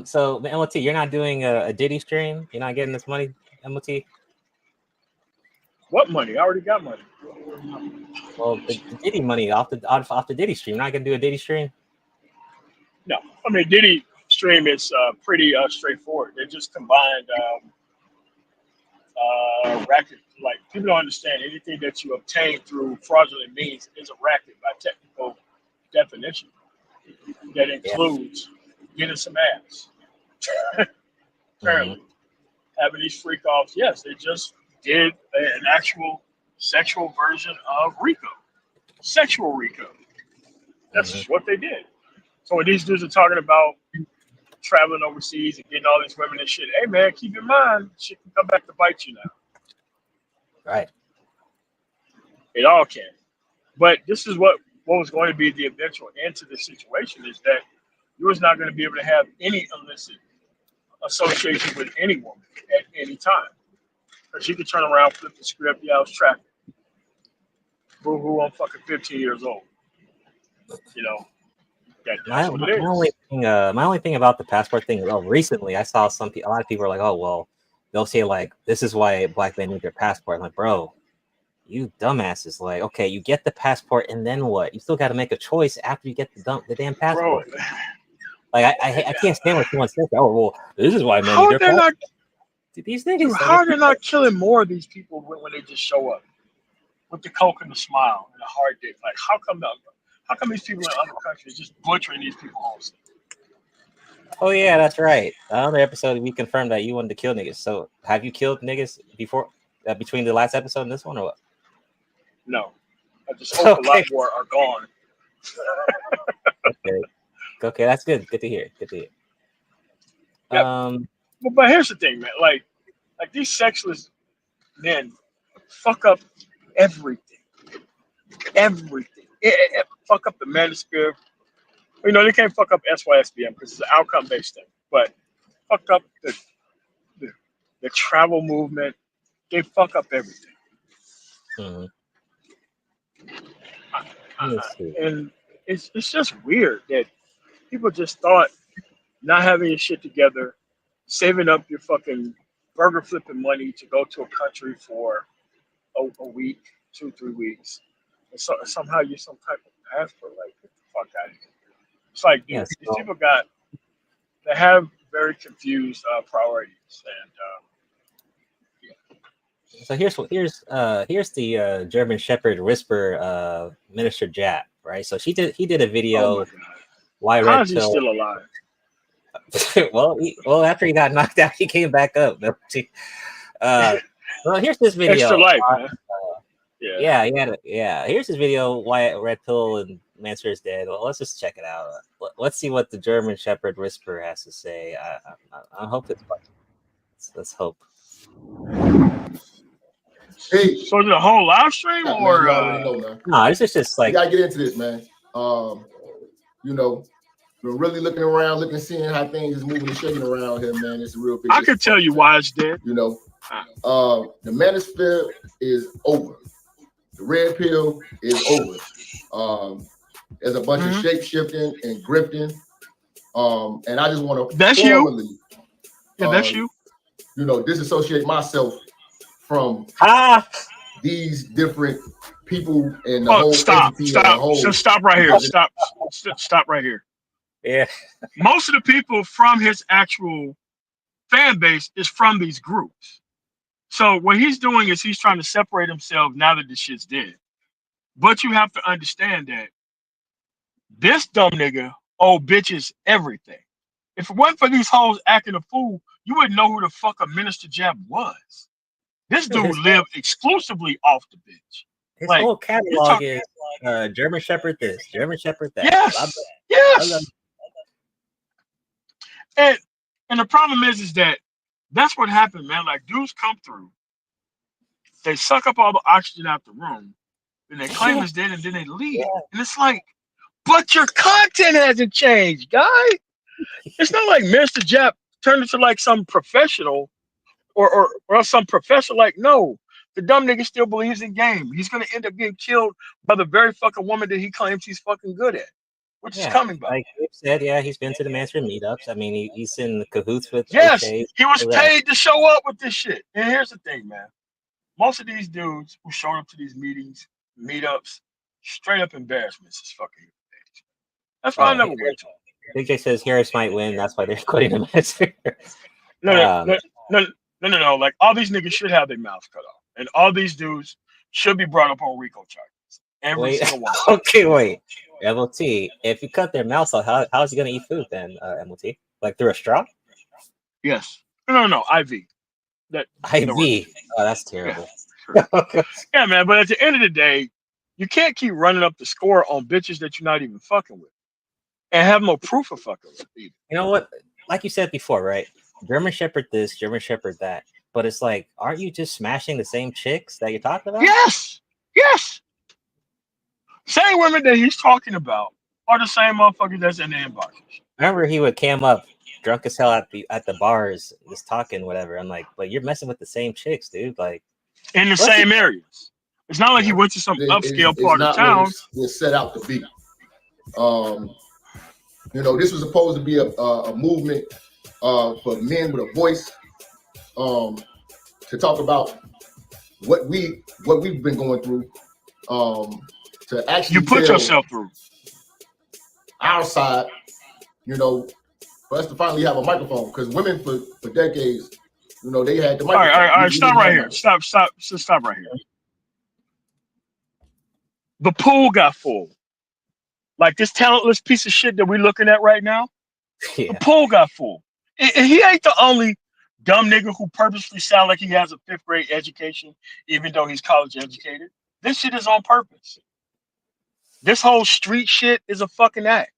So the MLT, you're not doing a Diddy stream. You're not getting this money, MLT. What money? I already got money. Well, the Diddy money off the Diddy stream. You're not gonna do a Diddy stream. No, I mean Diddy stream is pretty straightforward. They just combined racket. Like people don't understand anything that you obtain through fraudulent means is a racket by technical definition. That includes getting some ass. Apparently, having these freak offs. Yes, they just did an actual sexual version of Rico. Sexual Rico. That's just what they did. So when these dudes are talking about traveling overseas and getting all these women and shit, hey man, keep in mind, shit can come back to bite you now. Right. It all can. But this is what was going to be the eventual end to this situation is that you was not going to be able to have any illicit association with any woman at any time. Because you could turn around, flip the script, yeah, I was trafficked. Boo hoo, I'm fucking 15 years old. That's what it is. My only thing about the passport thing, recently I saw a lot of people are like, oh, well, they'll say like, this is why black men need their passport. I'm like, bro, you dumbasses. Like, okay, you get the passport and then what? You still got to make a choice after you get the damn passport. Bro. Like, I can't stand when someone says, oh, well, this is why men need their passport. These niggas, how are they not killing more of these people when they just show up with the coke and the smile and the hard dick? Like, how come these people in other countries just butchering these people also? Oh yeah, that's right. On the episode, we confirmed that you wanted to kill niggas. So, have you killed niggas before, between the last episode and this one, or what? No, I just hope a lot more are gone. Okay, that's good. Good to hear. Yep. But here's the thing, man. Like these sexless men fuck up everything. Everything. It fuck up the manosphere. They can't fuck up SYSBM because it's an outcome-based thing. But fuck up the travel movement. They fuck up everything. And it's just weird that people just thought not having your shit together, saving up your fucking burger flipping money to go to a country for a week, 2-3 weeks, and somehow you're some type of passport. Like, get the fuck out of here. It's like these people they have very confused priorities, and So here's the German Shepherd Whisper Minister Jap, right? So he did a video. Why how is he still alive? well, after he got knocked out, he came back up. Well, here's this video. Extra life, man. Yeah. Here's this video. Why Red Pill and Mansour is dead. Well, let's just check it out. Let's see what the German Shepherd Whisperer has to say. I hope it's fun. Let's hope. Hey, So the whole live stream, man, or you already know, man. No, this is just You like gotta get into this, man. You know, we're really looking around, seeing how things is moving and shaking around here, man. It's a real big. I can tell you why it's dead. You know, the manosphere is over. The red pill is over. There's a bunch of shape shifting and grifting. And I just want to That's formally, yeah, that's you. You know, disassociate myself from these different people and the whole entity and the whole. So stop right here. Stop right here. Yeah. Most of the people from his actual fan base is from these groups. So what he's doing is he's trying to separate himself now that this shit's dead. But you have to understand that this dumb nigga owe bitches everything. If it wasn't for these hoes acting a fool, you wouldn't know who the fuck a Minister Jab was. This dude lived exclusively off the bitch. His Like, whole catalog is German Shepherd this, German Shepherd that. Yes, yes. And the problem is that that's what happened, man. Like, dudes come through, they suck up all the oxygen out the room, and they claim it's dead, and then they leave. And it's like, but your content hasn't changed, guy. It's not like Mr. Jap turned into like some professional or some professor. Like, no, the dumb nigga still believes in game. He's gonna end up getting killed by the very fucking woman that he claims he's fucking good at. Which is coming by. Like Dave said, yeah, he's been to the mainstream meetups. I mean, he's in the cahoots with. Yes, OJs, he was paid to show up with this shit. And here's the thing, man. Most of these dudes who showed up to these meetings, meetups, straight up embarrassments is fucking human beings. That's why I never went to them. Big J says Harris might win. That's why they're quitting him. No. Like, all these niggas should have their mouths cut off, and all these dudes should be brought up on RICO charges. Every single one. Okay, wait. MLT, if you cut their mouths off, how is he gonna eat food then? MLT, like through a straw? Yes. No. IV. That IV. Oh, that's terrible. Yeah, man. But at the end of the day, you can't keep running up the score on bitches that you're not even fucking with, and have no proof of fucking with either. You know what? Like you said before, right? German Shepherd this, German Shepherd that. But it's like, aren't you just smashing the same chicks that you're talking about? Yes. Same women that he's talking about are the same motherfuckers that's in the inboxes. Remember, he would cam up drunk as hell at the bars, just talking whatever. I'm like, but you're messing with the same chicks, dude. Like, in the same areas. It's not like he went to some upscale part of town. It's set out to be. You know, this was supposed to be a movement for men with a voice, to talk about what we've been going through. To actually you put yourself through our side, you know, for us to finally have a microphone, because women for decades, you know, they had the microphone. All right, stop right here. Stop right here. The pool got full. Like this talentless piece of shit that we're looking at right now, the pool got full. And he ain't the only dumb nigga who purposely sound like he has a 5th grade education, even though he's college educated. This shit is on purpose. This whole street shit is a fucking act.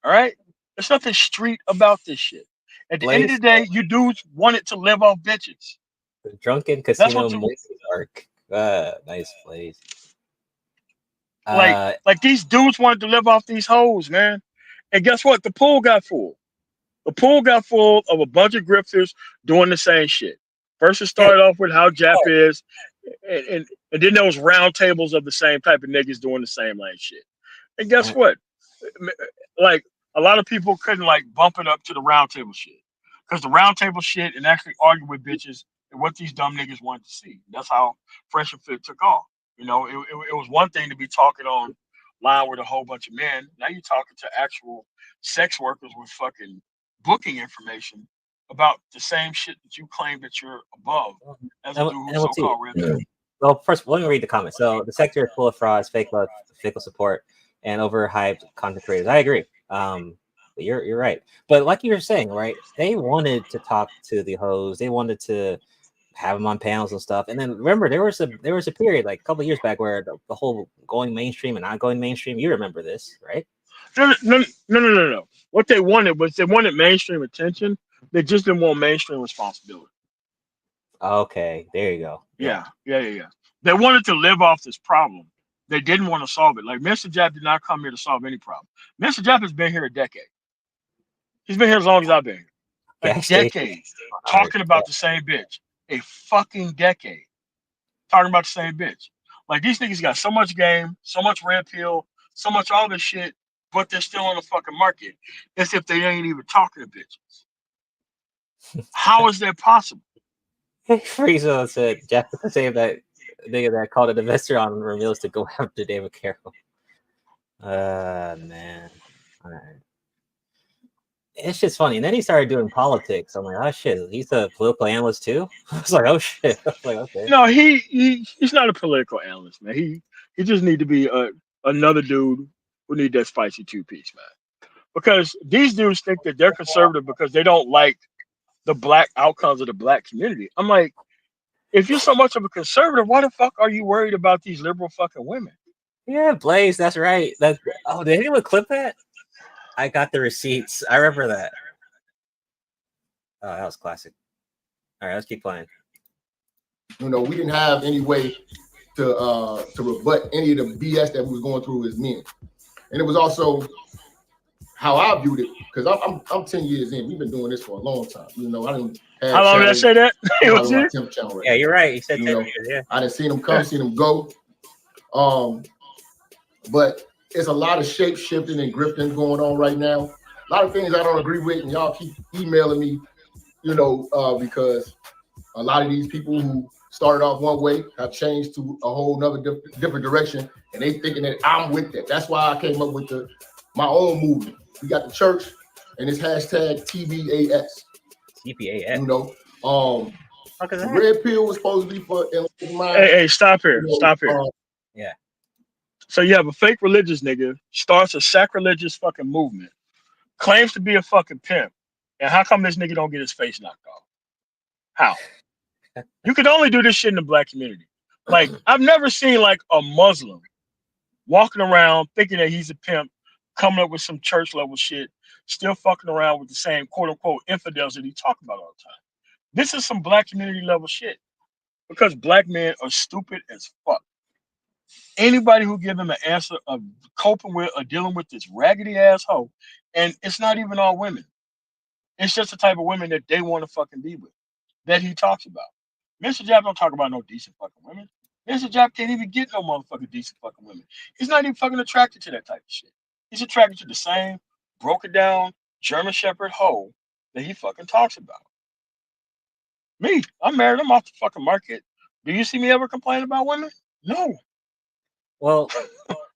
All right? There's nothing street about this shit. At the end of the day, you dudes wanted to live off bitches. The drunken casino arc. Nice place. Like these dudes wanted to live off these hoes, man. And guess what? The pool got full. The pool got full of a bunch of grifters doing the same shit. First, it started off with how Jap is, and then there was round tables of the same type of niggas doing the same lame shit. And guess what? Like, a lot of people couldn't like bump it up to the round table shit, because the round table shit and actually argue with bitches and what these dumb niggas wanted to see. That's how Fresh and Fit took off. You know, it was one thing to be talking online with a whole bunch of men. Now you're talking to actual sex workers with fucking booking information about the same shit that you claim that you're above as a dude who's so-called red. Well, first, let me read the comments. So the sector is full of frauds, fake love, fickle support, and overhyped content creators. I agree. But you're right. But like you were saying, right? They wanted to talk to the hoes. They wanted to have them on panels and stuff. And then remember, there was a period like a couple of years back where the whole going mainstream and not going mainstream. You remember this, right? No. What they wanted was they wanted mainstream attention. They just didn't want mainstream responsibility. Okay, there you go. Yeah. They wanted to live off this problem. They didn't want to solve it. Like Mr. Jap did not come here to solve any problem. Mr. Jap has been here a decade. He's been here as long as I've been here. A decade. Talking about the same bitch. A fucking decade. Talking about the same bitch. Like these niggas got so much game, so much red pill, so much all this shit, but they're still on the fucking market as if they ain't even talking to bitches. How is that possible? Frieza said Jeff saying that nigga that called an investor on Ramils to go after David Carroll. Man. All right. It's just funny. And then he started doing politics. I'm like, oh shit, he's a political analyst too? I was like, oh shit. I was like, okay. No, he's not a political analyst, man. He just need to be another dude who need that spicy two-piece, man. Because these dudes think that they're conservative because they don't like the black outcomes of the black community. I'm like, if you're so much of a conservative, why the fuck are you worried about these liberal fucking women? Yeah, Blaze, that's right. Did anyone clip that? I got the receipts. I remember that. Oh, that was classic. All right, let's keep playing. You know, we didn't have any way to rebut any of the BS that we was going through as men, and it was also how I viewed it because I'm 10 years in. We've been doing this for a long time. You know, I didn't. How long did I say that? Yeah, you're right. You said 10 years. Yeah, I didn't see them come, seen them go. But it's a lot of shape shifting and grifting going on right now. A lot of things I don't agree with, and y'all keep emailing me, you know, because a lot of these people who started off one way have changed to a whole nother different direction, and they thinking that I'm with that. That's why I came up with my own movement. We got the church, and it's hashtag TBAS. TBAS. You know, the red pill was supposed to be for. Hey, stop here. Stop here. Yeah. So you have a fake religious nigga starts a sacrilegious fucking movement, claims to be a fucking pimp, and how come this nigga don't get his face knocked off? How? You could only do this shit in the black community. Like I've never seen like a Muslim walking around thinking that he's a pimp, coming up with some church level shit, still fucking around with the same quote unquote infidels that he talk about all the time. This is some black community level shit because black men are stupid as fuck. Anybody who give them an answer of coping with or dealing with this raggedy asshole, and it's not even all women. It's just the type of women that they want to fucking be with, that he talks about. Mr. Jap don't talk about no decent fucking women. Mr. Jap can't even get no motherfucking decent fucking women. He's not even fucking attracted to that type of shit. He's attracted to the same broken down German Shepherd hoe that he fucking talks about. Me, I'm married. I'm off the fucking market. Do you see me ever complain about women? No. Well,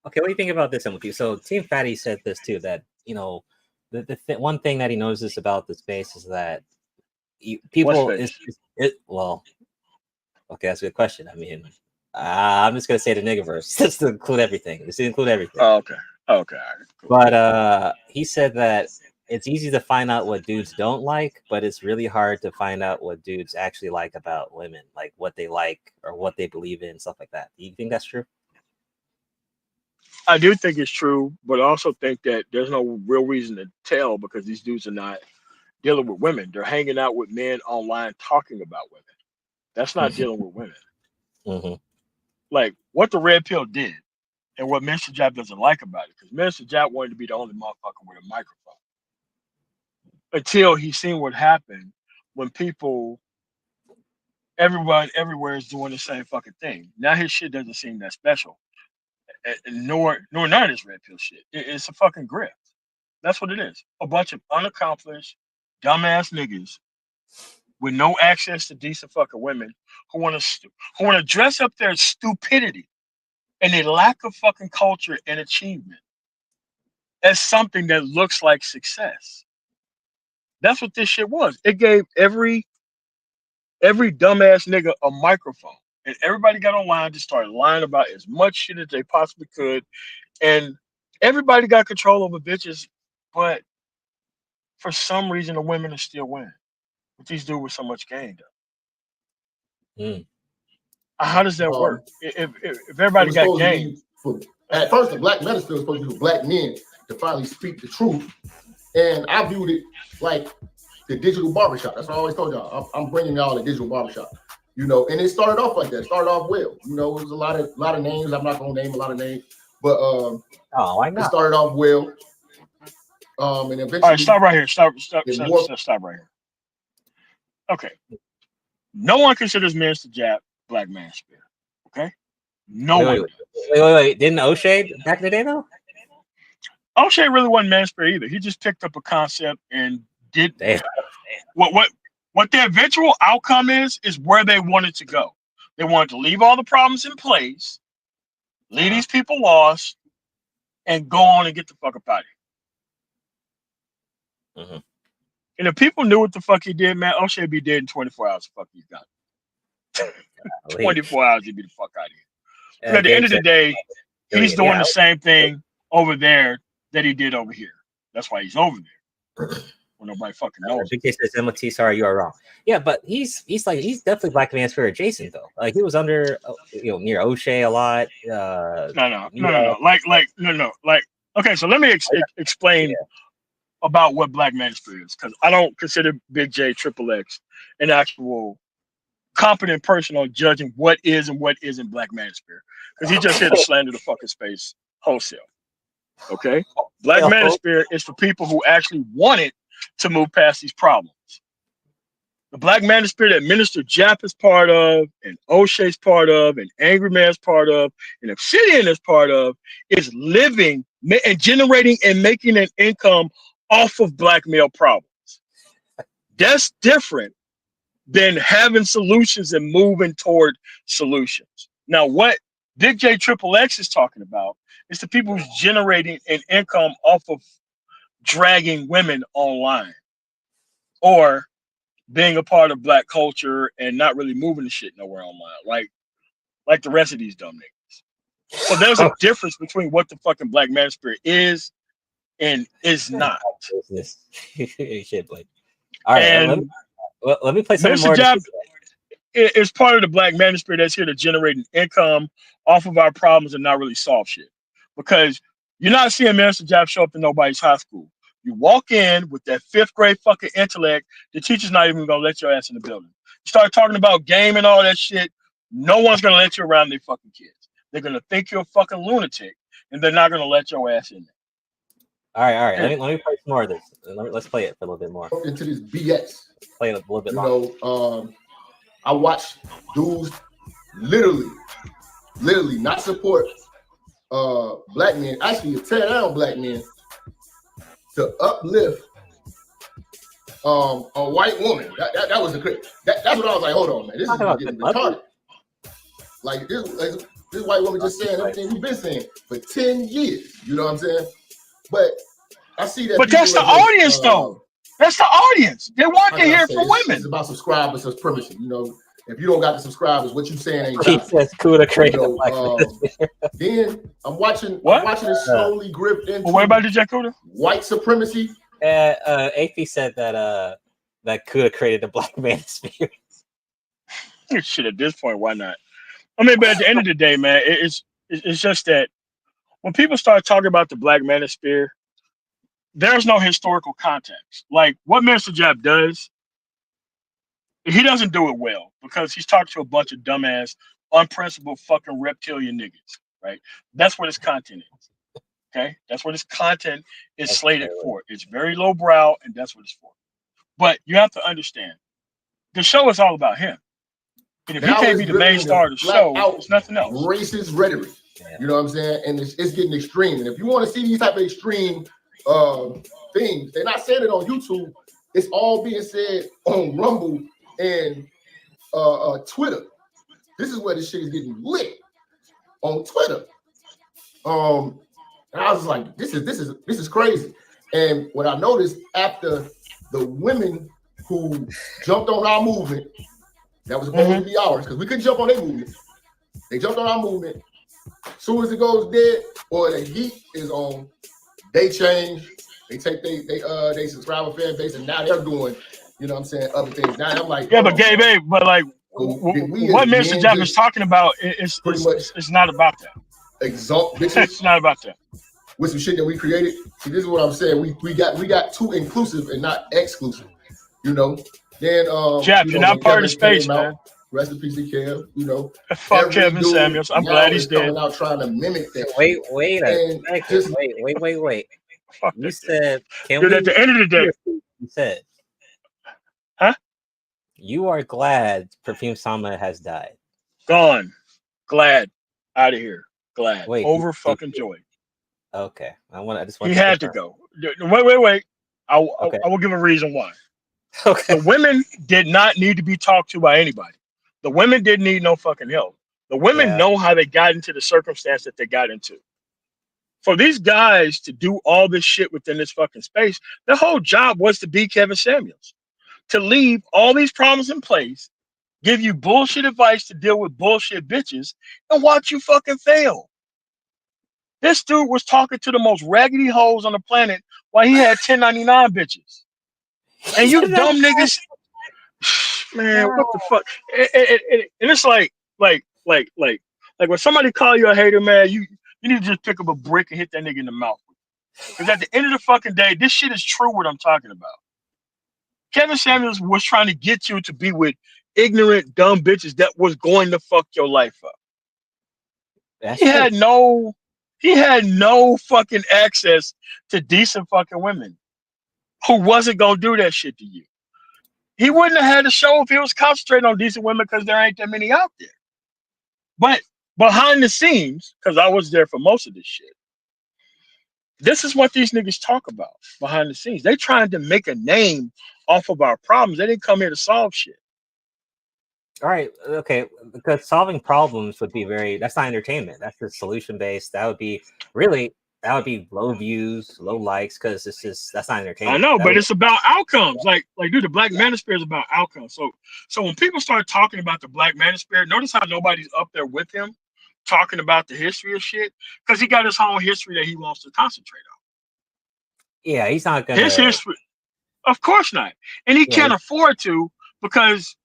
okay, what do you think about this, MLP? So Team Fatty said this too, that, you know, the one thing that he notices about the space is that people well, okay, that's a good question. I mean, I'm just gonna say the niggaverse just to include everything. Just to include everything. Oh, okay. Okay. Cool. But he said that it's easy to find out what dudes don't like, but it's really hard to find out what dudes actually like about women, like what they like or what they believe in, stuff like that. Do you think that's true? I do think it's true, but I also think that there's no real reason to tell because these dudes are not dealing with women. They're hanging out with men online talking about women. That's not dealing with women. Mm-hmm. Like what the red pill did and what Mr. Jap doesn't like about it, because Mr. Jap wanted to be the only motherfucker with a microphone. Until he seen what happened when everyone everywhere is doing the same fucking thing. Now his shit doesn't seem that special. Nor none of this red pill shit. It's a fucking grift. That's what it is. A bunch of unaccomplished, dumbass niggas with no access to decent fucking women who want to dress up their stupidity and their lack of fucking culture and achievement as something that looks like success. That's what this shit was. It gave every dumbass nigga a microphone. And everybody got online to start lying about as much shit as they possibly could. And everybody got control over bitches. But for some reason, the women are still winning. But these dudes with so much game, though. How does that work? If everybody got game. At first, the black men was supposed to be for black men to finally speak the truth. And I viewed it like the digital barbershop. That's what I always told y'all. I'm bringing y'all a digital barbershop. You know, and it started off like that. It started off well. You know, it was a lot of names. I'm not gonna name a lot of names, but why not? It started off well. And eventually, all right, stop right here. Stop right here. Okay. No one considers Minister Jap Black Manosphere. Okay? No one. Wait. Didn't O'Shea back in the day though? O'Shea really wasn't Manosphere either. He just picked up a concept and did what the eventual outcome is where they wanted to go. They wanted to leave all the problems in place, leave these people lost, and go on and get the fuck up out of here. Mm-hmm. And if people knew what the fuck he did, man, O'Shea would be dead in 24 hours. Fuck he's got 24 hours, he'd be the fuck out of here. But at the end of the day, he's doing the same thing over there that he did over here. That's why he's over there. When nobody fucking knows. Big J says, MLT, sorry, you are wrong. Yeah, but he's definitely Black Manosphere adjacent though. Like he was under near O'Shea a lot. No. Like, okay, so let me explain about what Black Manosphere is, because I don't consider Big J XXX an actual competent person on judging what is and what isn't Black Manosphere, because he just here to slander the fucking space wholesale. Okay, Black Manosphere is for people who actually wanted to move past these problems. The Black Manosphere that Minister Jap is part of, and O'Shea's part of, and Angry Man's part of, and Obsidian is part of, is living and generating and making an income off of Black male problems. That's different than having solutions and moving toward solutions. Now, what Big J XXX is talking about is the people who's generating an income off of dragging women online or being a part of Black culture and not really moving the shit nowhere online, like the rest of these dumb niggas. So there's a difference between what the fucking Black Manosphere is and is not. Shit, Blake. All right, let me play some more. Jap is part of the Black Manosphere that's here to generate an income off of our problems and not really solve shit. Because you're not seeing Minister Jap show up in nobody's high school. You walk in with that 5th grade fucking intellect, the teacher's not even gonna let your ass in the building. You start talking about game and all that shit, no one's gonna let you around their fucking kids. They're gonna think you're a fucking lunatic, and they're not gonna let your ass in there. All right. Let me play some more of this. Let's play it for a little bit more. Into this BS. Play it a little bit longer. I watch dudes literally not support Black men, actually tear down Black men to uplift a white woman. That was that's what I was like, hold on, man, this is getting retarded. Like this white woman just saying everything we've been saying for 10 years. You know what I'm saying? But I see that. But that's the audience, though. That's the audience. They want to hear from women. It's about subscribers supremacy. You know, if you don't got the subscribers, what you saying ain't right. Says cool to create then I'm watching it slowly grip into what about the Jakuda? White supremacy. AP said that Kuda created the Black Manosphere. Shit, at this point, why not? I mean, but at the end of the day, man, it's just that when people start talking about the Black Manosphere, there's no historical context. Like what Minister Jap does, he doesn't do it well because he's talking to a bunch of dumbass, unprincipled fucking reptilian niggas, right? That's what his content is. Okay? That's what his content is slated for. It's very lowbrow, and that's what it's for. But you have to understand, the show is all about him. And if he can't be the main star of the show, it's nothing else. Racist rhetoric. You know what I'm saying? And it's getting extreme. And if you want to see these type of extreme things, they're not saying it on YouTube. It's all being said on Rumble and Twitter. This is where this shit is getting lit on Twitter. And I was like, this is crazy. And what I noticed after the women who jumped on our movement, that was supposed to be ours, because we couldn't jump on their movement. They jumped on our movement. As soon as it goes dead or the heat is on, they change. They take they subscriber fan base, and now they're doing, you know what I'm saying, other things. Now I'm like, yeah, but Gabe, but like what Mr. Jap is talking about is it's not about that. Exalt bitches. It's not about that. With some shit that we created. See, this is what I'm saying. We got too inclusive and not exclusive. You know. Then Jap, you're not part of the space, man. Rest in peace to Kev. You know, Fuck every Kevin dude Samuels. I'm now glad is he's dead. coming out trying to mimic that. Wait shit. a And second. just Wait. You said, can Dude, we? at the end of the day, You said, huh? You are glad Perfume Sama has died. Gone. Glad. Out of here. Glad. Wait. Over fucking joy. Okay. I just want He had to go. Wait. I will give a reason why. Okay. The women did not need to be talked to by anybody. The women didn't need no fucking help. The women know how they got into the circumstance that they got into. For these guys to do all this shit within this fucking space, their whole job was to be Kevin Samuels. To leave all these problems in place, give you bullshit advice to deal with bullshit bitches, and watch you fucking fail. This dude was talking to the most raggedy hoes on the planet while he had 1099 bitches. And you dumb niggas, man, what the fuck? And it's like when somebody call you a hater, man, you need to just pick up a brick and hit that nigga in the mouth. Because at the end of the fucking day, this shit is true what I'm talking about. Kevin Samuels was trying to get you to be with ignorant, dumb bitches that was going to fuck your life up. He had no fucking access to decent fucking women who wasn't gonna do that shit to you. He wouldn't have had a show if he was concentrating on decent women because there ain't that many out there. But behind the scenes, because I was there for most of this shit, this is what these niggas talk about behind the scenes. They trying to make a name off of our problems. They didn't come here to solve shit. All right, okay, because solving problems would be that's not entertainment. That's just solution based. That would be low views, low likes, because that's not entertainment. I know, but it's about outcomes. Like, dude, the Black Manosphere is about outcomes. So when people start talking about the Black Manosphere, notice how nobody's up there with him talking about the history of shit, because he got his own history that he wants to concentrate on. Yeah, he's not gonna. His history, of course not, and he can't afford to, because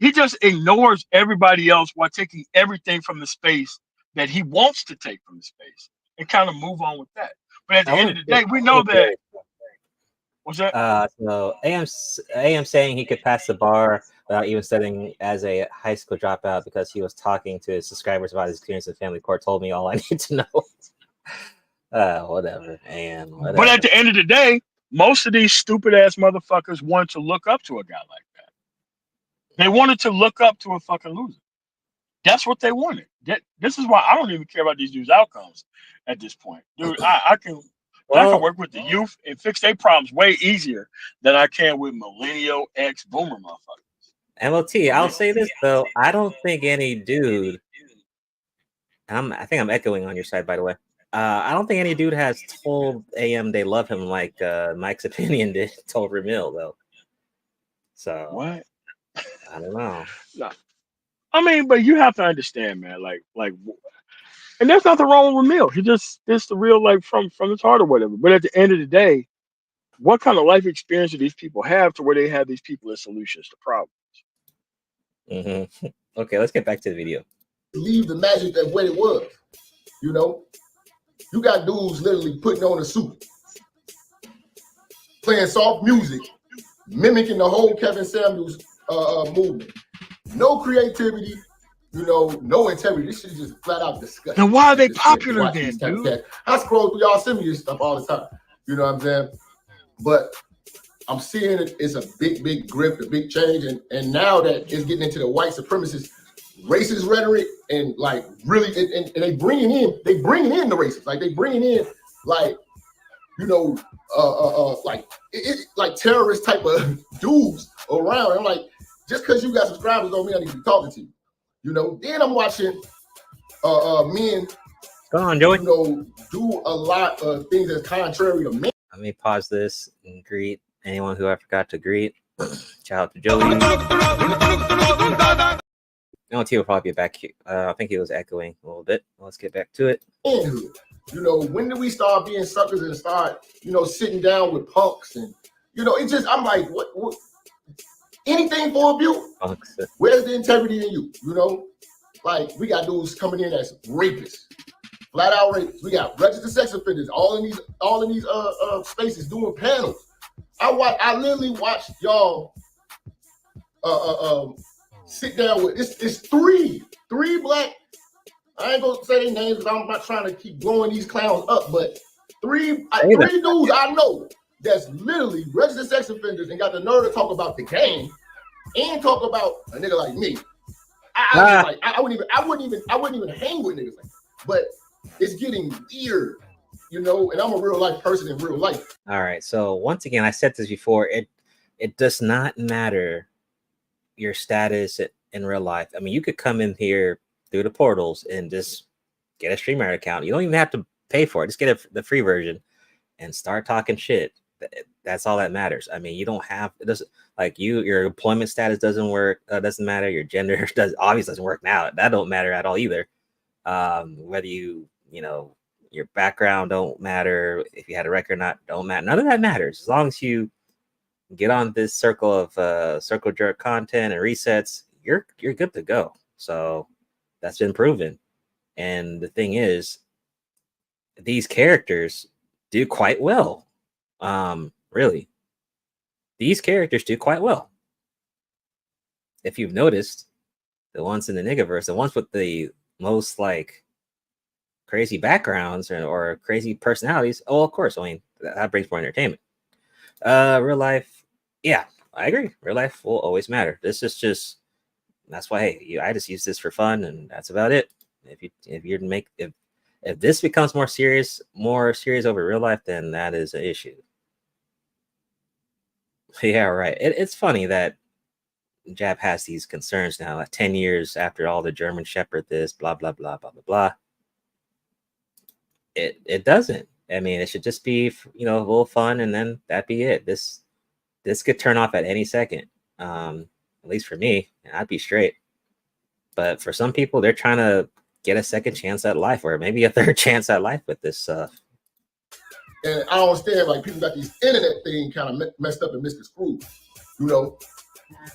he just ignores everybody else while taking everything from the space that he wants to take from the space and kind of move on with that. But at the end of the day, we know that. What's that? So AM saying he could pass the bar without even studying as a high school dropout because he was talking to his subscribers about his experience in family court. Told me all I need to know. Whatever. And whatever. But at the end of the day, most of these stupid ass motherfuckers want to look up to a guy like that. They wanted to look up to a fucking loser. That's what they wanted. This is why I don't even care about these dudes' outcomes at this point. Dude, I can work with the youth and fix their problems way easier than I can with millennial X boomer motherfuckers. MOT, I'll say this though. I don't think any dude, I think I'm echoing on your side, by the way. I don't think any dude has told AM they love him like Mike's opinion did told Ramil though. So what? I don't know. No. I mean, but you have to understand, man. Like, and there's nothing wrong with Ramil. He just it's the real like from his heart or whatever. But at the end of the day, what kind of life experience do these people have to where they have these people as solutions to problems? Mm-hmm. Okay, let's get back to the video. Leave the magic of what it was. You know, you got dudes literally putting on a suit, playing soft music, mimicking the whole Kevin Samuels movement. No creativity, you know, no integrity. This shit is just flat out disgusting. Then why are they popular then, dude? I scroll through y'all send me this stuff all the time. You know what I'm saying? But I'm seeing it's a big grift, a big change, and now that it's getting into the white supremacist, racist rhetoric, and like really, and they bringing in the racists, like they bringing in like, you know, like terrorist type of dudes around. And I'm like, just because you got subscribers don't mean I need to be talking to you. You know, then I'm watching men Joey. You know, do a lot of things that's contrary to men. Let me pause this and greet anyone who I forgot to greet. Shout out to Joey. No, T will probably be back. I think he was echoing a little bit. Let's get back to it. You know, when did we start being suckers and start, you know, sitting down with punks and, you know, it just, I'm like, what anything for abuse? Where's the integrity in you? You know, like we got dudes coming in as rapists, flat out rapists. We got registered sex offenders all in these spaces doing panels. I literally watched y'all sit down with it's three black. I ain't gonna say their names because I'm not trying to keep blowing these clowns up, but three dudes I know that's literally registered sex offenders and got the nerve to talk about the game and talk about a nigga like me. I wouldn't even hang with niggas like that. But it's getting weird, you know, and I'm a real life person in real life. All right. So once again, I said this before, it does not matter your status in real life. I mean, you could come in here through the portals and just get a StreamYard account. You don't even have to pay for it. Just get the free version and start talking shit. That's all that matters. I mean, you don't have, it doesn't, like your employment status doesn't work, doesn't matter. Your gender obviously doesn't work now. That don't matter at all either. Whether you know, your background don't matter, if you had a record or not, don't matter. None of that matters. As long as you get on this circle of circle jerk content and resets, you're good to go. So that's been proven. And the thing is, these characters do quite well. Really, these characters do quite well. If you've noticed, the ones in the niggaverse, the ones with the most like crazy backgrounds or crazy personalities, oh, of course, I mean, that brings more entertainment. Real life, yeah, I agree. Real life will always matter. This is just, that's why, hey, I just use this for fun, and that's about it. If this becomes more serious over real life, then that is an issue. Yeah, right. It's funny that Jap has these concerns now, like 10 years after all the German Shepherd, this, blah, blah, blah, blah, blah, blah. It doesn't. I mean, it should just be, you know, a little fun, and then that'd be it. This could turn off at any second. At least for me, I'd be straight. But for some people, they're trying to get a second chance at life, or maybe a third chance at life with this stuff. And I don't understand, like, people got these internet thing kind of messed up and misconstrued. You know,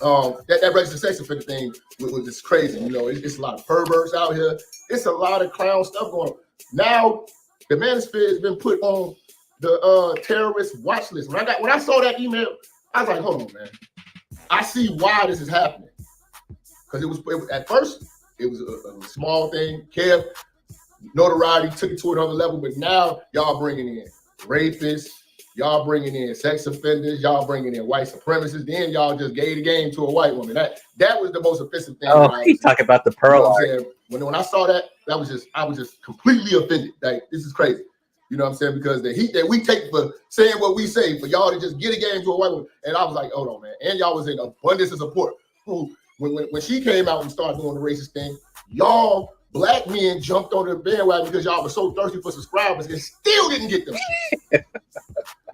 that registered sex offender thing was just crazy. You know, it's a lot of perverts out here. It's a lot of clown stuff going on. Now, the manosphere has been put on the terrorist watch list. When I saw that email, I was like, hold on, man. I see why this is happening. Because it was at first, it was a small thing. Kev, notoriety took it to another level, but now y'all bringing in rapists, y'all bringing in sex offenders, y'all bringing in white supremacists, then y'all just gave the game to a white woman. That was the most offensive thing. Oh, you talk about the pearl art. When I saw that, I was just completely offended. Like, this is crazy. You know what I'm saying? Because the heat that we take for saying what we say, for y'all to just get a game to a white woman. And I was like, hold on, man. And y'all was in abundance of support. When she came out and started doing the racist thing, y'all black men jumped on the bandwagon because y'all were so thirsty for subscribers and still didn't get them.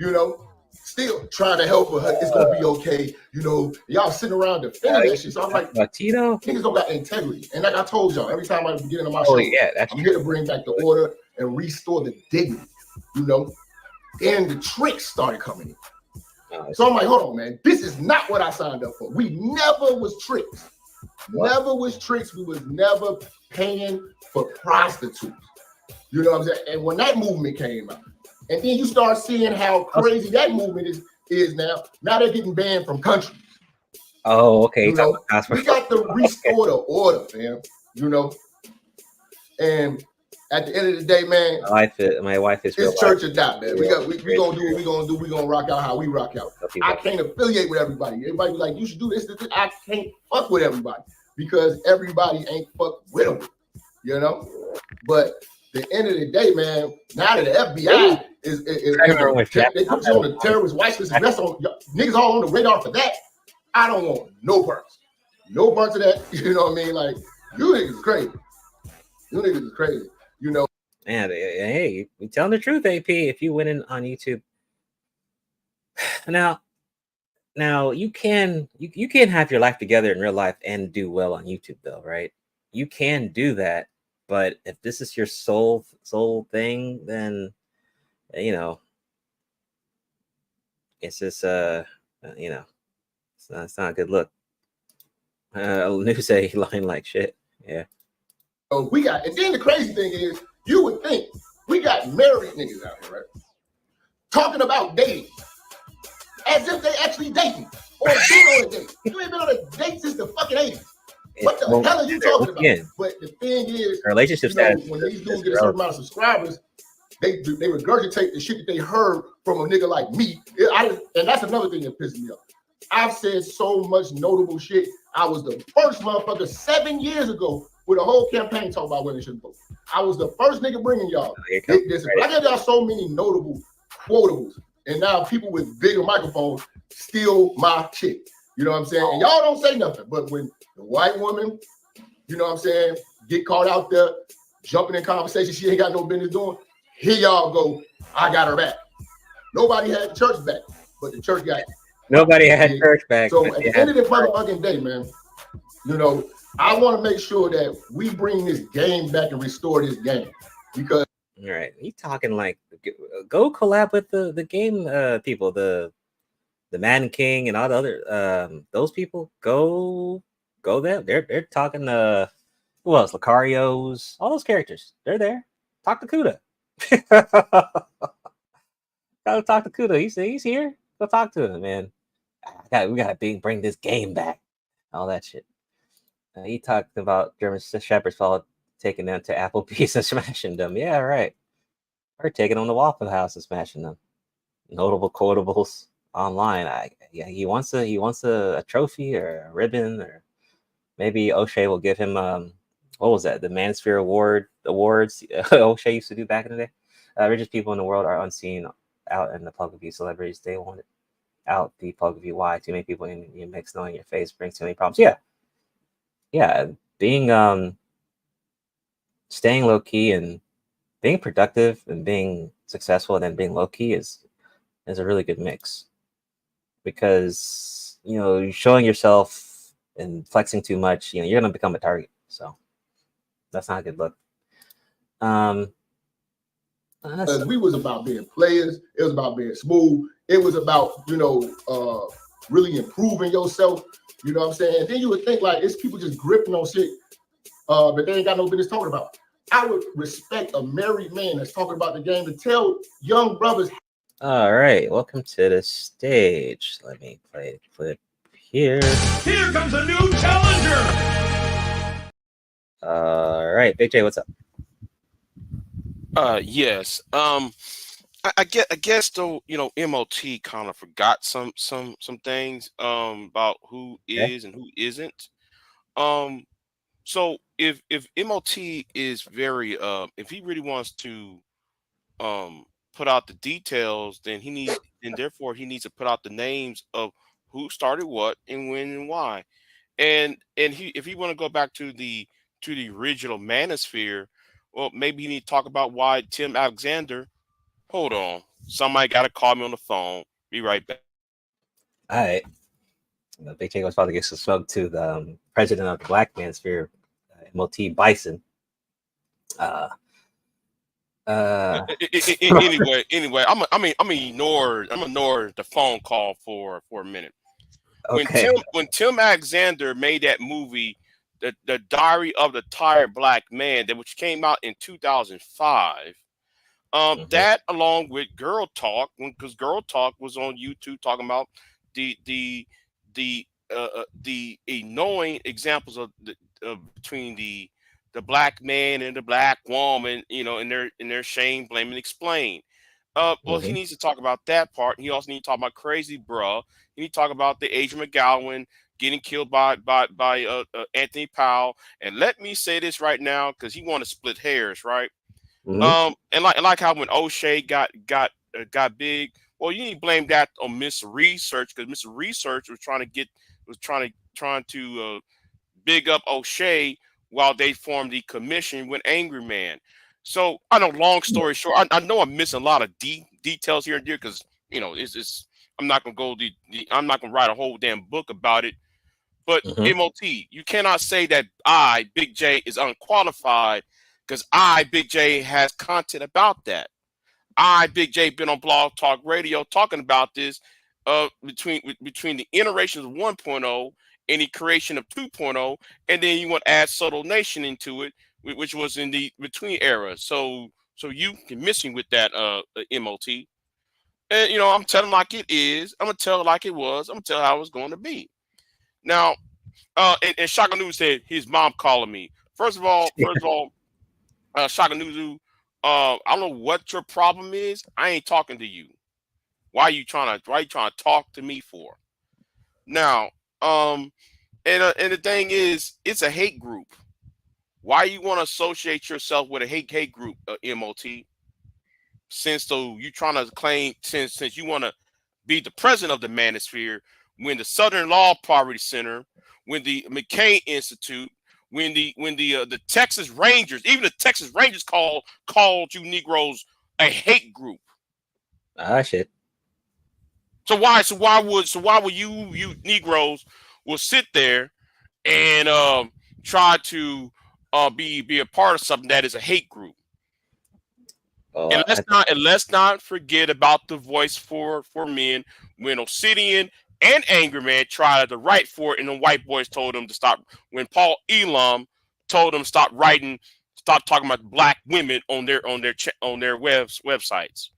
You know, still trying to help her. It's gonna be okay. You know, y'all sitting around defending that shit. So I'm like, Latino niggas don't got integrity. And like I told y'all, every time I get into my show, I'm here to bring back the order and restore the dignity. You know, and the tricks started coming in. So I'm like, hold on, man. This is not what I signed up for. We never was tricks. Never was tricks. We was never paying for prostitutes. You know what I'm saying? And when that movement came out, and then you start seeing how crazy that movement is now. Now they're getting banned from countries. Oh, okay. You know, we got to restore the order, man. You know, and at the end of the day, man, my wife is it's church or die, man. We gonna do what we gonna do. We gonna rock out how we rock out. I can't affiliate with everybody. Everybody be like, you should do this. I can't fuck with everybody because everybody ain't fuck with them. You know, but the end of the day, man, now that the FBI they put you on the terrorist watch list, and that's on niggas all on the radar for that. I don't want no parts of that. You know what I mean? Like, you niggas is crazy. You niggas is crazy. You know, man. Hey, you telling the truth, AP. If you went in on YouTube, now you can have your life together in real life and do well on YouTube, though, right? You can do that. But if this is your soul thing, then, you know, it's just you know, it's not a good look. News say lying like shit. Yeah. So we got, and then the crazy thing is, you would think we got married niggas out here, right? Talking about dating, as if they actually dating or been on a date. You ain't been on a date since the fucking 80s. What the hell are you talking about? Again, But the thing is, relationship you know, status when these dudes is get a certain amount of subscribers, they regurgitate the shit that they heard from a nigga like me. And that's another thing that pisses me off. I've said so much notable shit. I was the first motherfucker 7 years ago with a whole campaign talking about women shouldn't vote. I was the first nigga bringing y'all. I gave y'all so many notable quotables, and now people with bigger microphones steal my shit. You know what I'm saying? And y'all don't say nothing. But when the white woman, you know what I'm saying, get caught out there jumping in conversation she ain't got no business doing, here y'all go, I got her back. Nobody had the church back, but the church got it. Nobody had church back. So at the end of the motherfucking day, man, you know, I want to make sure that we bring this game back and restore this game. Because all right, you talking like go collab with the game people, the Madden King and all the other those people. Go there. They're talking who else? Lucarios, all those characters. They're there. Talk to Kuda. Gotta talk to Kuda. He's here. Go talk to him, man. We gotta bring this game back. All that shit. He talked about German Shepherds taking them to Applebee's and smashing them. Yeah, right. Or taking them to Waffle House and smashing them. Notable quotables online. He wants a trophy or a ribbon, or maybe O'Shea will give him what was that? The Manosphere awards O'Shea used to do back in the day. Richest people in the world are unseen out in the public view. Celebrities, they want it out the public view. Why? Too many people in your mix knowing your face brings too many problems. Yeah, being staying low key and being productive and being successful and then being low key is a really good mix, because you know, showing yourself and flexing too much, you know, you're gonna become a target. So that's not a good look. We was about being players. It was about being smooth. It was about, you know, really improving yourself. You know what I'm saying? And then you would think like it's people just gripping on shit but they ain't got no business talking about. I would respect a married man that's talking about the game to tell young brothers. All right, welcome to the stage. Let me play a clip here. Here comes a new challenger. All right, Big J, what's up? Yes. I guess though, you know, MOT kind of forgot some things about who is and who isn't. So if MOT is very if he really wants to put out the details, then therefore he needs to put out the names of who started what and when and why. And if he want to go back to the original Manosphere, well, maybe you need to talk about why Tim Alexander. Hold on, somebody got to call me on the phone. Be right back. All right. Big J was about to get some smoke to the president of the Black Manosphere, MOT Bison. Anyway, I'm ignore the phone call for a minute. Okay. When Tim Alexander made that movie, the Diary of the Tired Black Man, which came out in 2005, that along with Girl Talk, because Girl Talk was on YouTube talking about the annoying examples of between the black man and the black woman, you know, in their shame, blame, and explain. Well, he needs to talk about that part. He also needs to talk about Crazy Bruh. He needs to talk about the Adrian McGowan getting killed by Anthony Powell. And let me say this right now, because he want to split hairs, right? And like how when O'Shea got big, well, you need to blame that on Miss Research, because Miss Research was trying to big up O'Shea while they formed the commission with Angry Man. So I know, long story short, I know I'm missing a lot of details here and there, because you know it's I'm not gonna I'm not gonna write a whole damn book about it. But MOT, you cannot say that I, Big J, is unqualified, because I, Big J, has content about that. I, Big J, been on Blog Talk Radio talking about this between the iterations of 1.0 and the creation of 2.0, and then you want to add Subtle Nation into it, which was in the between era. So you can missing with that MOT. And you know, I'm telling like it is. I'm gonna tell like it was. I'm gonna tell how it's going to be. Now, And Shaka News said his mom calling me. First of all, Shaka News, I don't know what your problem is. I ain't talking to you. Why are you trying to talk to me for? Now, and the thing is, it's a hate group. Why you want to associate yourself with a hate group, MOT? Since you trying to claim, since you want to be the president of the manosphere, when the Southern Law Poverty Center, when the McCain Institute, when the Texas Rangers, even the Texas Rangers called you Negroes a hate group. Ah, shit. So why would you Negroes will sit there and try to be a part of something that is a hate group? Oh, And let's not forget about the voice for men when Obsidian and Angry Man tried to write for it, and the white boys told them to stop. When Paul Elam told them stop talking about black women on their websites.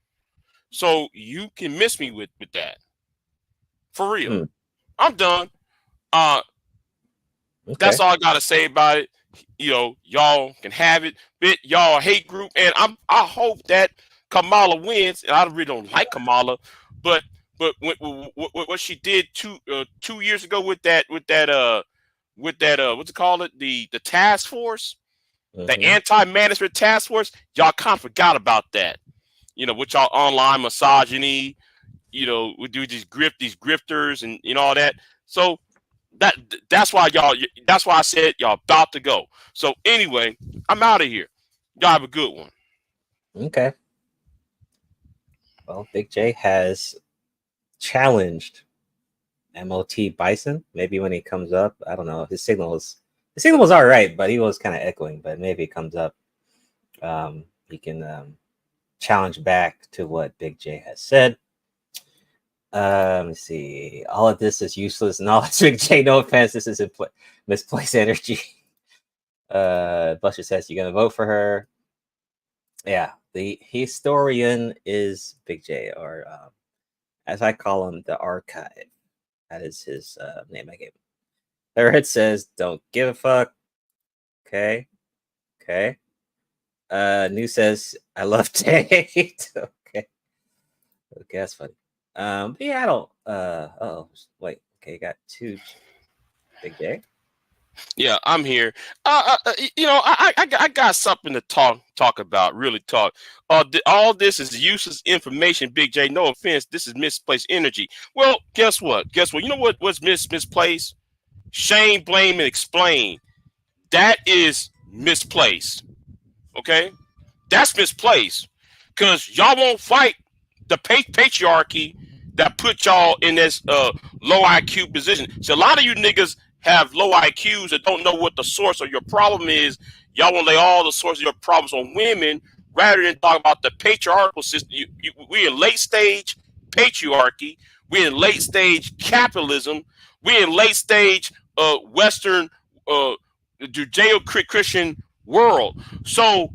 So you can miss me with that. For real. I'm done. That's all I gotta say about it. Y'all can have it. Bit y'all hate group, and I hope that Kamala wins. And I really don't like Kamala, but what she did 2 years ago with that what's it called, the task force, the anti-management task force, y'all kind of forgot about that. With y'all online misogyny, we do these grifters and all that. So that's why I said y'all about to go. So anyway, I'm out of here. Y'all have a good one. Okay. Well, Big J has challenged MOT Bison. Maybe when he comes up, I don't know. His signal was all right, but he was kind of echoing. But maybe he comes up, he can challenge back to what Big J has said. Let me see. All of this is useless. No, Big J. No offense. This is misplaced energy. Buster says you're gonna vote for her. Yeah, the historian is Big J, or as I call him, the archive. That is his name I gave him. There it says, "Don't give a fuck." Okay. New says, "I love Tate." Okay, that's funny. But yeah, I don't. Wait. Okay, got 2. Big J. Yeah, I'm here. I got something to talk about. Really talk. All this is useless information, Big J. No offense. This is misplaced energy. Well, guess what? You know what's misplaced? Shame, blame, and explain. That is misplaced. Okay, that's misplaced because y'all won't fight the patriarchy that put y'all in this low IQ position. So a lot of you niggas have low IQs that don't know what the source of your problem is. Y'all want to lay all the source of your problems on women rather than talk about the patriarchal system. We're in late stage patriarchy. We're in late stage capitalism. We're in late stage Western Judeo-Christian world. So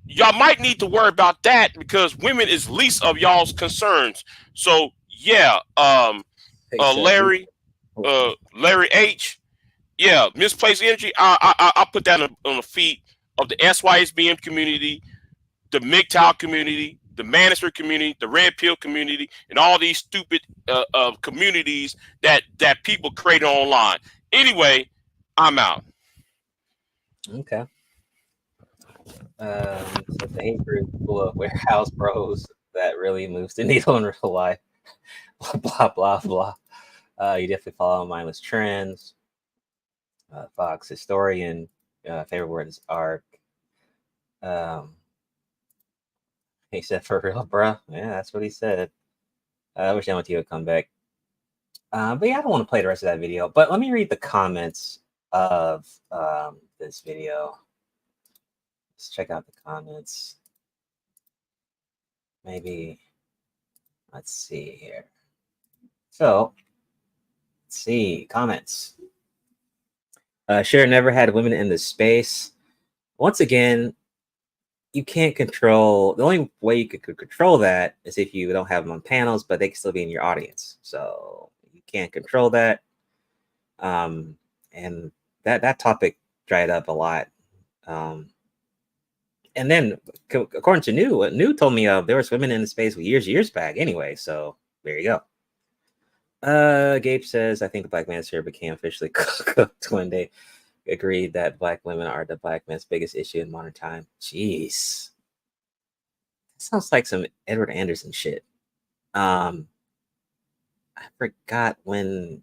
y'all might need to worry about that because women is least of y'all's concerns. So yeah, Larry H. Yeah, misplaced energy. I put that on the feet of the SYSBM community, the MGTOW community, the Manosphere community, the Red Pill community, and all these stupid communities that people create online. Anyway, I'm out. Okay. So the hate group full of warehouse bros that really moves the needle in real life. Blah blah blah. You definitely follow mindless trends. Fox historian. Favorite word is arc. He said for real, bruh. Yeah, that's what he said. I wish MOT would come back. But yeah, I don't want to play the rest of that video. But let me read the comments of this video. Let's check out the comments. Maybe, let's see here. So, let's see, comments. Sure, never had women in this space. Once again, you can't control, the only way you could control that is if you don't have them on panels, but they can still be in your audience. So you can't control that. And and that topic dried up a lot. And then according to New told me there was women in the space years back anyway. So there you go. Gabe says, I think the black manosphere became officially cooked when they agreed that black women are the black man's biggest issue in modern time. Jeez. That sounds like some Edward Anderson shit. I forgot when.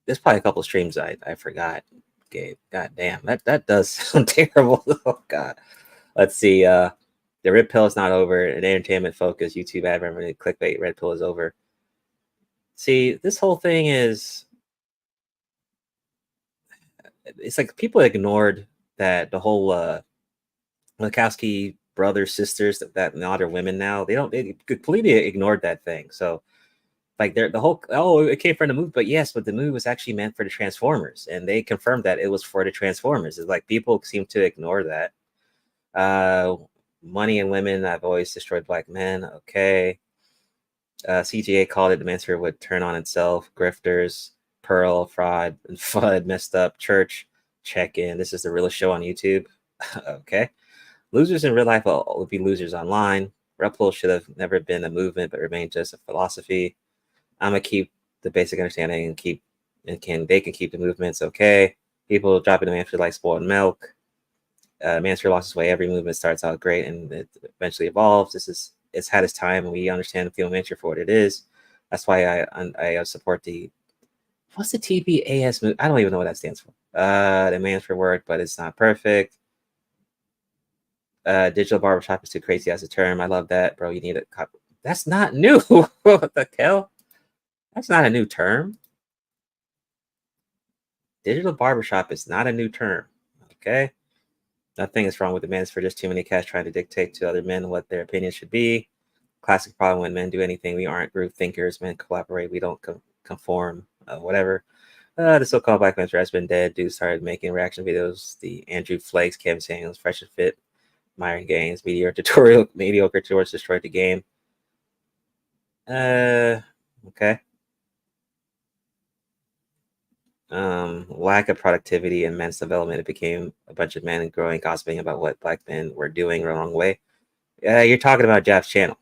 There's probably a couple of streams I forgot. Gabe, god damn, that does sound terrible. Oh god. Let's see. The red pill is not over. An entertainment focus, YouTube ad revenue, clickbait, red pill is over. See, this whole thing is, it's like people ignored that the whole Wachowski brothers, sisters, that now they're women now. They completely ignored that thing. So like the whole, it came from the movie, but yes, but the movie was actually meant for the Transformers, and they confirmed that it was for the Transformers. It's like people seem to ignore that. Money and women have always destroyed black men. Okay. CGA called it the manosphere would turn on itself. Grifters, Pearl, fraud, and FUD, messed up. Church, check in. This is the realest show on YouTube. Okay. Losers in real life will be losers online. Red Pill should have never been a movement, but remained just a philosophy. I'm gonna keep the basic understanding and they can keep the movements. Okay. People dropping the manosphere like spoiled milk. Manosphere lost its way. Every movement starts out great and it eventually evolves. It's had its time, and we understand the female manosphere for what it is. That's why I support what's the TBAS move? I don't even know what that stands for. The manosphere word, but it's not perfect. Digital barbershop is too crazy as a term. I love that, bro. You need a copy. That's not new. What the hell? That's not a new term. Digital barbershop is not a new term. Okay. Nothing is wrong with the manosphere. Just too many cats trying to dictate to other men what their opinions should be. Classic problem when men do anything. We aren't group thinkers. Men collaborate. We don't conform. Whatever. The so-called black manosphere has been dead. Dudes started making reaction videos. The Andrew Flakes, Kevin Samuels, Fresh and Fit, Myron Gaines, mediocre tutorials destroyed the game. Okay. Lack of productivity and men's development. It became a bunch of men growing, gossiping about what black men were doing the wrong way. You're talking about Jap's channel.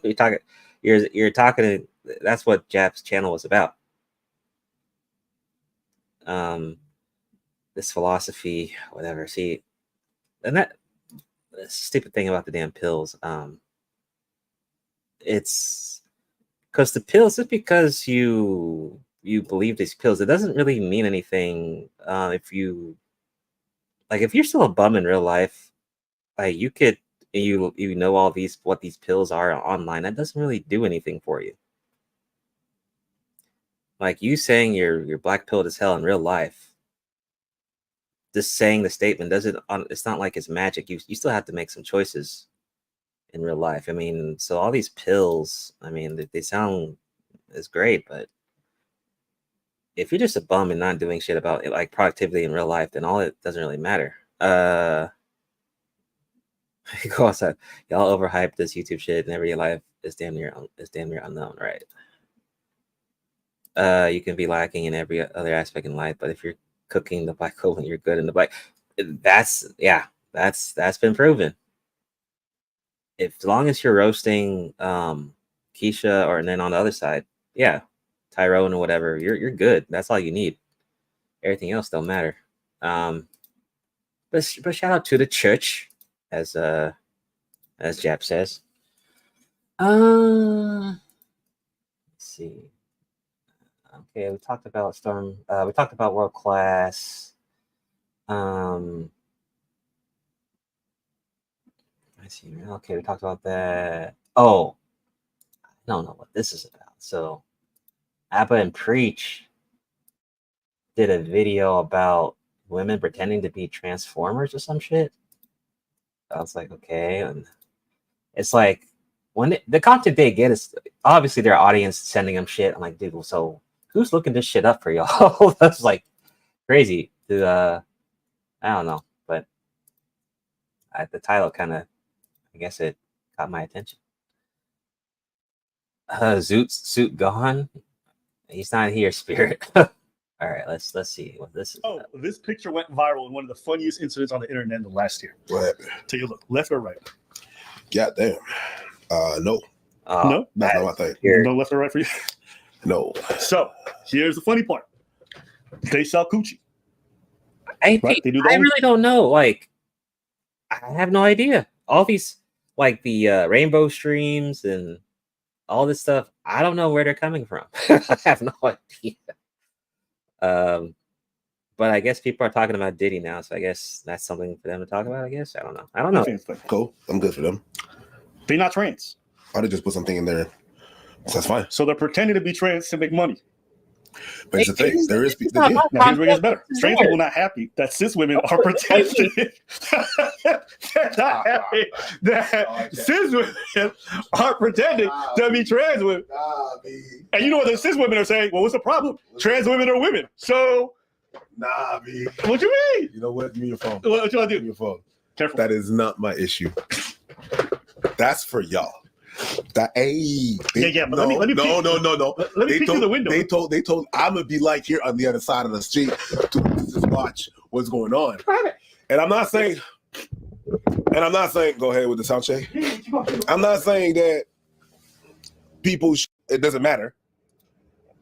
You're talking. That's what Jap's channel was about. This philosophy, whatever. See, and that stupid thing about the damn pills. It's because the pills, just because you believe these pills, it doesn't really mean anything. If you're still a bum in real life, like you know all what these pills are online, that doesn't really do anything for you. Like you saying you're black pilled as hell in real life, just saying the statement doesn't. It's not like it's magic. You still have to make some choices in real life. I mean, so all these pills, I mean, they sound is great, but if you're just a bum and not doing shit about it, like productivity in real life, then all it doesn't really matter. Also, y'all overhyped this YouTube shit, and every life is damn near unknown, right? You can be lacking in every other aspect in life, but if you're cooking the black hole and you're good in the black, that's been proven. As long as you're roasting Keisha, or and then on the other side, yeah, Tyrone or whatever, you're good. That's all you need. Everything else don't matter. But shout out to the church, as Jap says. Let's see. Okay, we talked about Storm. We talked about World Class. I see. Okay, we talked about that. Oh, I don't know what this is about. So, Abba and Preach did a video about women pretending to be Transformers or some shit. I was like, okay, and it's like when the content they get is obviously their audience sending them shit. I'm like, dude, so who's looking this shit up for y'all? That's like crazy. I don't know, but the title kind of, I guess it caught my attention. Zoot gone. He's not here, Spirit. All All right, let's see what this is. Oh, this picture went viral in one of the funniest incidents on the internet in the last year. What happened? Take a look, left or right? God damn. No. No, That's not my thing. No left or right for you. No. So here's the funny part. They sell coochie. I really don't know. Like, I have no idea. All these, like the rainbow streams and all this stuff, I don't know where they're coming from. I have no idea. But I guess people are talking about Diddy now, so I guess that's something for them to talk about. I guess I don't know. Cool. I'm good for them. They're not trans. I would just put something in there. So that's fine. So they're pretending to be trans to make money. But it's the thing. There is Now, here's where it gets better. Trans people not happy that cis women are pretending. They're not happy that cis women are pretending to be trans women. And you know what the cis women are saying? Well, what's the problem? Trans women are women. So, nah, B. What you mean? You know what? Give me your phone. What you want to do? Give me your phone. Careful. That is not my issue. That's for y'all. But let me peek through the window. They told I'm gonna be like here on the other side of the street to just watch what's going on. And I'm not saying go ahead with the sound check. I'm not saying that people it doesn't matter,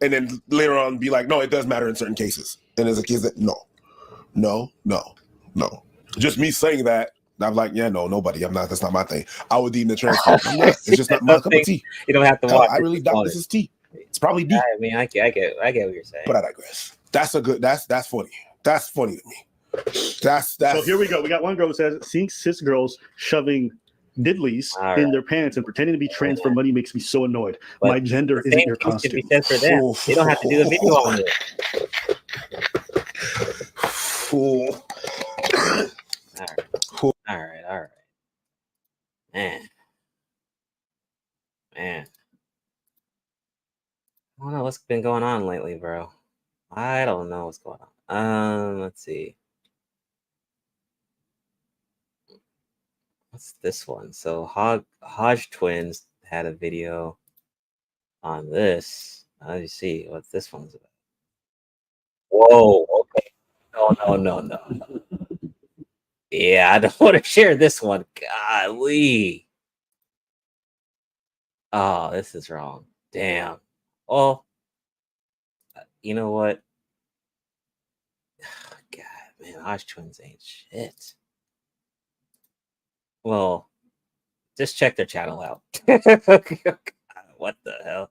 and then later on be like, no, it does matter in certain cases. And there's a case that no. Just me saying that. I'm like, yeah, no, nobody. I'm not. That's not my thing. I would deem the trans. I'm not. It's just not my cup of tea. You don't have to watch. I really doubt this is tea. It's probably D. I mean, I get what you're saying. But I digress. That's funny. That's funny to me. That's. So here we go. We got one girl who says, seeing cis girls shoving diddlies in their pants and pretending to be trans for money makes me so annoyed. But my gender isn't your costume. Be said for them. They don't have to do the video on it. All right. Man. I don't know what's been going on lately, bro. I don't know what's going on. Let's see. What's this one? So Hodge Twins had a video on this. Let me see what this one's about. Whoa, okay. No. Yeah, I don't want to share this one. Golly. Oh, this is wrong. Damn. Oh, you know what? God, man, Hodge Twins ain't shit. Well, just check their channel out. What the hell?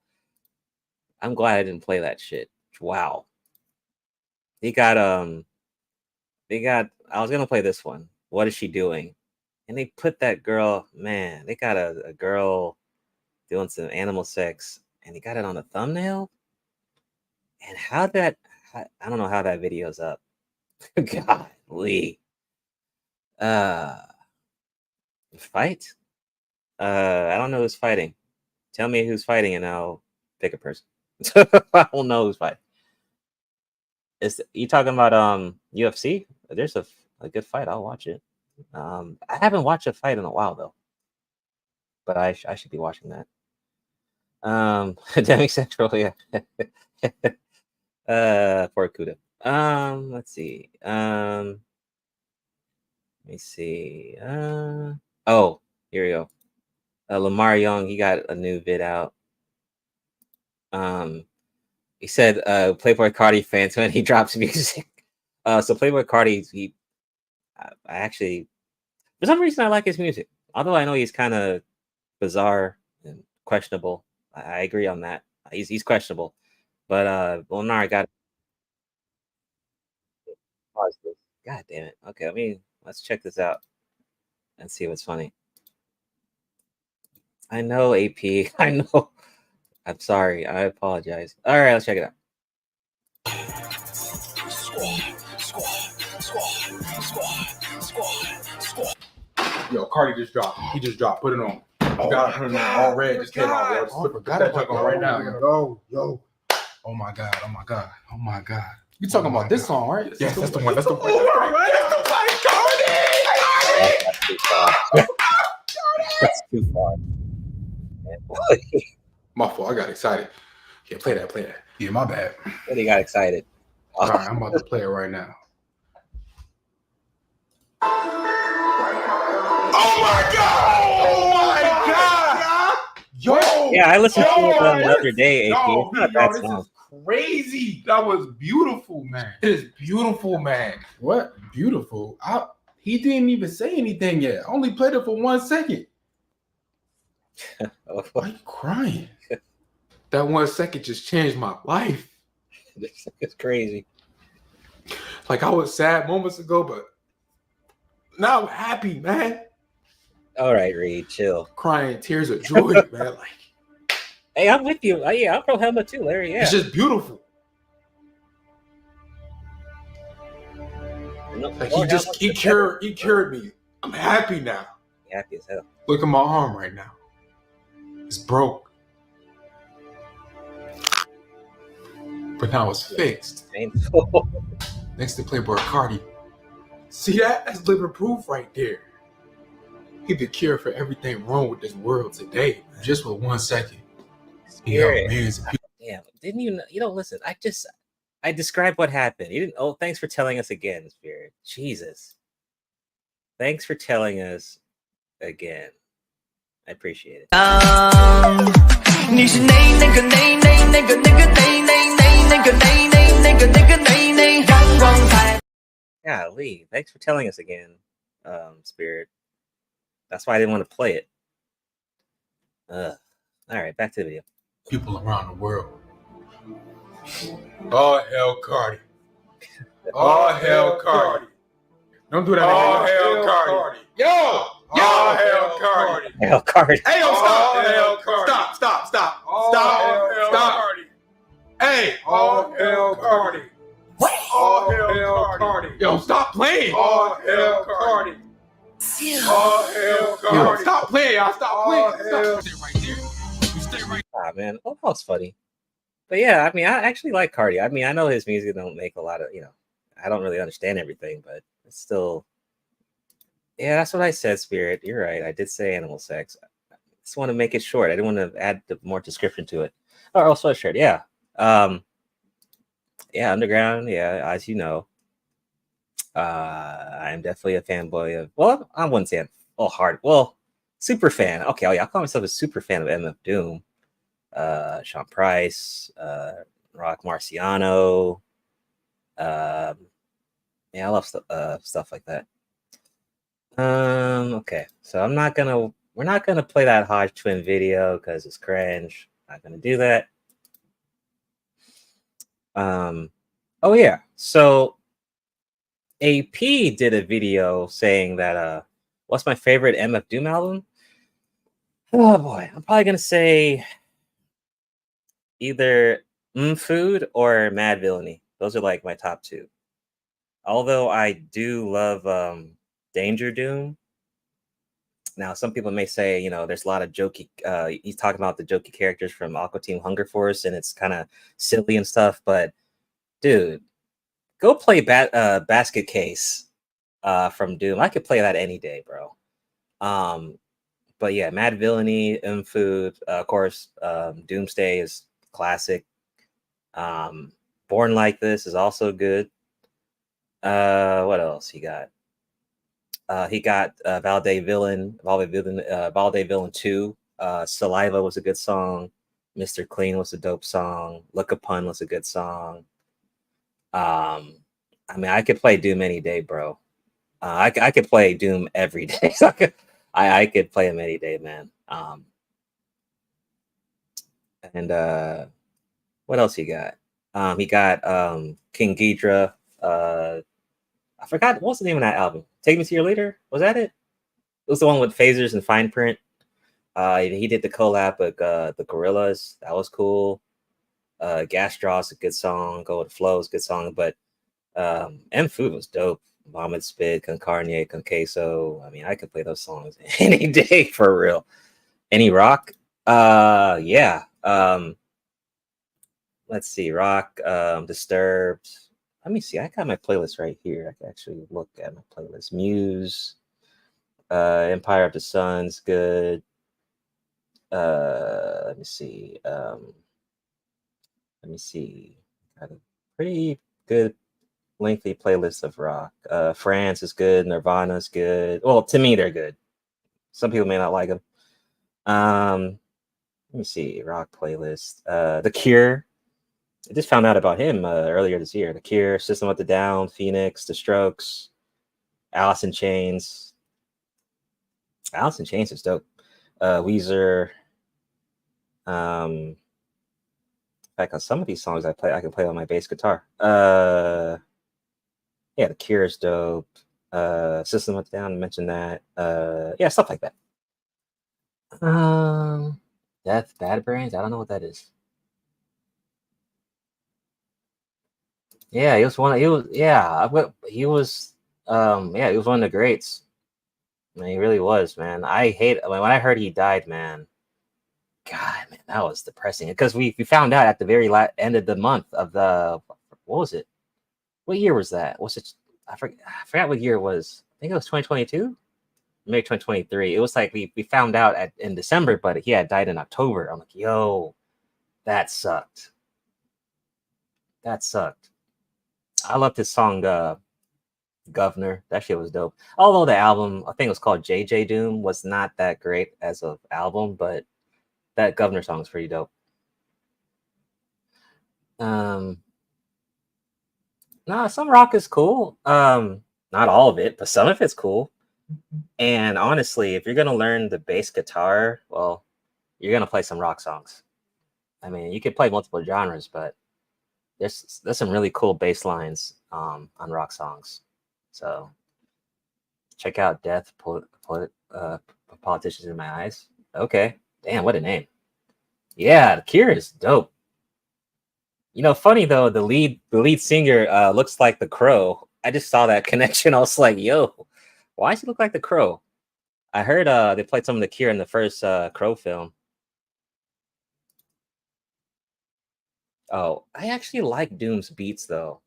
I'm glad I didn't play that shit. Wow. I was gonna play this one. What is she doing? And they put that girl, man, they got a girl doing some animal sex and they got it on a thumbnail. And I don't know how that video's up. Golly. Fight? I don't know who's fighting. Tell me who's fighting and I'll pick a person. I don't know who's fighting. You talking about UFC? There's a good fight. I'll watch it. I haven't watched a fight in a while though, but I should be watching that. Demisexual, yeah. Poor Kuda. Let's see. Let me see. Oh, here we go. Lamar Young, he got a new vid out. He said, Playboy Cardi fans when he drops music. So Playboy Cardi, I actually, for some reason, I like his music. Although I know he's kind of bizarre and questionable. I agree on that. He's questionable. But Lamar got. God damn it. Okay, let's check this out and see what's funny. I know, AP. I know. I'm sorry. I apologize. All right, let's check it out. Yo, Cardi just dropped. He just dropped. Put it on. Got it all red. Just came out. Yo. Put that junk on right now. Yo. Oh my god. You talking about this song, right? Yes, that's the one. That's the one. That's too far. My fault. I got excited. Yeah, play that. Yeah, my bad. But he got excited. All right, I'm about to play it right now. Oh my god! Oh my god! Yo! Yeah, I listened to it the what? other day, AP. Yo, It's not a yo, bad this song. is crazy. That was beautiful, man. It is beautiful, man. What? Beautiful? He didn't even say anything yet. I only played it for 1 second. Why are you crying? That 1 second just changed my life. It's crazy. Like, I was sad moments ago, but now I'm happy, man. All right, Reed, chill. Crying tears of joy, man. Like, hey, I'm with you. Yeah, I'm pro Helma too, Larry. Yeah. it's just beautiful. Like, he cured me. I'm happy now. Happy as hell. Look at my arm right now. It's broke. But now it's fixed. Painful. Next to Playboy Cardi. See that? That's living proof right there. He the cure for everything wrong with this world today. Just with 1 second. He helped millions of people. Damn, didn't you know? You know, listen, I described what happened. You didn't. Oh, thanks for telling us again, Spirit. Jesus. Thanks for telling us again. I appreciate it. Golly, thanks for telling us again, Spirit. That's why I didn't want to play it. All right, back to the video. People around the world. All hell Cardi. All hell Cardi. Don't do that. All hell Cardi. Yo! All hell Cardi. Hell Cardi. Hey, yo, stop. Stop. Cardi. Hey, all hell Cardi. What? All hell Cardi. Yo, stop playing. All hell Cardi. All hell Cardi. Yo, stop playing, y'all. Stop playing. Stay right there. You stay right. Ah, man. Oh, that was funny. But yeah, I mean, I actually like Cardi. I mean, I know his music don't make a lot of, I don't really understand everything, but it's still, yeah, that's what I said, Spirit. You're right. I did say animal sex. I just want to make it short. I didn't want to add more description to it. Oh, Earl Sweatshirt, yeah. Yeah, Underground, yeah, as you know. I'm definitely a fanboy of, well, I wouldn't say super fan. Okay, I'll call myself a super fan of MF Doom. Sean Price, Rock Marciano. Yeah, I love stuff like that. Okay, so we're not gonna play that Hodge Twin video because it's cringe. Not gonna do that. Oh yeah, so AP did a video saying that what's my favorite MF Doom album? Oh boy, I'm probably gonna say either Food or Mad Villainy. Those are like my top two. Although I do love Danger Doom. Now, some people may say, there's a lot of jokey. He's talking about the jokey characters from Aqua Team Hunger Force, and it's kind of silly and stuff. But, dude, go play Basket Case from Doom. I could play that any day, bro. But yeah, Mad Villainy, Food, of course, Doomsday is classic. Born Like This is also good. What else he got? He got Valde Villain 2. Saliva was a good song. Mr. Clean was a dope song. Look Upon was a good song. I mean, I could play Doom any day, bro. I could play Doom every day. I could play him any day, man. And what else he got? He got King Ghidra. I forgot what's the name of that album. Take Me to Your Leader. Was that it? It was the one with phasers and fine print. He did the collab with the Gorillas. That was cool. Gas Straw is a good song. Go with the Flow is a good song. But M Food was dope. Vomit Spit, Con Carne, Con Queso. I mean, I could play those songs any day for real. Any rock? Yeah. Let's see. Rock, Disturbed. Let me see. I got my playlist right here. I can actually look at my playlist. Muse, Empire of the Sun's good. Let me see. Got a pretty good lengthy playlist of rock. France is good. Nirvana's good. Well, to me, they're good. Some people may not like them. Let me see. Rock playlist. The Cure. I just found out about him earlier this year. The Cure, System of a Down, Phoenix, The Strokes, Alice in Chains. Alice in Chains is dope. Weezer. In fact, on some of these songs I can play on my bass guitar. Yeah, The Cure is dope. System of a Down, I mentioned that. Yeah, stuff like that. Death, Bad Brains. I don't know what that is. Yeah, he was one. He was he was one of the greats. I mean, he really was, man. I hate when I heard he died, man. God, man, that was depressing. Because we found out at the very end of the month of the what was it? What year was that? Was it? I forgot what year it was. I think it was 2022, maybe 2023. It was like we found out in December, but he had died in October. I'm like, yo, that sucked. That sucked. I loved his song Governor. That shit was dope. Although the album, I think it was called JJ Doom, was not that great as an album, but that Governor song is pretty dope. Nah, some rock is cool. Not all of it, but some of it's cool. And honestly, if you're gonna learn the bass guitar, well, you're gonna play some rock songs. I mean, you could play multiple genres, but there's some really cool bass lines on rock songs. So check out Death, Politicians in My Eyes. Okay. Damn, what a name. Yeah, The Cure is dope. You know, funny though, the lead singer looks like the Crow. I just saw that connection. I was like, yo, why does he look like the Crow? I heard they played some of The Cure in the first Crow film. Oh, I actually like Doom's beats though.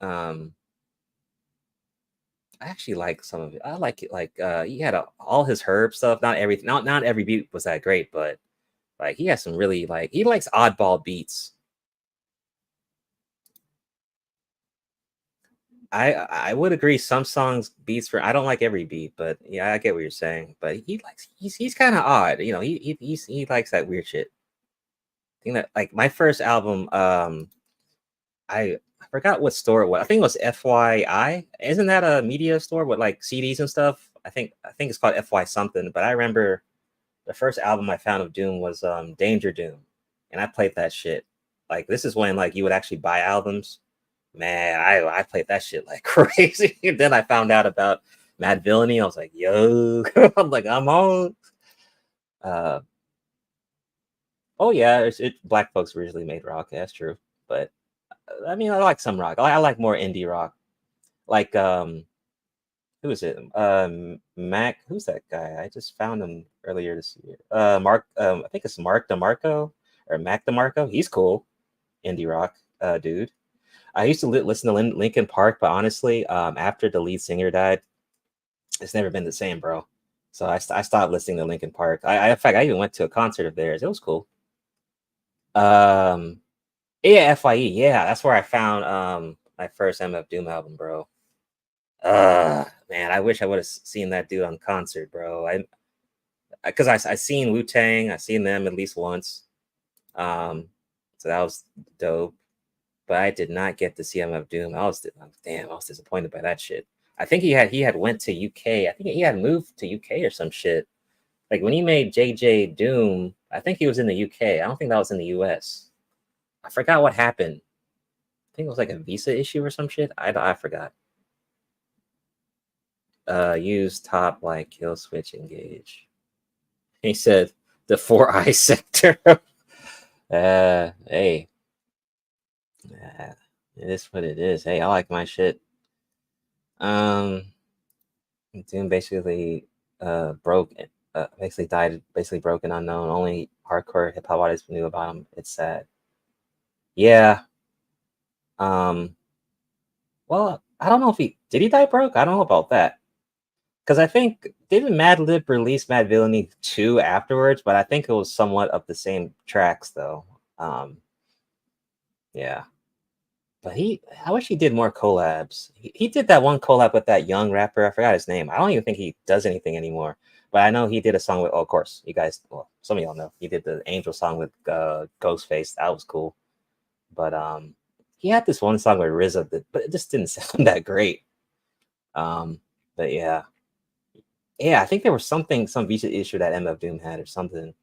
I actually like some of it. I like it. Like he had all his herb stuff. Not everything. Not every beat was that great, but like he has some really he likes oddball beats. I would agree. Some songs beats for I don't like every beat, but yeah, I get what you're saying. But he's kind of odd. You know, he likes that weird shit. I think that like my first album, I forgot what store it was. I think it was FYI. Isn't that a media store with like CDs and stuff? I think it's called FY something. But I remember the first album I found of Doom was Danger Doom, and I played that shit. Like this is when like you would actually buy albums. Man, I played that shit like crazy. And then I found out about Mad Villainy. I was like, yo, I'm on. Oh yeah, black folks originally made rock. Yeah, that's true. But I mean, I like some rock. I like more indie rock. Like who is it? Mac. Who's that guy? I just found him earlier this year. Mark. I think it's Mark DeMarco or Mac DeMarco. He's cool. Indie rock dude. I used to listen to Linkin Park, but honestly, after the lead singer died, it's never been the same, bro. So I stopped listening to Linkin Park. In fact, I even went to a concert of theirs. It was cool. Yeah, FYE. Yeah, that's where I found my first MF Doom album, bro. Man, I wish I would have seen that dude on concert, bro. Because I seen Wu-Tang, I seen them at least once. So that was dope. But I did not get to see MF Doom. I was disappointed by that shit. I think he had went to UK. I think he had moved to UK or some shit. Like when he made JJ Doom, I think he was in the UK. I don't think that was in the US. I forgot what happened. I think it was like a visa issue or some shit. I forgot. Use top like kill switch engage. He said the 4i sector. Hey. It is what it is. Hey, I like my shit. Doom basically broke. Basically died. Basically broken, unknown. Only hardcore hip hop artists knew about him. It's sad. Yeah. Well, I don't know if did he die broke? I don't know about that. Because I think didn't Madlib release Mad Villainy 2 afterwards, but I think it was somewhat of the same tracks though. Yeah. But I wish he did more collabs. He did that one collab with that young rapper. I forgot his name. I don't even think he does anything anymore. But I know he did a song with, of course, you guys, well, some of y'all know. He did the Angel song with Ghostface. That was cool. But he had this one song with RZA, but it just didn't sound that great. But yeah. Yeah, I think there was some visa issue that MF Doom had or something.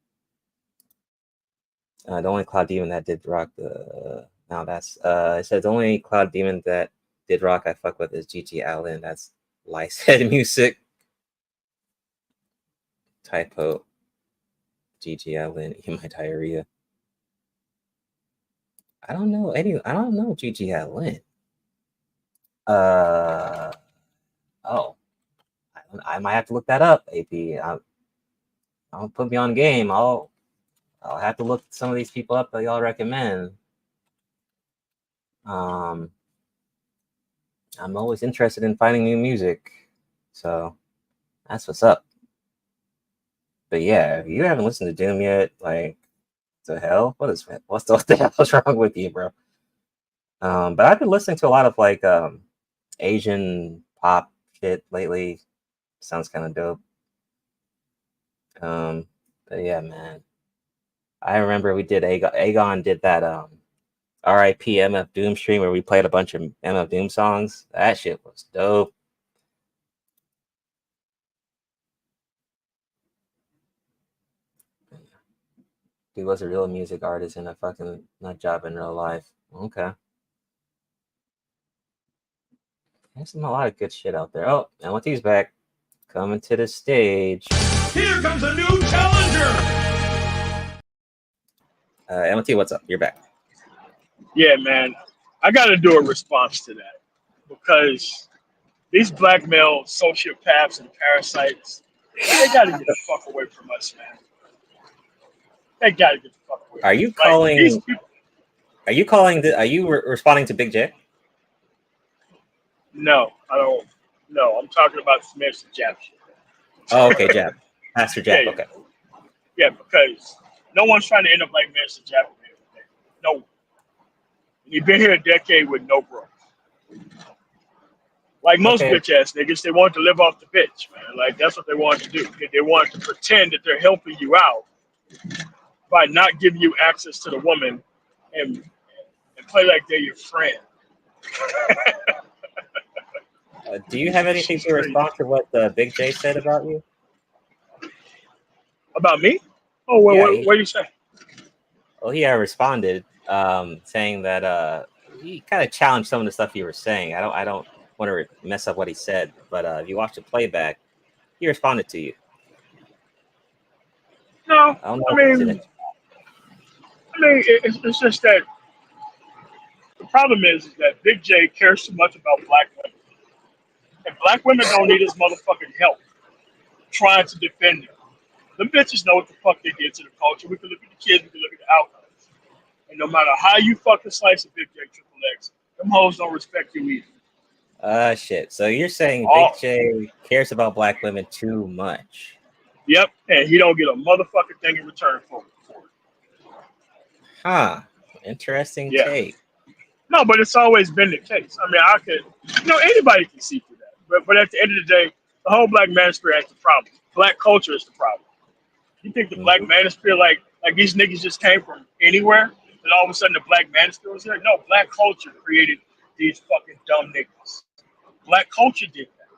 The only Cloud Demon that did rock now that's it said the only Cloud Demon that did rock I fuck with is GG Allen. That's Lice Head Music. Typo. GG Allen in my diarrhea. I don't know GG Allen. Oh. I might have to look that up, AP. I'll put me on game. I'll have to look some of these people up that y'all recommend. I'm always interested in finding new music, so that's what's up. But yeah, if you haven't listened to Doom yet, like, the hell? What the hell is wrong with you, bro? But I've been listening to a lot of like Asian pop shit lately. Sounds kind of dope. But yeah, man. I remember we did Aegon did that RIP MF Doom stream where we played a bunch of MF Doom songs. That shit was dope. He was a real music artist and a fucking nut job in real life. Okay. There's a lot of good shit out there. Oh, MLT's back. Coming to the stage. Here comes a new challenger. MLT, what's up? You're back. Yeah, man. I got to do a response to that because these black male sociopaths and parasites, they got to get the fuck away from us, man. They got to get the fuck away. Are you calling? Are you calling? Are you responding to Big J? No, I don't. No, I'm talking about Mr. Jab shit. Oh, okay, Jab. Master Jab. Yeah, okay. Yeah, because no one's trying to end up like Mr. Jab. No. You've been here a decade with no growth. Like most bitch ass niggas, they want to live off the bitch, man. Like that's what they want to do. They want to pretend that they're helping you out by not giving you access to the woman and play like they're your friend. Do you have anything to respond to what Big J said about you? About me? Oh, well, Yeah, what do you say? Well, he responded saying that he kind of challenged some of the stuff you were saying. I don't want to mess up what he said, but if you watch the playback, he responded to you. No, I mean, it's just that the problem is that Big J cares too much about black women. And black women don't need his motherfucking help trying to defend them. Them bitches know what the fuck they did to the culture. We can look at the kids, we can look at the outcomes. And no matter how you fucking slice a Big J Triple X, them hoes don't respect you either. Shit. So you're saying Big J cares about black women too much? Yep, and he don't get a motherfucking thing in return for it. Huh. Interesting take. No, but it's always been the case. I mean, anybody can see through that. But at the end of the day, the whole black manosphere has the problem. Black culture is the problem. You think the black manosphere, like these niggas just came from anywhere, and all of a sudden the black manosphere was here? No, black culture created these fucking dumb niggas. Black culture did that.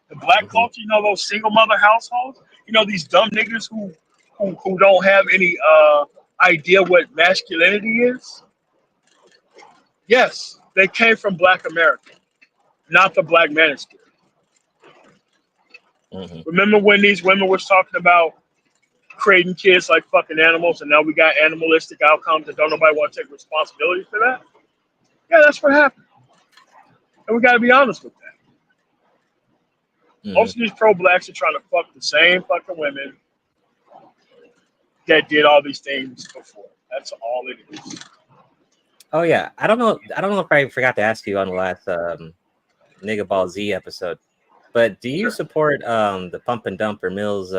The black culture, those single mother households, these dumb niggas who don't have any idea what masculinity is. Yes, they came from black America, not the black manosphere. Remember when these women was talking about creating kids like fucking animals, and now we got animalistic outcomes and don't nobody want to take responsibility for that? Yeah, that's what happened. And we got to be honest with that. Most of these pro-blacks are trying to fuck the same fucking women that did all these things before. That's all it is. Oh yeah, I don't know if I forgot to ask you on the last Nigga Ball Z episode, but do you support the Pump and Dump or Mills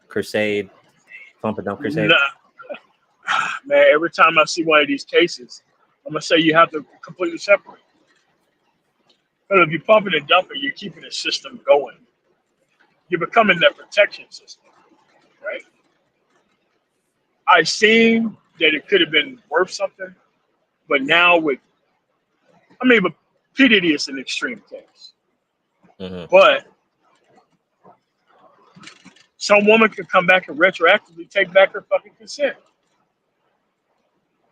crusade, Pump and Dump crusade? Nah. Man, every time I see one of these cases, I'm gonna say you have to completely separate. Because if you're pumping and dumping, you're keeping the system going. You're becoming that protection system, right? I seen that it could have been worth something, but now but P. Diddy is an extreme case. But some woman could come back and retroactively take back her fucking consent.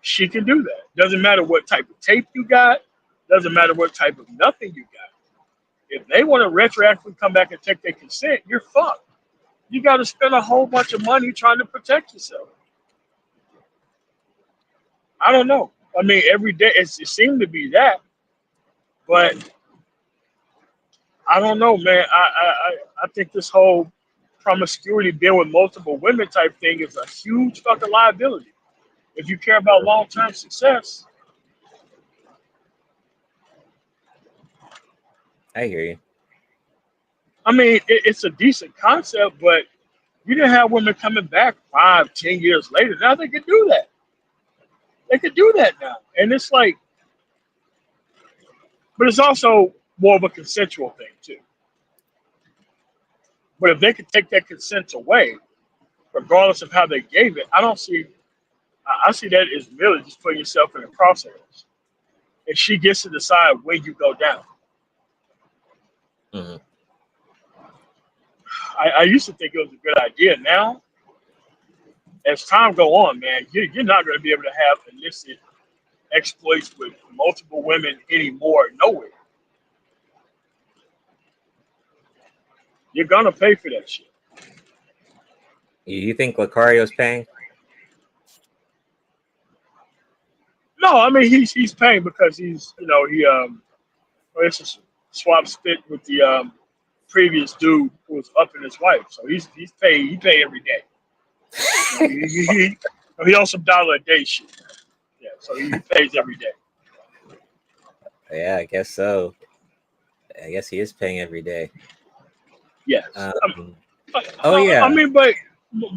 She can do that. Doesn't matter what type of tape you got. Doesn't matter what type of nothing you got. If they want to retroactively come back and take their consent, you're fucked. You got to spend a whole bunch of money trying to protect yourself. I don't know. I mean, every day it seemed to be that, but I don't know, man. I think this whole promiscuity being with multiple women type thing is a huge fucking liability. If you care about long-term success. I hear you. I mean, it's a decent concept, but you didn't have women coming back 5, 10 years later. Now they can do that. They can do that now. And it's like, but it's also more of a consensual thing too. But if they could take that consent away, regardless of how they gave it, I see that as really just putting yourself in the crosshairs. And she gets to decide where you go down. I used to think it was a good idea. Now, as time go on, man, you're not going to be able to have illicit exploits with multiple women anymore. Nowhere. You're going to pay for that shit. You think Lucario's paying? No, I mean he's paying because he's it's a swap spit with the previous dude who was up in his wife, so he's paid. He pay every day. He on some dollar a day shit. Yeah, so he pays every day. Yeah, I guess so. I guess he is paying every day. Yes. Yeah. I mean, but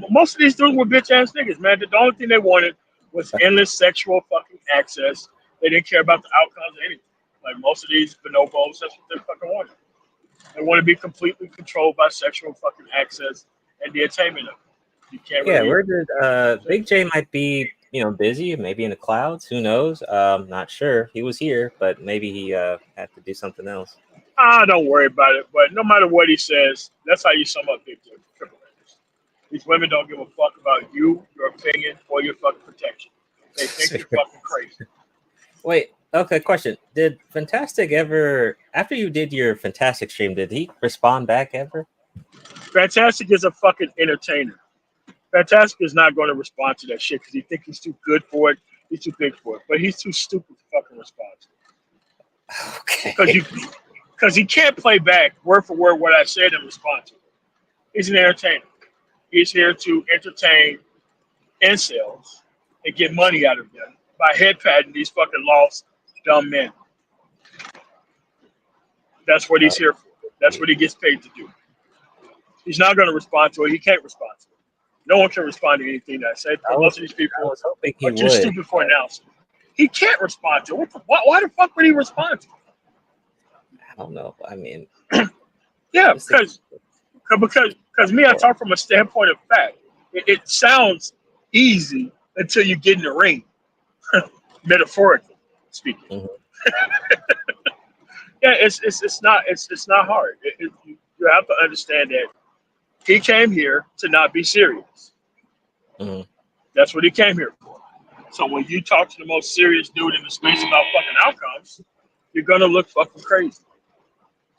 most of these dudes were bitch ass niggas, man. The only thing they wanted was endless sexual fucking access. They didn't care about the outcomes or anything. Like most of these bonobos, that's what they fucking wanted. They want to be completely controlled by sexual fucking access and the attainment of it. You can't really. Where did Big J might be, busy, maybe in the clouds, who knows? Not sure. He was here, but maybe he had to do something else. Don't worry about it. But no matter what he says, that's how you sum up Big J. Triple H. These women don't give a fuck about you, your opinion, or your fucking protection. They think you're fucking crazy. Wait, okay, question. Did Fantastic ever, after you did your Fantastic stream, did he respond back ever? Fantastic is a fucking entertainer. Fantastic is not going to respond to that shit because he thinks he's too good for it. He's too big for it. But he's too stupid to fucking respond to it. Okay. Because he can't play back word for word what I said and respond to it. He's an entertainer. He's here to entertain incels and get money out of them by head patting these fucking lost dumb men. That's what he's here for. That's what he gets paid to do. He's not going to respond to it. He can't respond to it. No one can respond to anything that I say. Most of these people are too stupid for announcing. He can't respond to it. Why the fuck would he respond to it? I don't know. I mean, yeah, because me, I talk from a standpoint of fact. It sounds easy until you get in the ring, metaphorically speaking. Yeah, it's not hard. You have to understand that he came here to not be serious. That's what he came here for. So when you talk to the most serious dude in the space about fucking outcomes, you're gonna look fucking crazy.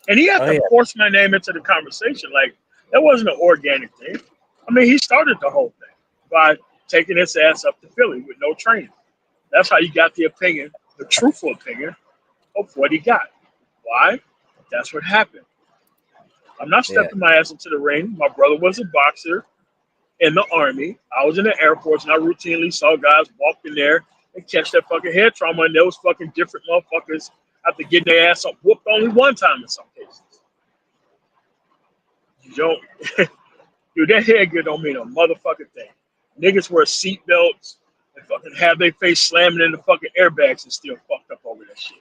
And he had to force my name into the conversation. Like, that wasn't an organic thing. I mean, he started the whole thing by taking his ass up to Philly with no training. That's how you got the opinion, the truthful opinion of what he got. Why? That's what happened. I'm not stepping my ass into the ring. My brother was a boxer in the Army. I was in the Air Force, and I routinely saw guys walk in there and catch that fucking head trauma, and there was fucking different motherfuckers after getting their ass up whooped only one time in some cases. You don't, dude, that headgear don't mean a motherfucking thing. Niggas wear seatbelts and fucking fucking have their face slamming in the fucking airbags and still fucked up over that shit.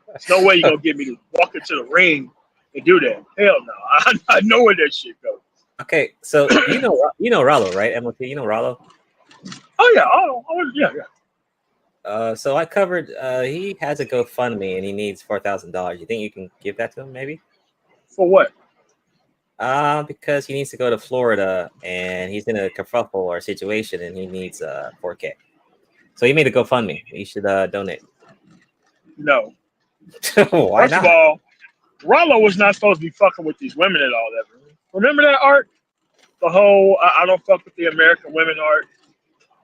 There's no way you're gonna get me to walk into the ring and do that. Hell no. I know where that shit goes. Okay, so you know Rollo, right? MOT, you know Rollo? Oh yeah, yeah. So I covered. He has a GoFundMe and he needs $4,000. You think you can give that to him, maybe? For what? Because he needs to go to Florida and he's in a kerfuffle or situation and he needs $4K. So he made a GoFundMe. You should donate. No. Why First not? of all, Rollo was not supposed to be fucking with these women at all. Ever. Remember that art? The whole I don't fuck with the American women art.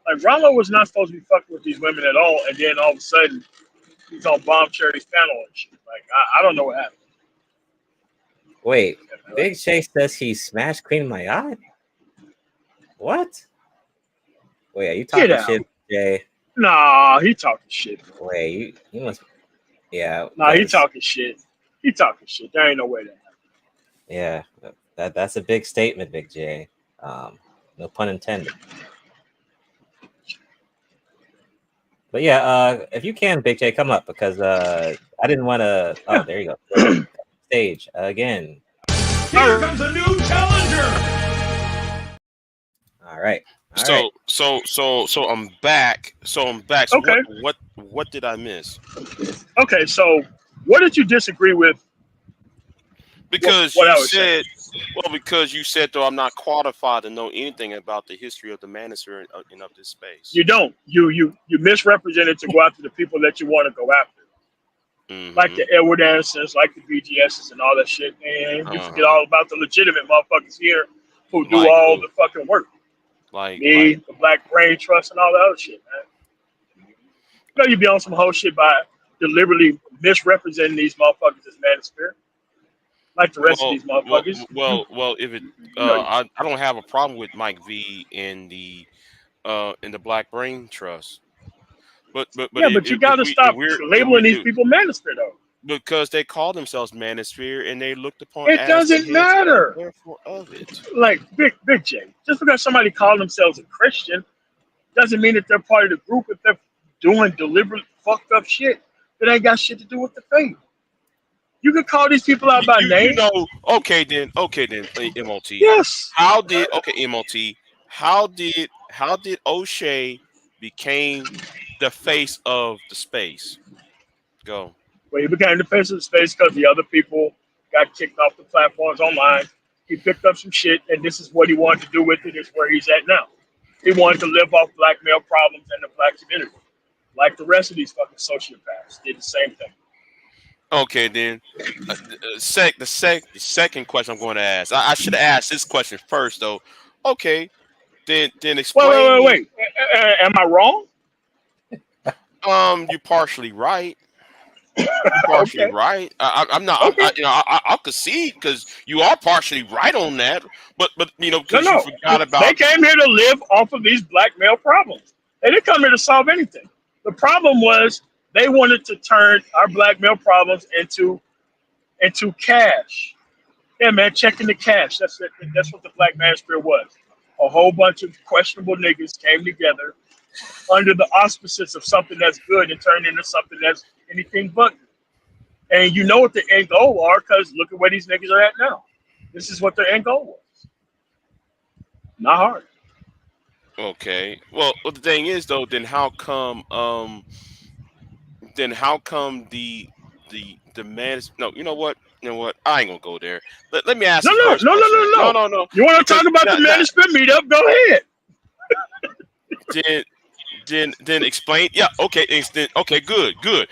Like Rollo was not supposed to be fucking with these women at all, and then all of a sudden he's on Bomb Cherry's panel and shit. Like I don't know what happened. Wait, Big J says he smashed Queen Mayad? What? Wait, are you talking shit, Jay? Nah, he talking shit. Bro. Wait, you must. Yeah. Nah, he talking shit. He talking shit. There ain't no way that happened. Yeah, that's a big statement, Big J. No pun intended. But yeah, if you can, Big J, come up because I didn't want to. Oh, there you go. Stage again. Here comes a new challenger. All right. So I'm back. So Okay. What did I miss? Okay, so what did you disagree with? Because what I you was said, saying? because you said though I'm not qualified to know anything about the history of the manosphere and of this space. You don't. You misrepresented to go after the people that you want to go after. Like the Edward Andersons, like the BGSs and all that shit, and you forget all about the legitimate motherfuckers here who do all the fucking work. Like me, the Black Brain Trust, and all that other shit, man. You know, you be on some whole shit by deliberately misrepresenting these motherfuckers as manosphere, like the rest of these motherfuckers. Well, if it, I don't have a problem with Mike V in the Black Brain Trust. But you got to stop labeling these people manosphere though. Because they call themselves manosphere and they looked upon. It doesn't matter. Therefore, of it. Like Big J, just because somebody calls themselves a Christian doesn't mean that they're part of the group. If they're doing deliberate fucked up shit, that ain't got shit to do with the faith. You can call these people out by name. You know, okay then, MOT. Yes. How did MOT? How did O'Shea became the face of the space? Go. Well, he became the face of the space because the other people got kicked off the platforms online. He picked up some shit, and this is what he wanted to do with it. Is where he's at now. He wanted to live off black male problems and the black community, like the rest of these fucking sociopaths did the same thing. Okay, then the second question I'm going to ask. I should have asked this question first, though. Okay, then explain. Wait. Am I wrong? You're partially right. Right. I'm not. Okay. I'll concede because you are partially right on that. But you know, because you forgot about. They came here to live off of these black male problems. They didn't come here to solve anything. The problem was they wanted to turn our black male problems into cash. Yeah, man, checking the cash. That's it. That's what the Black Manosphere was. A whole bunch of questionable niggas came together under the auspices of something that's good and turned into something that's anything but good. And you know what the end goal are because look at where these niggas are at now. This is what their end goal was. Not hard. Okay. Well, the thing is though, then how come the man? No, you know what? I ain't gonna go there. Let me ask. No. You want to talk about the Manosphere meetup? Go ahead. Then explain. Yeah. Okay. Okay. Good. Okay.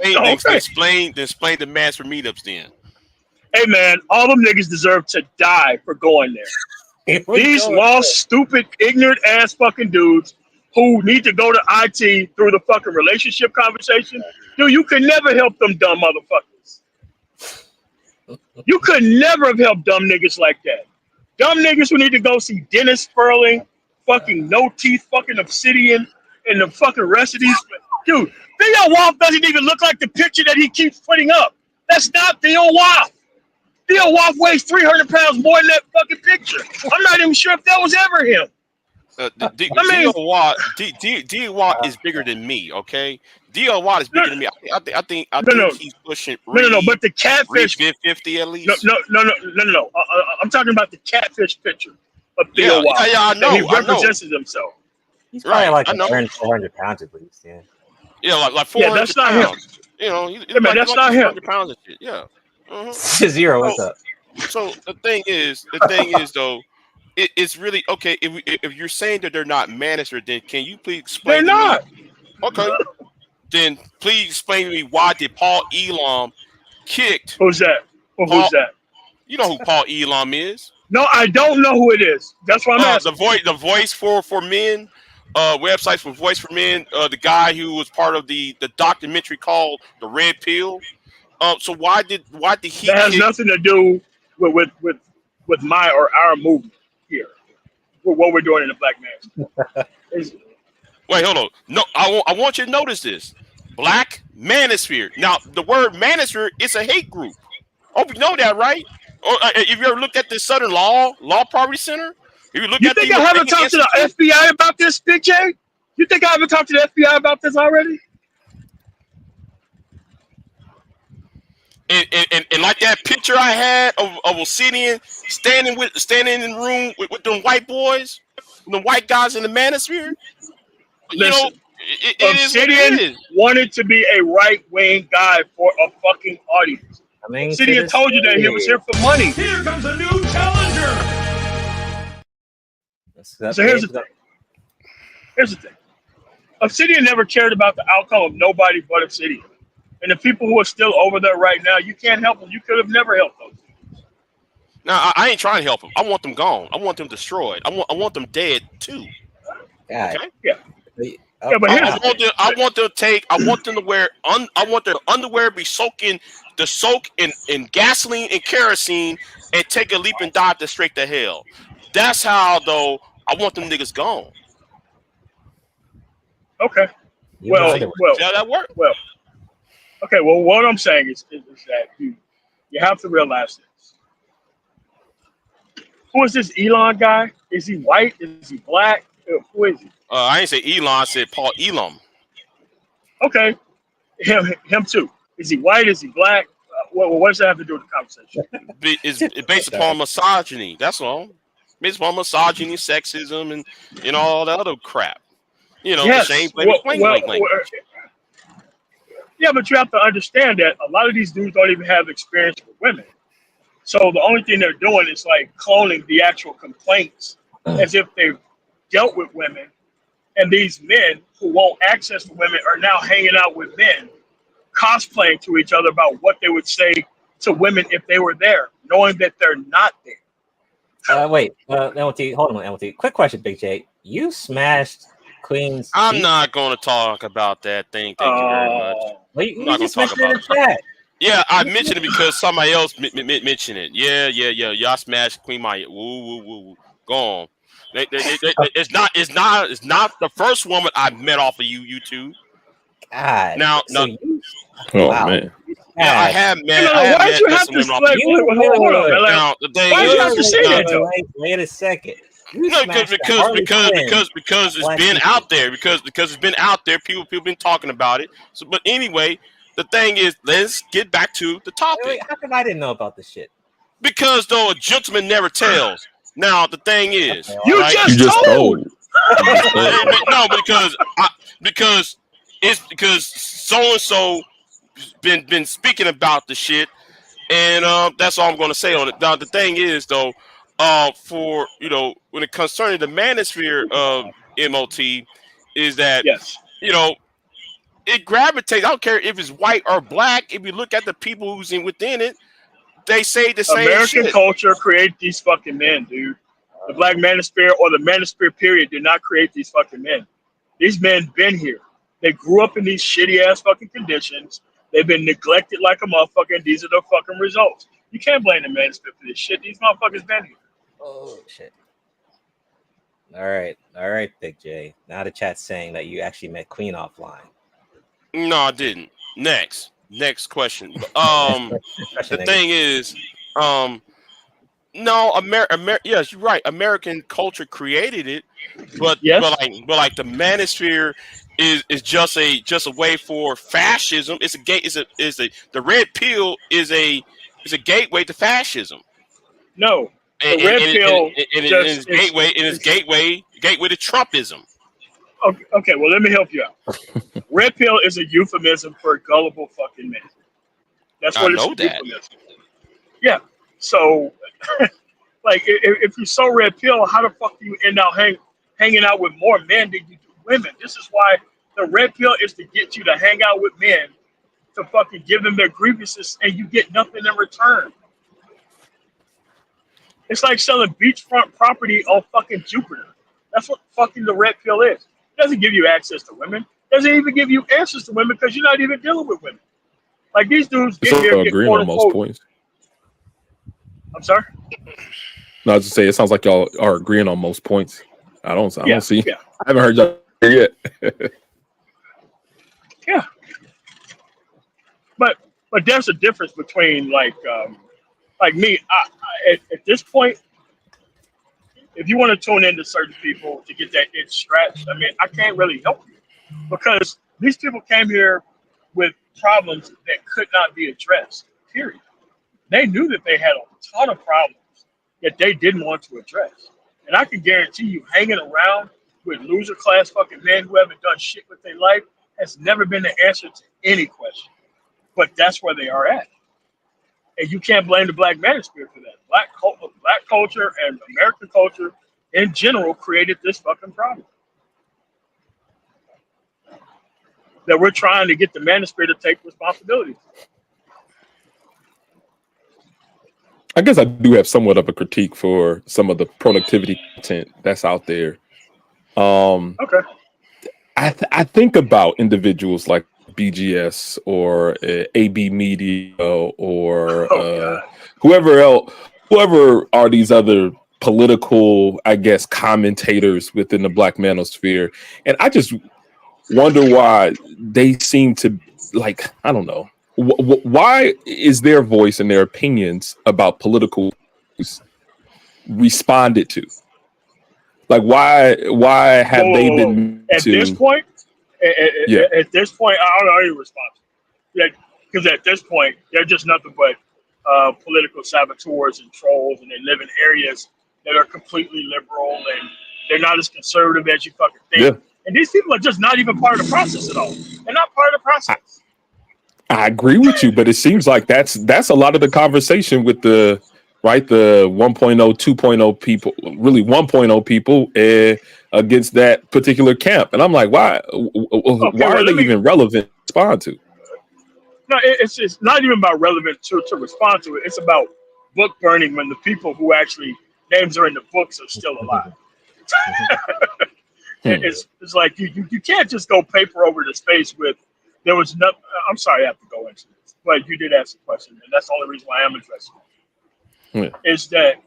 Then explain the Manosphere meetups. Then. Hey man, all them niggas deserve to die for going there. These lost, stupid, ignorant ass fucking dudes who need to go to IT through the fucking relationship conversation. Dude, you could never help them dumb motherfuckers. You could never have helped dumb niggas like that. Dumb niggas who need to go see Dennis Sperling, fucking no teeth, fucking Obsidian, and the fucking rest of these. Dude, Theo Wolf doesn't even look like the picture that he keeps putting up. That's not Theo Wolf. Theo Wolf weighs 300 pounds more than that fucking picture. I'm not even sure if that was ever him. D.O. Watt is bigger than me. Okay, D.O. Watt is bigger than me. I think he's pushing. No. But the catfish 50 at least. No. I'm talking about the catfish picture of Theo Watt. Yeah, I know. He represents himself. He's probably like I know. 400 pounds at least. Yeah. Yeah, like 400 that's not pounds. him. You know, that's not him. Pounds and shit. Yeah. Zero. What's up? So the thing is though, it's really okay if you're saying that they're not manosphere, then can you please explain? They're not. Okay. Then please explain to me why did Paul Elam kicked? Who's that? Who's that? You know who Paul Elam is? No, I don't know who it is. That's why I'm asking. The voice for men, websites for voice for men. The guy who was part of the documentary called The Red Pill. So why did he? That has nothing to do with my or our movement here. What we're doing in the Black Man. Wait, hold on. No, I want you to notice this. Black Manosphere. Now, the word Manosphere is a hate group. Hope you know that, right? Or if you ever looked at the Southern Law Property Center, if you look You at think I haven't talked to the FBI about this, Big J? You think I haven't talked to the FBI about this already? And like that picture I had of Obsidian standing in the room with them white boys, the white guys in the Manosphere. Listen, Obsidian wanted to be a right-wing guy for a fucking audience. Obsidian told you that he was here for money. Here comes a new challenger. So here's the thing. Obsidian never cared about the outcome of nobody but Obsidian. And the people who are still over there right now, you can't help them. You could have never helped them. Now I ain't trying to help them. I want them gone. I want them destroyed. I want them dead too. Yeah. Okay? Yeah. But I want them to wear. I want their underwear be soaked in gasoline and kerosene, and take a leap and dive straight to hell. That's how though I want them niggas gone. Okay. Well, how that work? Well, okay. Well, what I'm saying is that you have to realize this. Who is this Elon guy? Is he white? Is he black? Who is he? I ain't say Elon. I said Paul Elam. Okay, him too. Is he white? Is he black? What does that have to do with the conversation? It's based upon misogyny. That's all. Based upon misogyny, sexism, and all that other crap. You know, yes. the shame, blame, yeah, but you have to understand that a lot of these dudes don't even have experience with women. So the only thing they're doing is like cloning the actual complaints as if they've dealt with women. And these men who won't access the women are now hanging out with men, cosplaying to each other about what they would say to women if they were there, knowing that they're not there. Wait, MLT, hold on, MLT. Quick question, Big J. You smashed Queen's. I'm not going to talk about that thing. Thank you very much. Well, you just mentioned it in chat. Yeah, I mentioned it because somebody else mentioned it. Yeah. Y'all smashed Queen Maya. Woo. Go on. It's not the first woman I met off of YouTube. God. Now, man. Yeah, I have met. Why did you have to hold on. Now, the thing why did you have to say that though? Wait a second. No, because it's been out there. Because it's been out there. People been talking about it. So, but anyway, the thing is, let's get back to the topic. Wait, how come I didn't know about this shit? Because though a gentleman never tells. Now the thing is, you just told. No, because so and so been speaking about the shit, and that's all I'm going to say on it. Now the thing is though, for when it concerning the manosphere of MOT, is that it gravitates. I don't care if it's white or black. If you look at the people who's within it, they say the same American shit. culture create these fucking men, dude. The Black Manosphere or the Manosphere period did not create these fucking men. These men been here. They grew up in these shitty ass fucking conditions. They've been neglected like a motherfucker, and these are the fucking results. You can't blame the Manosphere for this shit. These motherfuckers been here. Oh shit. All right, Big J. Now the chat's saying that you actually met Queen offline. No, I didn't. Next question. The thing is, No, yes, you're right. American culture created it, but like the manosphere is just a way for fascism. It's a gate. The red pill is a gateway to fascism. No, the red pill is gateway to Trumpism. Okay, well, let me help you out. Red pill is a euphemism for gullible fucking men. That's what it's a euphemism. Yeah. So, like, if you're so red pill, how the fuck do you end up hanging out with more men than you do women? This is why the red pill is to get you to hang out with men, to fucking give them their grievances, and you get nothing in return. It's like selling beachfront property on fucking Jupiter. That's what fucking the red pill is. It doesn't give you access to women. It doesn't even give you answers to women because you're not even dealing with women. Like these dudes get here, get agreeing on most points. I'm sorry? No, I was just say it sounds like y'all are agreeing on most points. I don't see. Yeah. I haven't heard y'all yet. Yeah. But there's a difference between like me. At this point, if you want to tune into certain people to get that itch scratched, I mean, I can't really help you because these people came here with problems that could not be addressed, period. They knew that they had a ton of problems that they didn't want to address. And I can guarantee you hanging around with loser class fucking men who haven't done shit with their life has never been the answer to any question. But that's where they are at. And you can't blame the black manosphere for that. Black culture and American culture in general created this fucking problem. That we're trying to get the manosphere to take responsibility. I guess I do have somewhat of a critique for some of the productivity content that's out there. Okay. I think about individuals like BGS or AB Media or whoever are these other political, I guess, commentators within the black manosphere. And I just wonder why they seem to, like, I don't know. Why is their voice and their opinions about political issues responded to? Like, why have they been at this point? At this point, I don't know any response. Because at this point, they're just nothing but political saboteurs and trolls, and they live in areas that are completely liberal, and they're not as conservative as you fucking think. Yeah. And these people are just not even part of the process at all. They're not part of the process. I agree with you, but it seems like that's a lot of the conversation with the 1.0, 2.0 people, really 1.0 people against that particular camp. And I'm like, why are they even relevant to respond to? No, it's not even about relevant to respond to it. It's about book burning when the people who actually names are in the books are still alive. It's like you can't just go paper over the space with there was no. I'm sorry, I have to go into this, but you did ask a question, and that's the only reason why I am addressing it. Is that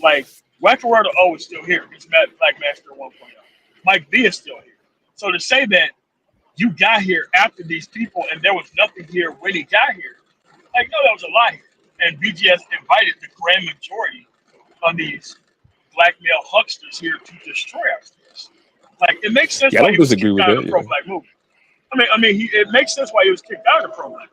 like Wackaroto O is still here? It's Black Master 1.0. Mike B is still here. So to say that you got here after these people and there was nothing here when he got here, like, no, that was a lie. And BGS invited the grand majority of these black male hucksters here to destroy our states. Like, it makes sense why he was kicked out of the pro-black movement. I mean, it makes sense why he was kicked out of the pro-black.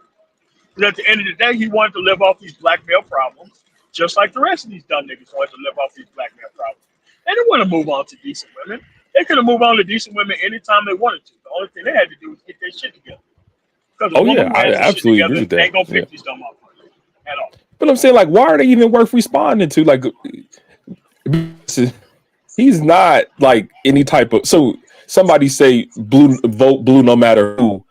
Because at the end of the day, he wanted to live off these black male problems, just like the rest of these dumb niggas wanted to live off these black male problems. They didn't want to move on to decent women. They could have moved on to decent women anytime they wanted to. The only thing they had to do was get their shit together. I absolutely agree with that. They ain't gonna pick these dumb motherfuckers at all. But I'm saying, like, why are they even worth responding to? Like, he's not like any type of. So somebody say vote blue no matter who,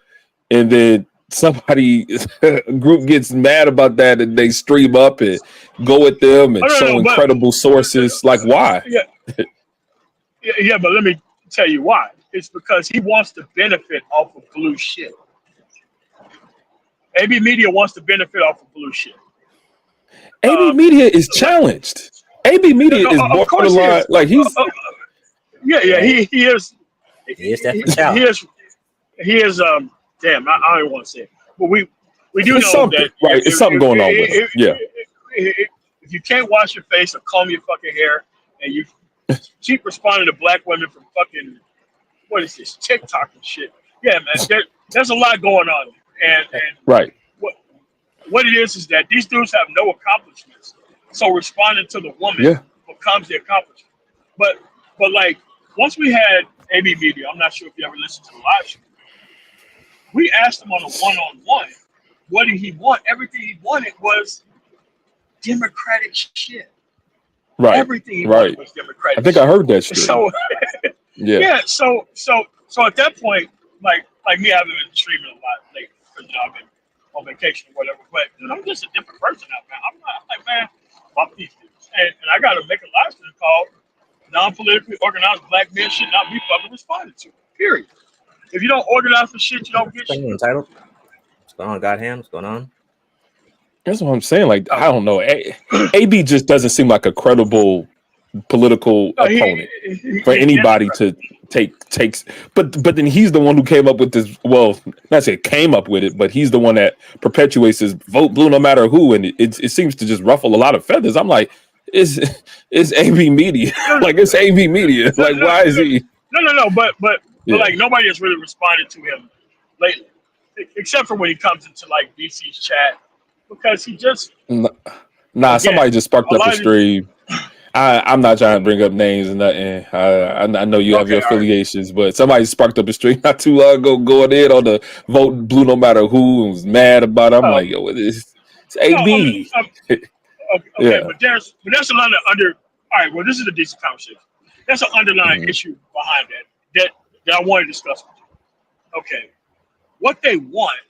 and then a group gets mad about that and they stream up and go at them and show incredible sources. Like, why? Yeah, but let me tell you why. It's because he wants to benefit off of blue shit. AB Media wants to benefit off of blue shit. AB Media is challenged. AB Media is borderline. Like, he's. He is. He is definitely challenged. He is. Damn, I don't even want to say it. But we do know that. Right, it's something going on with him. Yeah. If you can't wash your face or comb your fucking hair, and you keep responding to black women from fucking, what is this, TikTok and shit. Yeah, man, there's a lot going on. And right. What it is that these dudes have no accomplishments. So responding to the woman becomes the accomplishment. But like, once we had AB Media, I'm not sure if you ever listened to the live show, we asked him on a one-on-one, what did he want? Everything he wanted was Democratic shit. Right. Everything he wanted was Democratic. I think I heard that shit. So yeah. So at that point, like me, I haven't been streaming a lot lately because I've been on vacation or whatever. But dude, I'm just a different person now, man. I'm not like, man, fuck these dudes. And I got to make a live stream called "Non-Politically Organized Black Men Should Not Be Fucking Responded to." Period. If you don't organize for shit, you don't get shit. Entitled. What's going on, Godhand? What's going on? That's what I'm saying. Like, I don't know. AB just doesn't seem like a credible political opponent for anybody to takes. But then he's the one who came up with this. Well, not say came up with it, but he's the one that perpetuates this vote blue no matter who, and it seems to just ruffle a lot of feathers. I'm like, it's AB Media. Like, it's AB Media. Like, why is he? No. But like, nobody has really responded to him lately, except for when he comes into like DC's chat, because he just somebody just sparked up the stream. I'm not trying to bring up names and nothing. I know you have your affiliations, but somebody sparked up a stream not too long ago going in on the vote blue no matter who, and was mad about it. I'm like, yo, it's AB. But there's a lot of all right, well, this is a decent conversation. There's an underlying issue behind that I want to discuss with you. Okay. What they want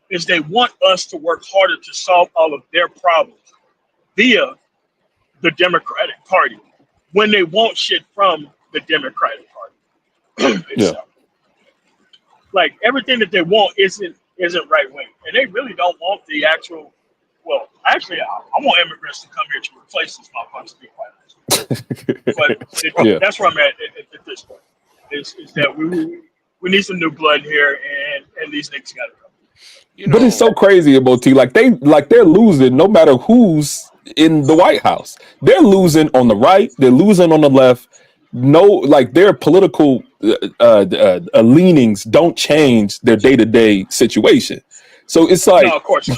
is they want us to work harder to solve all of their problems via the Democratic Party when they want shit from the Democratic Party. Like, everything that they want isn't right wing, and they really don't want the actual. Well, actually, I want immigrants to come here to replace this motherfucker, to be quite honest. But that's where I'm at this point. Is that we need some new blood here, and these niggas got to go. But it's so crazy, MOT. Like they're losing no matter who's in the White House. They're losing on the right. They're losing on the left. No, like, their political leanings don't change their day-to-day situation. So it's like, no, of course not.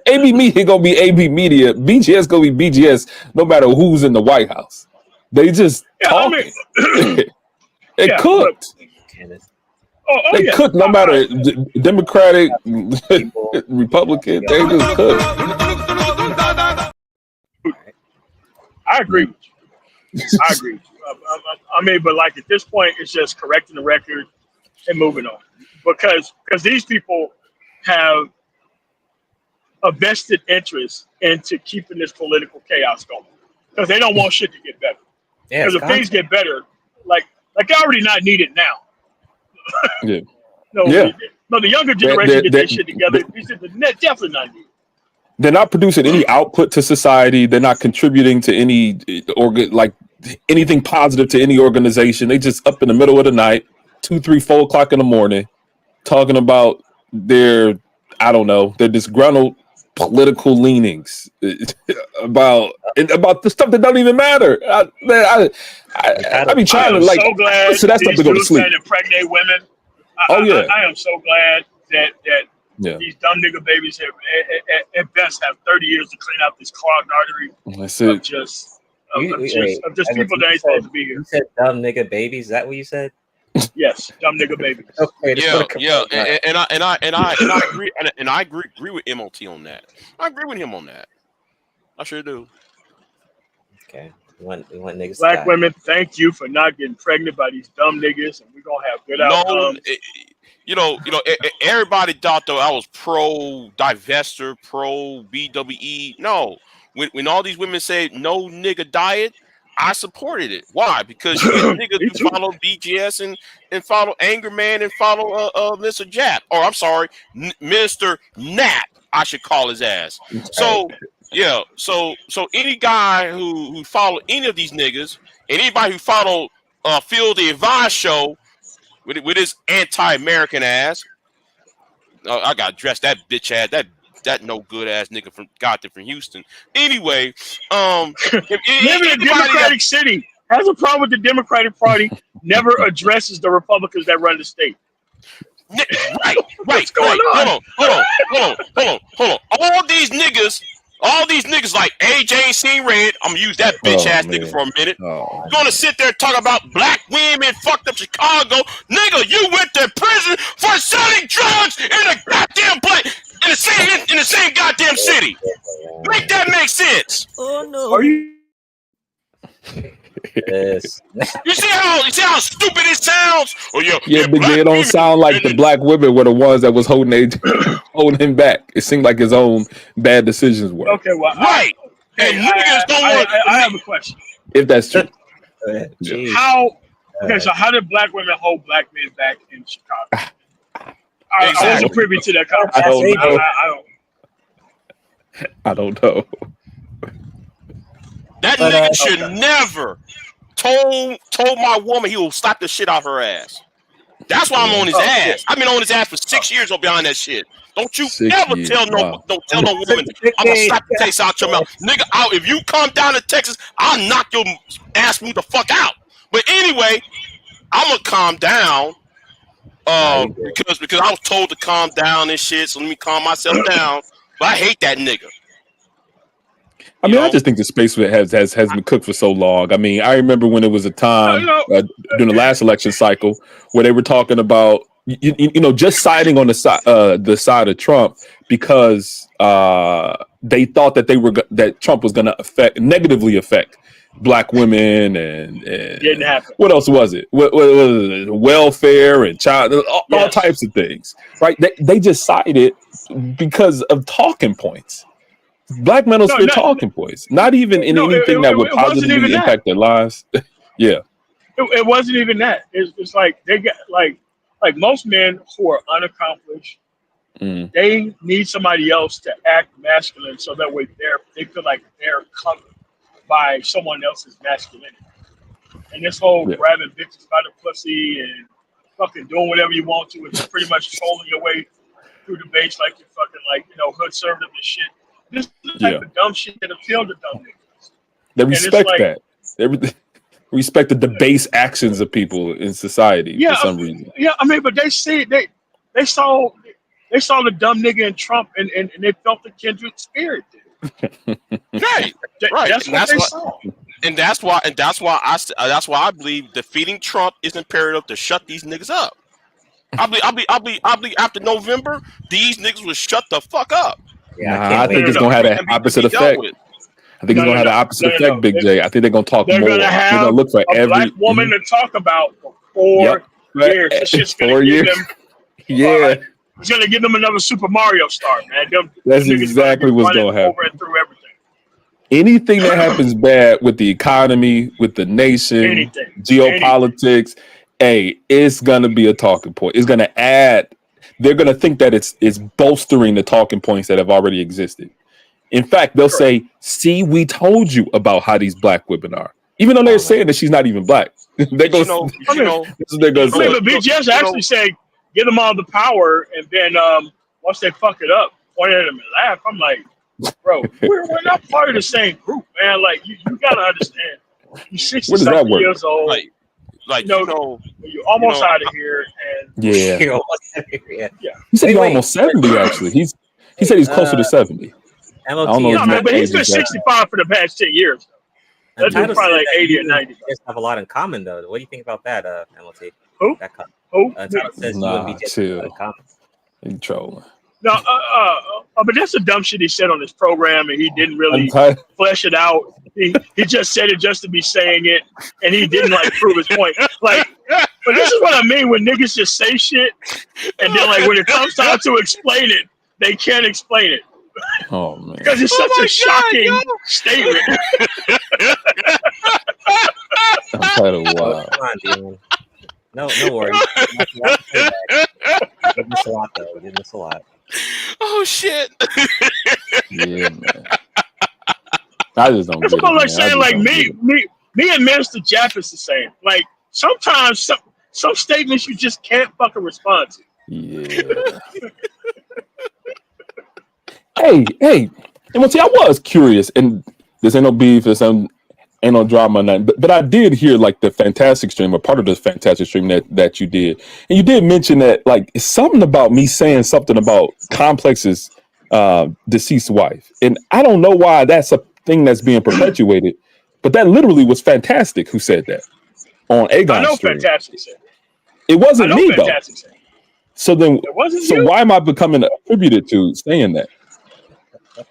AB Media gonna be AB Media. BGS gonna be BGS no matter who's in the White House. They just talking. They cooked. They cooked no matter Democratic, Republican. They just cooked. I agree with you. I agree with you. I mean, but like, at this point, it's just correcting the record and moving on, because these people have a vested interest into keeping this political chaos going, because they don't want shit to get better. Because if things get better, like they already not needed now. No, the younger generation get their shit together. They're definitely not needed. They're not producing any output to society. They're not contributing to any anything positive to any organization. They just up in the middle of the night, 2, 3, 4 o'clock in the morning, talking about their disgruntled political leanings about the stuff that don't even matter. I be trying to, like, so glad so that's stuff to go to sleep. Impregnate women. I am so glad that these dumb nigga babies have at best have 30 years to clean out this clogged artery of just people that ain't supposed to be here. You said dumb nigga babies. Is that what you said? Yes, dumb nigga babies. Okay, and I agree, and I agree with MOT on that. I agree with him on that. I sure do. Okay, we want niggas. Black women, thank you for not getting pregnant by these dumb niggas, and we're gonna have good outcomes. Everybody thought though I was pro divester, pro BWE. No, when all these women say no nigga diet, I supported it. Why? Because you get niggas who follow BGS and follow Anger Man and follow Mr. Jap, or I'm sorry, Mr. Nap, I should call his ass. So so any guy who follow any of these niggas, and anybody who follow Phil the Advice show with his anti-American ass, I got dressed that bitch ass, that that no good ass nigga from Houston. Anyway, live in a Democratic city has a problem with the Democratic Party. Never addresses the Republicans that run the state. Right. What's going on? Hold on. All these niggas like AJ ain't seen red. I'm gonna use that bitch ass nigga for a minute. Gonna sit there and talk about black women fucked up Chicago. Nigga, you went to prison for selling drugs in a goddamn place in the same goddamn city. Make that make sense. Oh no. Are you? Yes. You see how stupid it sounds? Oh yeah, but it don't sound like the black women were the ones that was holding him back. It seemed like his own bad decisions were. Okay, well, right. I have a question. If that's true. How did black women hold black men back in Chicago? I wasn't privy to that conversation. I don't know. That nigga should never told my woman he will slap the shit out her ass. That's why I'm on his ass. I've been on his ass for 6 years or behind that shit. Don't you ever tell no woman I'm gonna slap the taste out your mouth. Nigga, if you come down to Texas, I'll knock your ass the fuck out. But anyway, I'm gonna calm down. Because I was told to calm down and shit, so let me calm myself down. But I hate that nigga. I mean, I just think the space has been cooked for so long. I mean, I remember when it was a time during the last election cycle where they were talking about just siding on the side of Trump because they thought that Trump was going to negatively affect black women and didn't happen. What else was it? What was it? Welfare and child, all types of things, right? They just sided because of talking points. Black men are still talking points, not even in anything that would positively impact their lives. Yeah, it wasn't even that. It's like they get like most men who are unaccomplished. They need somebody else to act masculine, so that way they feel like they're covered by someone else's masculinity. And this whole grabbing bitches by the pussy and fucking doing whatever you want to, it's pretty much trolling your way through debates like you're fucking hood servant and shit. This is the type of dumb shit that appeal to dumb niggas. They respect that. They respect the debase actions of people in society for some reason. Yeah, I mean, but they see they saw the dumb nigga in Trump and they felt the kindred spirit. Right. That's what they saw. And that's why I believe defeating Trump is imperative to shut these niggas up. I believe after November, these niggas will shut the fuck up. I think it's gonna have the opposite effect. I think it's gonna have the opposite effect, Big J. I think they're gonna talk more. They're gonna look for every black woman to talk about for 4 years. This shit's gonna 4 years. It's gonna give them another Super Mario star, man. That's exactly what's gonna happen. Over and through everything. Anything that happens bad with the economy, with the nation, geopolitics, it's gonna be a talking point. It's gonna add. They're gonna think that it's bolstering the talking points that have already existed. In fact, they'll say, "See, we told you about how these black women are," even though they're saying that she's not even black. They're gonna say. But BGS actually say, "Give them all the power," and then once they fuck it up, point at them and laugh. I'm like, bro, we're not part of the same group, man. Like you gotta understand. You're 60-something years old. You're almost out of here. And He said he's almost 70. Actually, he said he's closer to 70. I don't know, but he's been 65 for the past 10 years. That dude's probably like 80 or 90. You guys have a lot in common, though. What do you think about that, MLT? Who? Who? Title says you and BJ chill. have a lot in common. You trolling. No, but that's the dumb shit he said on his program, and he didn't really flesh it out. He just said it just to be saying it, and he didn't prove his point. But this is what I mean when niggas just say shit, and then when it comes time to explain it, they can't explain it. Oh man! Because it's such a shocking statement. I'm kind of wild. Come on, Demon. No worries. We did this a lot, though. We did this a lot. Oh shit! Yeah, man. I just don't. It's about saying me and Minister Japp is the same. Sometimes some statements you just can't fucking respond to. Yeah. hey, and see, I was curious, and this ain't no beef, ain't no drama, or nothing. But I did hear like the fantastic stream, or part of the fantastic stream that you did, and you did mention that like it's something about me saying something about Complex's deceased wife, and I don't know why that's a thing that's being perpetuated, but that literally was Fantastic who said that on Aegon's I know stream. Fantastic said It wasn't me though. Fantastic. So then, It wasn't so you? why am I becoming attributed to saying that?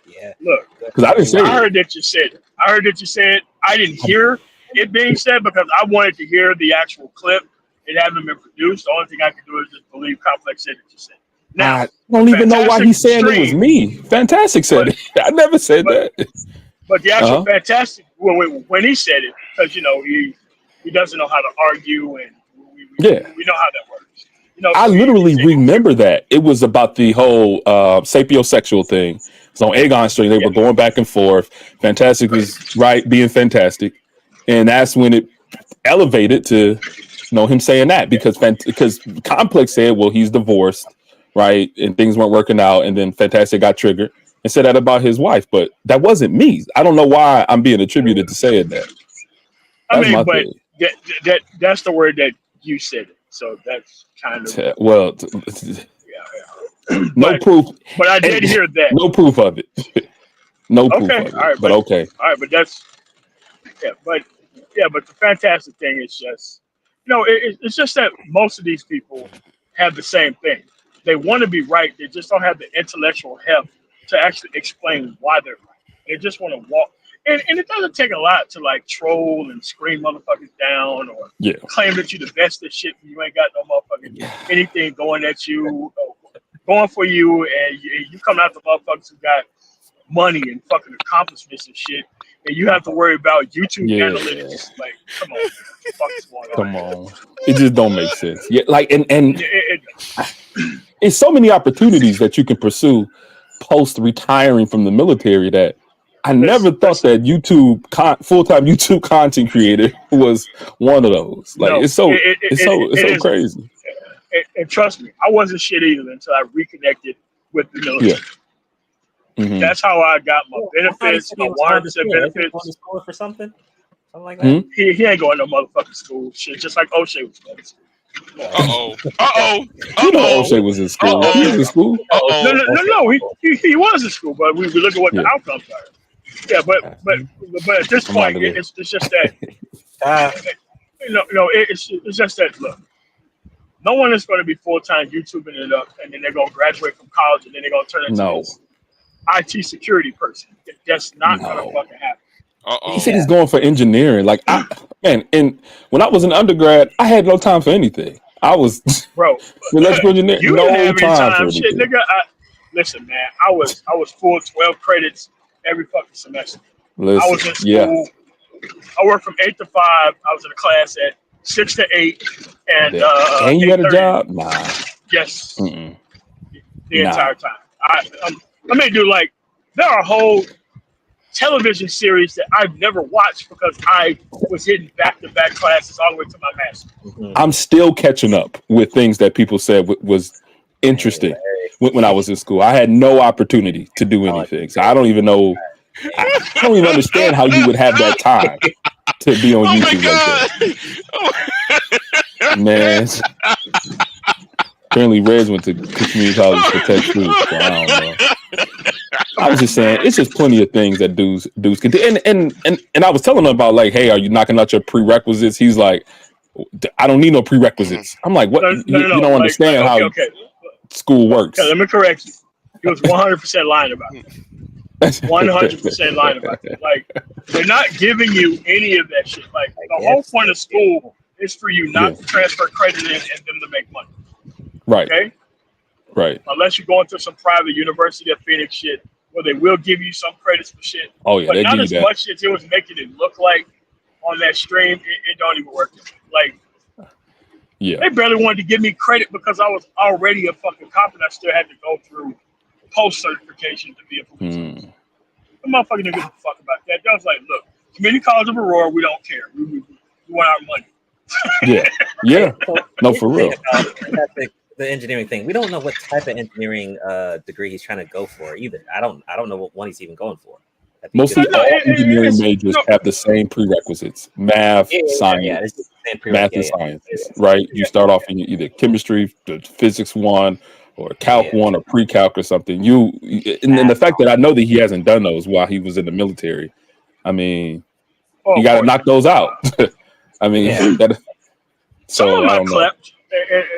Yeah. Look, Because I didn't say I it. heard that you said it. I heard that you said. I didn't hear it being said because I wanted to hear the actual clip. It hadn't been produced. The only thing I could do is just believe Complex said that you said. Now, I don't even know why he's saying it was stream, me. Fantastic said it. I never said that. But the actual Fantastic, when he said it, because he doesn't know how to argue, and we know how that works. I literally remember that. It was about the whole sapiosexual thing. So on Aegon Street, they were going back and forth. Fantastic was being fantastic. And that's when it elevated to him saying that because Complex said, well, he's divorced, right? And things weren't working out. And then Fantastic got triggered and said that about his wife. But that wasn't me. I don't know why I'm being attributed to saying that. That's the word that you said it. So that's kind of no proof. But I did hear that. No proof of it. No proof of it. All right, but okay. All right, but that's but the Fantastic thing is just it's just that most of these people have the same thing. They want to be right. They just don't have the intellectual help to actually explain why they're right. They just want to walk. And it doesn't take a lot to like troll and scream motherfuckers down or claim that you're the best at shit and you ain't got no motherfucking anything going at you, going for you, and you come out the motherfuckers who got money and fucking accomplishments and shit, and you have to worry about YouTube analytics. Like, come on, what's going on? Come on. It just don't make sense. Yeah, like and it's so many opportunities that you can pursue post retiring from the military that I never thought that full-time YouTube content creator was one of those. Like it's so crazy. And trust me, I wasn't shit either until I reconnected with the military. Yeah. Mm-hmm. That's how I got my benefits, my 100% benefits. Going to school for something like that. He ain't going to no motherfucking school. Shit, just like O'Shea was going to school. You know O'Shea was in school. He was in school. No. He was in school, but we look at what the outcomes are. Yeah, but at this point, it's just that it's just that look. No one is going to be full-time YouTubing it up, and then they're going to graduate from college, and then they're going to turn into this IT security person. That's not going to fucking happen. He said he's going for engineering. Like, and when I was an undergrad, I had no time for anything. I was electrical engineer. You didn't have any time. Shit, nigga. Listen, man. I was full 12 credits every fucking semester. Listen, I was in school. I worked from 8 to 5. I was in a class at 6 to 8, and you had a job? Nah. Yes. The entire time. I may do there are whole television series that I've never watched because I was hitting back-to-back classes all the way to my master's. I'm still catching up with things that people said was interesting when I was in school. I had no opportunity to do anything, so I don't even know. I don't even understand how you would have that time to be on YouTube like that. Man, apparently Reds went to community college for tech too. So I don't know. I was just saying, it's just plenty of things that dudes can do. And I was telling him about like, hey, are you knocking out your prerequisites? He's like, I don't need no prerequisites. I'm like, what? You don't understand how school works. Okay, let me correct you. He was 100% lying about it. 100% lying about it. Like, they're not giving you any of that shit. Like, the whole point of school is for you not to transfer credit in and them to make money. Right. Okay? Right. Unless you're going to some private University of Phoenix shit where they will give you some credits for shit. Oh, yeah. But not as that. much as it was making it look like on that stream. It don't even work. Like, they barely wanted to give me credit because I was already a fucking cop and I still had to go through post certification to be a police officer. The motherfucker didn't give a fuck about that. That was like, look, Community College of Aurora, we don't care. We want our money. Yeah. No, for real. the engineering thing. We don't know what type of engineering degree he's trying to go for either. I don't know what one he's even going for. Mostly all engineering majors have the same prerequisites: math, science, it's the same math and sciences. Right? You start off in either chemistry, the physics 1, or calc 1, or pre-calc or something. And the fact that I know that he hasn't done those while he was in the military, I mean, you got to knock those out. I mean, some of them I I don't know. clept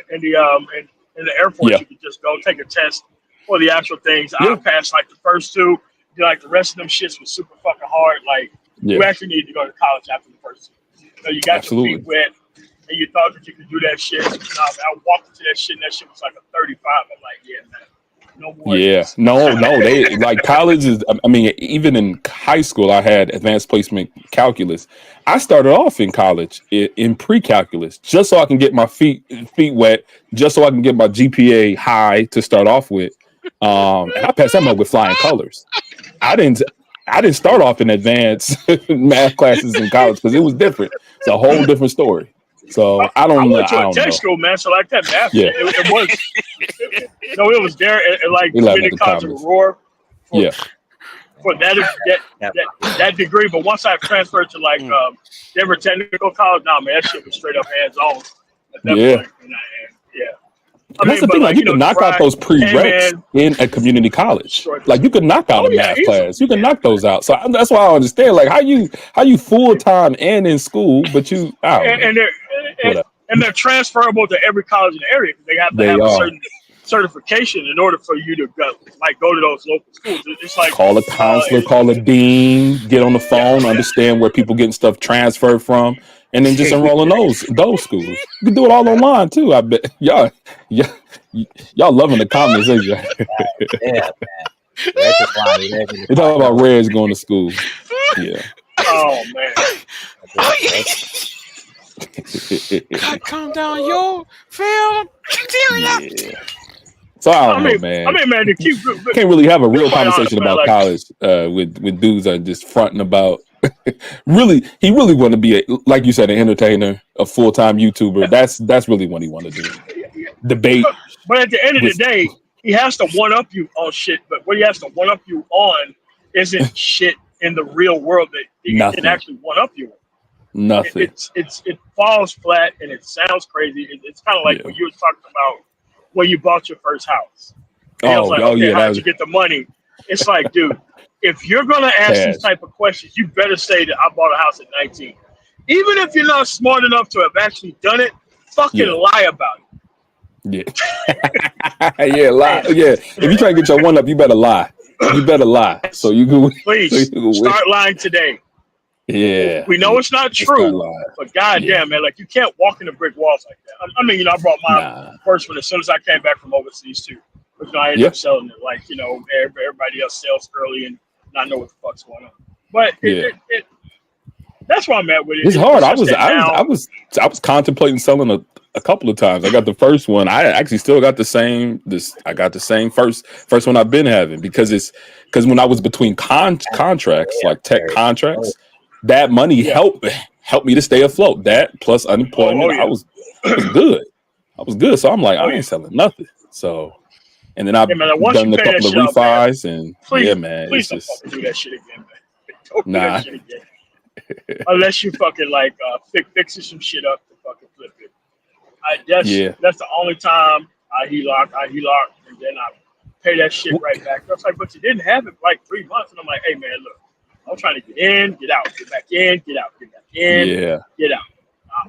in the Air Force. You could just go take a test for the actual things. I passed like the first 2. Like the rest of them shits was super fucking hard. Like you actually need to go to college after the first 2. So you got your feet wet, and you thought that you could do that shit. I walked into that shit, and that shit was like a 35. I'm like, yeah, man, no more. Yeah, no, they like college is. I mean, even in high school, I had advanced placement calculus. I started off in college in pre-calculus just so I can get my feet wet, just so I can get my GPA high to start off with. And I passed that up with flying colors. I didn't start off in advanced math classes in college because it was different. It's a whole different story. So I went to a tech school, man. So like that math, it was. It was there at like community college of Aurora. For that degree, but once I transferred to like Denver Technical College, man, that shit was straight up hands on. At that point, That's the thing. Like you can knock out those prereqs in a community college. Like you could knock out a math class. You can knock those out. So that's why I understand. Like how you full time and in school, but you out. And they're transferable to every college in the area. They have to have a certain certification in order for you to go to those local schools. It's like call a counselor, call a dean, get on the phone, understand where people getting stuff transferred from, and then just enroll in those schools. You can do it all online too. I bet y'all loving the comments, ain't you? Yeah, man. You're talking about Reds going to school. Yeah. Oh man. Calm down, yo, Phil. So I don't know, man. I mean, man, can't really have a real conversation about college with dudes that are just fronting about. He really want to be like you said, an entertainer, a full-time YouTuber. That's really what he want to do. Debate. But at the end of the day, he has to one up you on shit. But what he has to one up you on isn't shit in the real world that he can actually one up you on. Nothing. It falls flat and it sounds crazy. It's kind of like when you were talking about when you bought your first house. And I was like, okay, how did you get the money? It's like, dude, if you're gonna ask these type of questions, you better say that I bought a house at 19. Even if you're not smart enough to have actually done it, fucking lie about it. Yeah. Lie. Yeah. If you try to get your one up, you better lie. You better lie. So you can please start lying today. Yeah. We know it's not true, but goddamn, man, like you can't walk into brick walls like that. I mean, I brought my first one as soon as I came back from overseas too. But I ended up selling it like, everybody else sells early and not know what the fuck's going on. But that's why I'm at with it. It's hard. I was contemplating selling a couple of times. I got the first one. I actually still got the same. I got the same first one I've been having because when I was between contracts, like tech contracts, that money helped me to stay afloat. That plus unemployment, I was good. I was good. So I'm like, I ain't selling nothing. So, and then I've done a couple of refis, and please don't fucking do that shit again, man. Don't do that shit again. Unless you fucking like fixing some shit up to fucking flip it. That's the only time I HELOC, and then I pay that shit right back. I was like, but you didn't have it for like 3 months, and I'm like, hey man, look. I'm trying to get in, get out, get back in, get out, get back in, get out.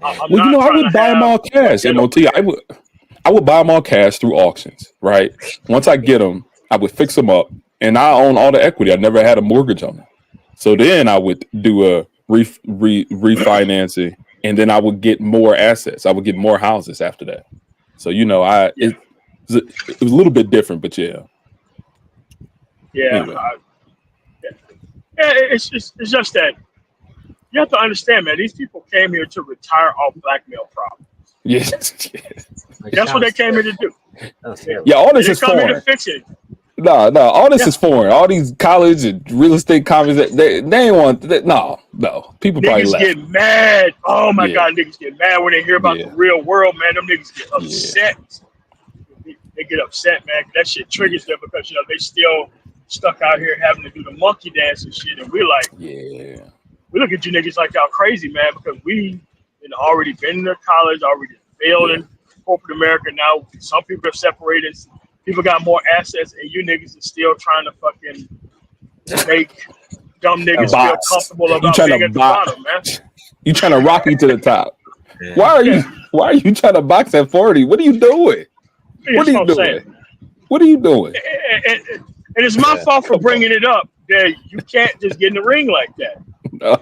I would buy them all cash. MOT. I would buy them all cash through auctions. Right. Once I get them, I would fix them up, and I own all the equity. I never had a mortgage on them. So then I would do a refinancing, and then I would get more assets. I would get more houses after that. So it was a little bit different, but yeah. Anyway. It's just that you have to understand, man. These people came here to retire off blackmail problems. Yes. That's what they came here to do. Yeah, all this is foreign. To fix it. No, all this is foreign. All these college and real estate comments, they ain't want. No. People probably niggas left. get mad. Oh my god, niggas get mad when they hear about the real world, man. Them niggas get upset. they get upset, man. 'Cause that shit triggers them because they still stuck out here having to do the monkey dance and shit, and we're like, yeah, we look at you niggas like y'all crazy, man, because we already been to college, already failed in corporate America. Now some people are separated, people got more assets, and you niggas are still trying to fucking make dumb niggas feel comfortable about being at the bottom, man. You trying to rock me to the top? Why are you trying to box at 40? What are you doing? What are you doing? What are you doing? And it's my fault for bringing it up that you can't just get in the ring like that. No.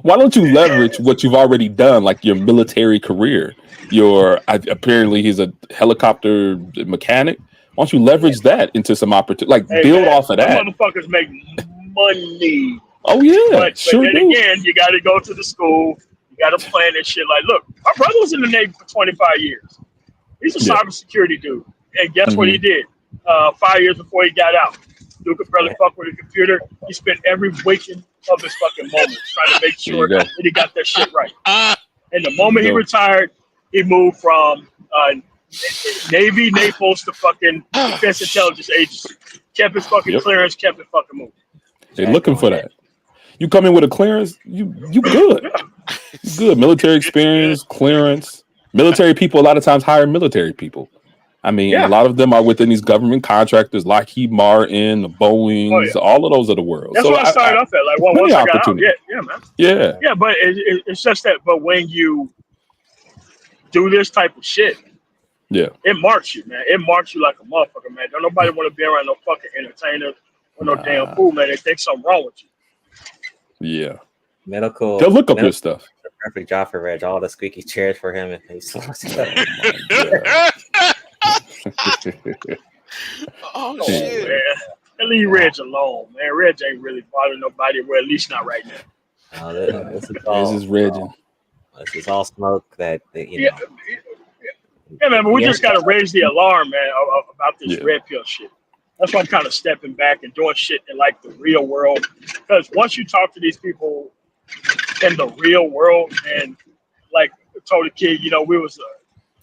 Why don't you leverage what you've already done, like your military career? Apparently he's a helicopter mechanic. Why don't you leverage that into some opportunity? Like build off of that. Motherfuckers make money. Oh yeah, but sure then do. again, you got to go to the school. You got to plan this shit. Like, look, my brother was in the Navy for 25 years. He's a cybersecurity dude, and guess what he did? 5 years before he got out, dude could barely fuck with a computer. He spent every waking of his fucking moments trying to make sure that he got that shit right. And the moment he retired, he moved from Navy, NAFOS to fucking Defense Intelligence Agency. Kept his fucking clearance, kept it fucking moving. They're looking for that. You come in with a clearance, you good. Good military experience, clearance. Military people a lot of times hire military people. I mean, a lot of them are within these government contractors, Lockheed Martin, the Boeings, all of those of the world. That's what I started off at. Like, once I got out, yeah, man. Yeah, but it's just that. But when you do this type of shit, it marks you, man. It marks you like a motherfucker, man. Don't nobody want to be around no fucking entertainer or no damn fool, man. They think something wrong with you. Yeah. Medical. They'll look up your stuff. The perfect job for Reg. All the squeaky chairs for him if he slows Oh shit, man. Leave Reg alone, man. Reg ain't really bothering nobody. Well, at least not right now. This is all. This is Reg. This is all smoke that you know. Yeah, man. But we just gotta raise the alarm, man, about this red pill shit. That's why I'm kind of stepping back and doing shit in like the real world. Because once you talk to these people in the real world, and like I told the kid, we was,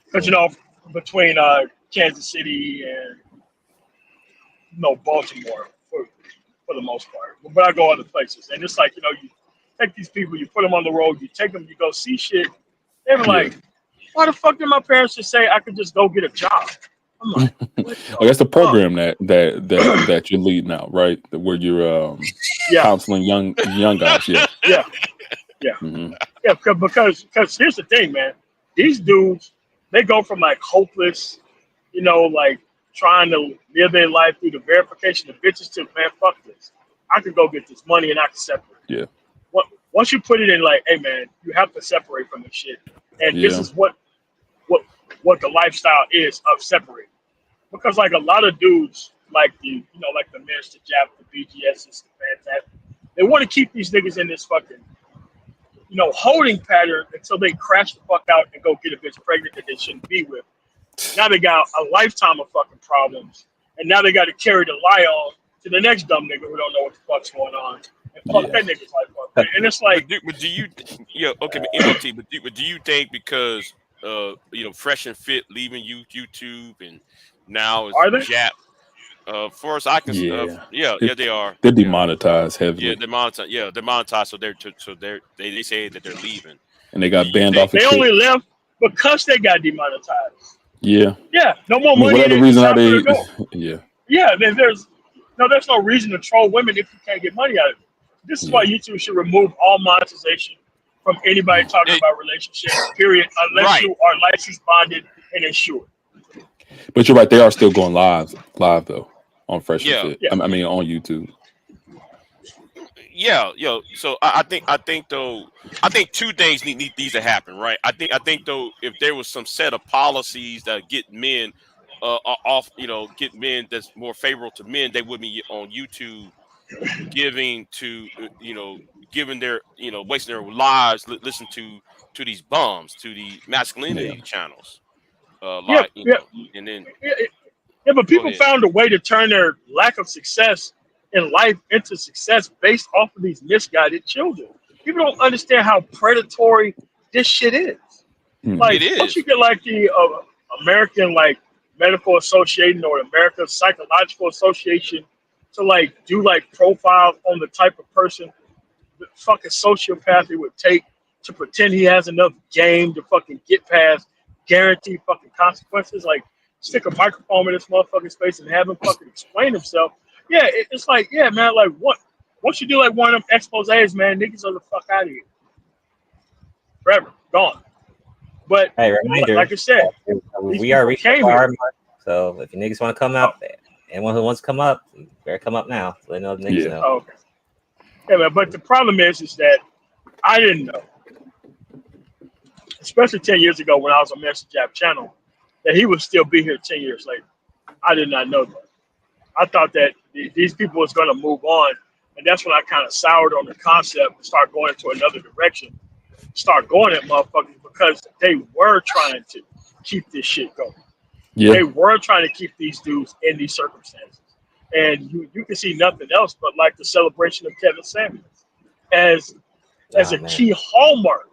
because between Kansas City and Baltimore for the most part, but I go other places, and it's like you take these people, you put them on the road, you take them, you go see shit. They were like, why the fuck did my parents just say I could just go get a job? I'm like, that's the program that you're leading out, right? Where you're counseling young guys. Yeah. Because here's the thing, man. These dudes, they go from like hopeless, like trying to live their life through the verification of bitches to, man, fuck this. I could go get this money and I can separate. Yeah. Once you put it in like, hey man, you have to separate from this shit. And this is what the lifestyle is of separating. Because like a lot of dudes, like the Minister Jap, the BGSs, the Fantastic, they want to keep these niggas in this fucking, holding pattern until they crash the fuck out and go get a bitch pregnant that they shouldn't be with. Now they got a lifetime of fucking problems, and now they got to carry the lie on to the next dumb nigga who don't know what the fuck's going on, and fuck that nigga's life up. And it's like, but do you, MLT, but do you think because Fresh and Fit leaving YouTube and now it's Jap? For us, I can. They are. They're demonetized heavily. Yeah, they're monetized. Yeah, they're monetized. So they say that they're leaving, and they got banned off. They only left because they got demonetized. Yeah. Yeah. No more money. Whatever reason how they. Yeah. Yeah. There's no reason to troll women if you can't get money out of it. This is why YouTube should remove all monetization from anybody talking about relationships. Period. Unless you are licensed, bonded, and insured. But you're right. They are still going live though. On Fresh and Fit. I mean, on YouTube. So I think two things need to happen, right? I think though, if there was some set of policies that get men get men that's more favorable to men, they would be on YouTube giving their wasting their lives listen to these bums, to the masculinity channels. And then. Yeah, but people found a way to turn their lack of success in life into success based off of these misguided children. People don't understand how predatory this shit is. Like, it is. once you get like the American Medical Association or American Psychological Association to like do like profiles on the type of person the fucking sociopath it would take to pretend he has enough game to fucking get past guaranteed fucking consequences. Like stick a microphone in this motherfucking space and have him fucking explain himself. Yeah, it's like, yeah, man, like what? Once you do like one of them exposés, man, niggas are the fuck out of here. Forever. Gone. But Hey, reminder, like I said, we are reaching our mark. So if you niggas want to come up, anyone who wants to come up, you better come up now. So they know the niggas know. Okay. Yeah, man, but the problem is that I didn't know, especially 10 years ago when I was on Master Jab channel, that he would still be here 10 years later. I did not know that. I thought that these people was going to move on, and that's when I kind of soured on the concept and start going into another direction. Start going at motherfuckers because they were trying to keep this shit going. Yeah. They were trying to keep these dudes in these circumstances. And you can see nothing else but like the celebration of Kevin Samuels as a key hallmark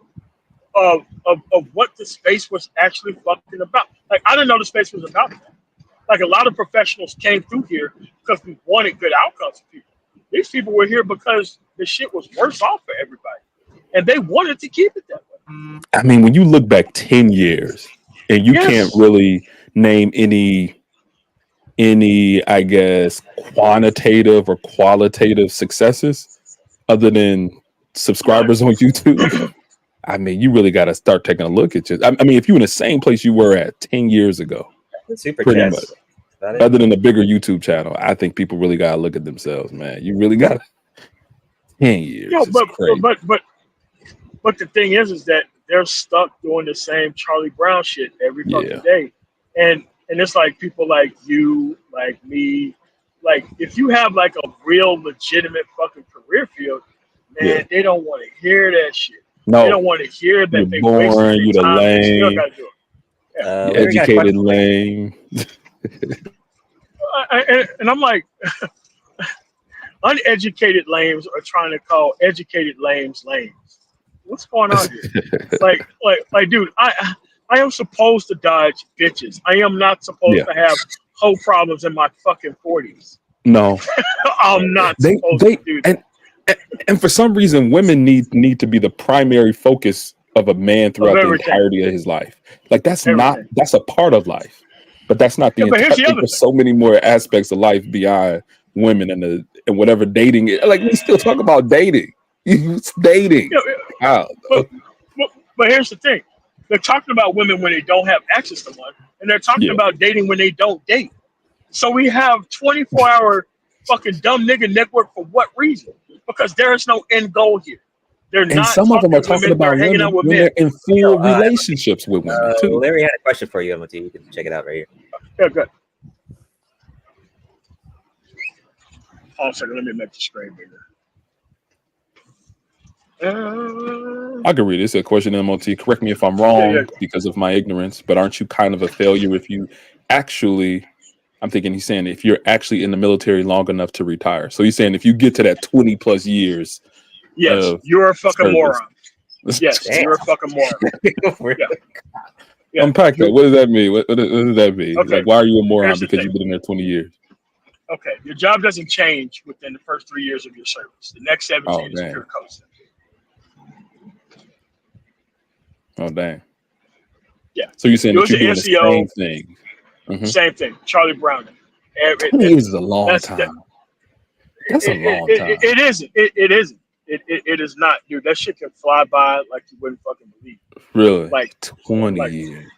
of what the space was actually fucking about. Like, I didn't know the space was about that. Like, a lot of professionals came through here because we wanted good outcomes for people. These people were here because the shit was worse off for everybody. And they wanted to keep it that way. I mean, when you look back 10 years and you can't really name any, I guess, quantitative or qualitative successes other than subscribers on YouTube, I mean, you really got to start taking a look at it. I mean, if you're in the same place you were at 10 years ago, pretty much, other than a bigger YouTube channel, I think people really got to look at themselves, man. You really got 10 years. Yeah, but the thing is that they're stuck doing the same Charlie Brown shit every fucking day. And it's like people like you, like me, like if you have like a real legitimate fucking career field, man, they don't want to hear that shit. No, they don't want to hear that they boring, wasted you their the time. They still lame, gotta do it. you educated lame. And I'm like, uneducated lames are trying to call educated lames lames. What's going on here? like, dude, I am supposed to dodge bitches. I am not supposed to have whole problems in my fucking 40s. No, I'm not supposed to do that. And for some reason, women need to be the primary focus of a man throughout the entirety of his life. Like that's a part of life, but that's not the entire. There's so many more aspects of life beyond women and whatever dating is. Like we still talk about dating. It's dating. But here's the thing: they're talking about women when they don't have access to one, and they're talking about dating when they don't date. So we have 24-hour fucking dumb nigga network for what reason? Because there is no end goal here. They're and not. Some of them are talking about hanging out with when men. they're in full relationships with women too. Larry had a question for you, MOT. You can check it out right here. Yeah, good. Hold on a second. Let me make the screen bigger. I can read it. It's a question, MOT. Correct me if I'm wrong because of my ignorance, but aren't you kind of a failure if you actually, I'm thinking he's saying if you're actually in the military long enough to retire. So he's saying if you get to that 20 plus years. Yes, you're a fucking moron. Yes, you're a fucking moron. Unpack that. What does that mean? What does that mean? Okay. Like, why are you a moron? Here's the Because thing. you've been in there 20 years. Okay, your job doesn't change within the first 3 years of your service. The next 17 is pure coast. Oh, dang. Yeah. So you're saying You that you're doing the same thing. Mm-hmm. Same thing. Charlie Brown. 20 years is a long time. That's a long time. It isn't. It isn't. It is not, dude. That shit can fly by like you wouldn't fucking believe. Really? Like 20 years.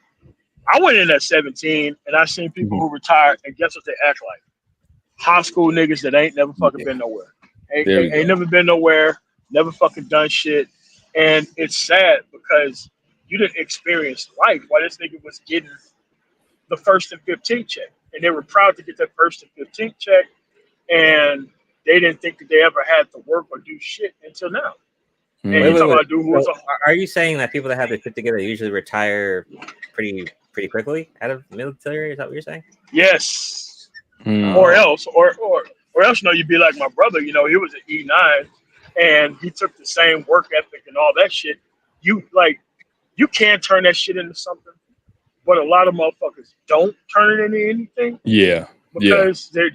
I went in at 17 and I seen people who retired, and guess what they act like? High school niggas that ain't never fucking been nowhere. Ain't never been nowhere, never fucking done shit. And it's sad because you didn't experience life while this nigga was getting the 1st and 15th check. And they were proud to get that 1st and 15th check. And they didn't think that they ever had to work or do shit until now. And Wait, you wait, talking wait. about a dude who was So are you saying that people that have it put together usually retire pretty quickly out of military? Is that what you're saying? Yes. Or else, you know, you'd be like my brother. You know, he was an E9, and he took the same work ethic and all that shit. You can turn that shit into something. but a lot of motherfuckers don't turn it into anything Yeah. because they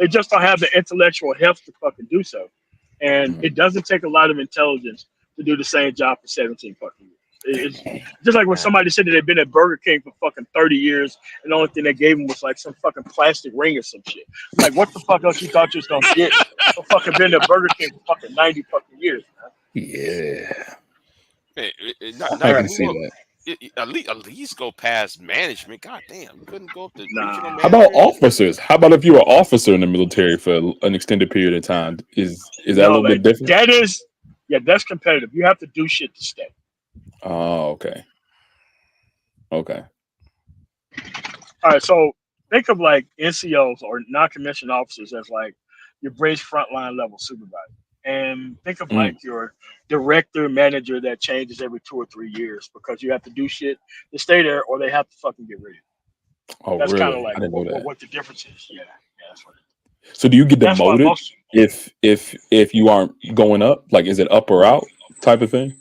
just don't have the intellectual heft to fucking do so. And it doesn't take a lot of intelligence to do the same job for 17 fucking years. It's just like when somebody said that they've been at Burger King for fucking 30 years and the only thing they gave them was like some fucking plastic ring or some shit. I'm like, what the fuck else you thought you was gonna get for fucking been at Burger King for fucking 90 fucking years, man? Yeah. I can see that. At least go past management. God damn, you couldn't go up to regional manager. How about officers? How about if you were an officer in the military for an extended period of time? Is that a little bit different? That is, that's competitive. You have to do shit to stay. Oh, okay. Okay. All right, so think of like NCOs or non-commissioned officers as like your base frontline level supervisor. And think of like your director, manager that changes every 2 or 3 years because you have to do shit to stay there or they have to fucking get rid of you. Oh, That's really? kind of like I didn't know that. what the difference is. Yeah, that's what it is. So do you get That's why demoted most- if you aren't going up? Like, is it up or out type of thing?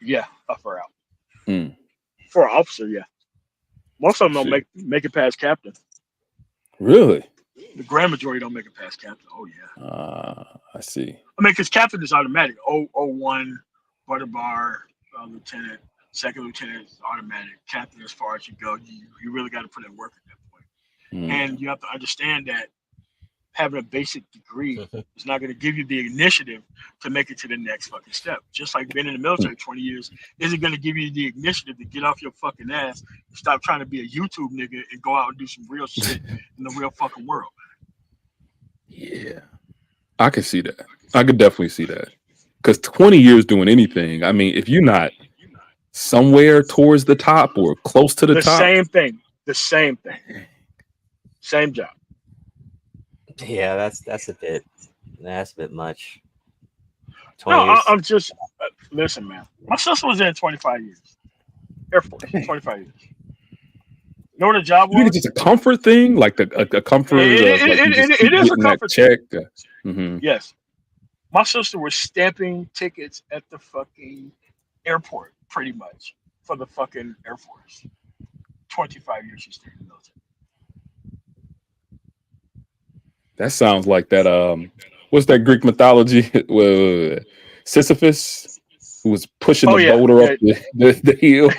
Yeah, up or out. Mm. For an officer, yeah. Most of them don't make it past captain. Really? The grand majority don't make it past captain. Oh, yeah. I see. I mean, because captain is automatic. 01, butter bar, lieutenant, second lieutenant is automatic. Captain, as far as you go, you really got to put in work at that point. And you have to understand that having a basic degree is not going to give you the initiative to make it to the next fucking step. Just like being in the military 20 years isn't going to give you the initiative to get off your fucking ass and stop trying to be a YouTube nigga and go out and do some real shit in the real fucking world. Yeah. I can see that. I could definitely see that. Because 20 years doing anything, I mean, if you're not somewhere towards the top or close to the top. Same thing. The same thing. Same job. Yeah, that's a bit much. No, I'm just listen, man. My sister was in 25 years. Air Force, 25 years. You know what a job was? You think it's just a comfort thing, like a comfort. It is a comfort check. Yes, my sister was stamping tickets at the fucking airport, pretty much for the fucking Air Force. 25 years she stayed in the military. That sounds like that. What's that Greek mythology? Sisyphus, who was pushing the boulder up the hill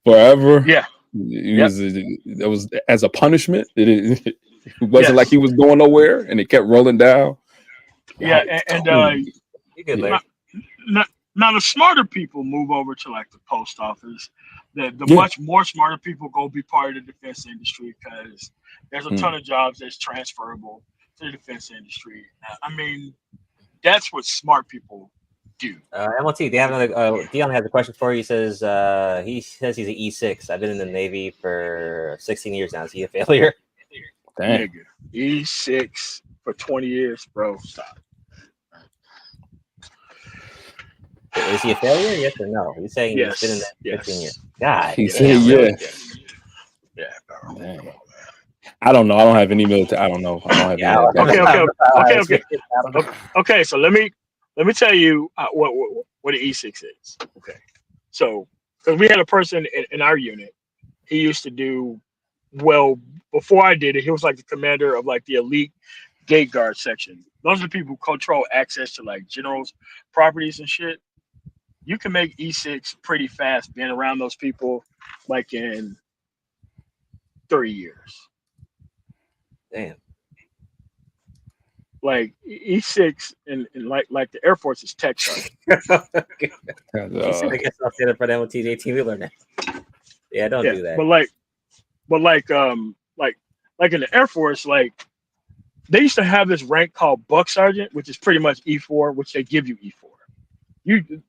forever. Yeah, that was as a punishment. It wasn't like he was going nowhere, and it kept rolling down. Yeah, and now the smarter people move over to like the post office. The much more smarter people go be part of the defense industry because there's a ton of jobs that's transferable to the defense industry. I mean, that's what smart people do. MLT, Dion has a question for you. He says he's an E6. I've been in the Navy for 16 years now. Is he a failure? Dang. Nigga, E6 for 20 years, bro. Stop. Is he a failure? Yes or no? He's saying Yes. he's been in that 15 years. God, He said yes. Yeah, bro. Dang. I don't know. I don't have any military. I don't know. I don't have any. Okay. So let me tell you what an E6 is. Okay. So because we had a person in our unit, he used to do well before I did it. He was like the commander of like the elite gate guard section. Those are the people who control access to like generals' properties and shit. You can make E6 pretty fast being around those people like in 3 years. Damn. Like E6 and like the Air Force is tech sergeant. I guess I'll say that for the MLT 18 wheeler now. Yeah, don't do that. But like in the Air Force, like they used to have this rank called Buck Sergeant, which is pretty much E4, which they give you E4.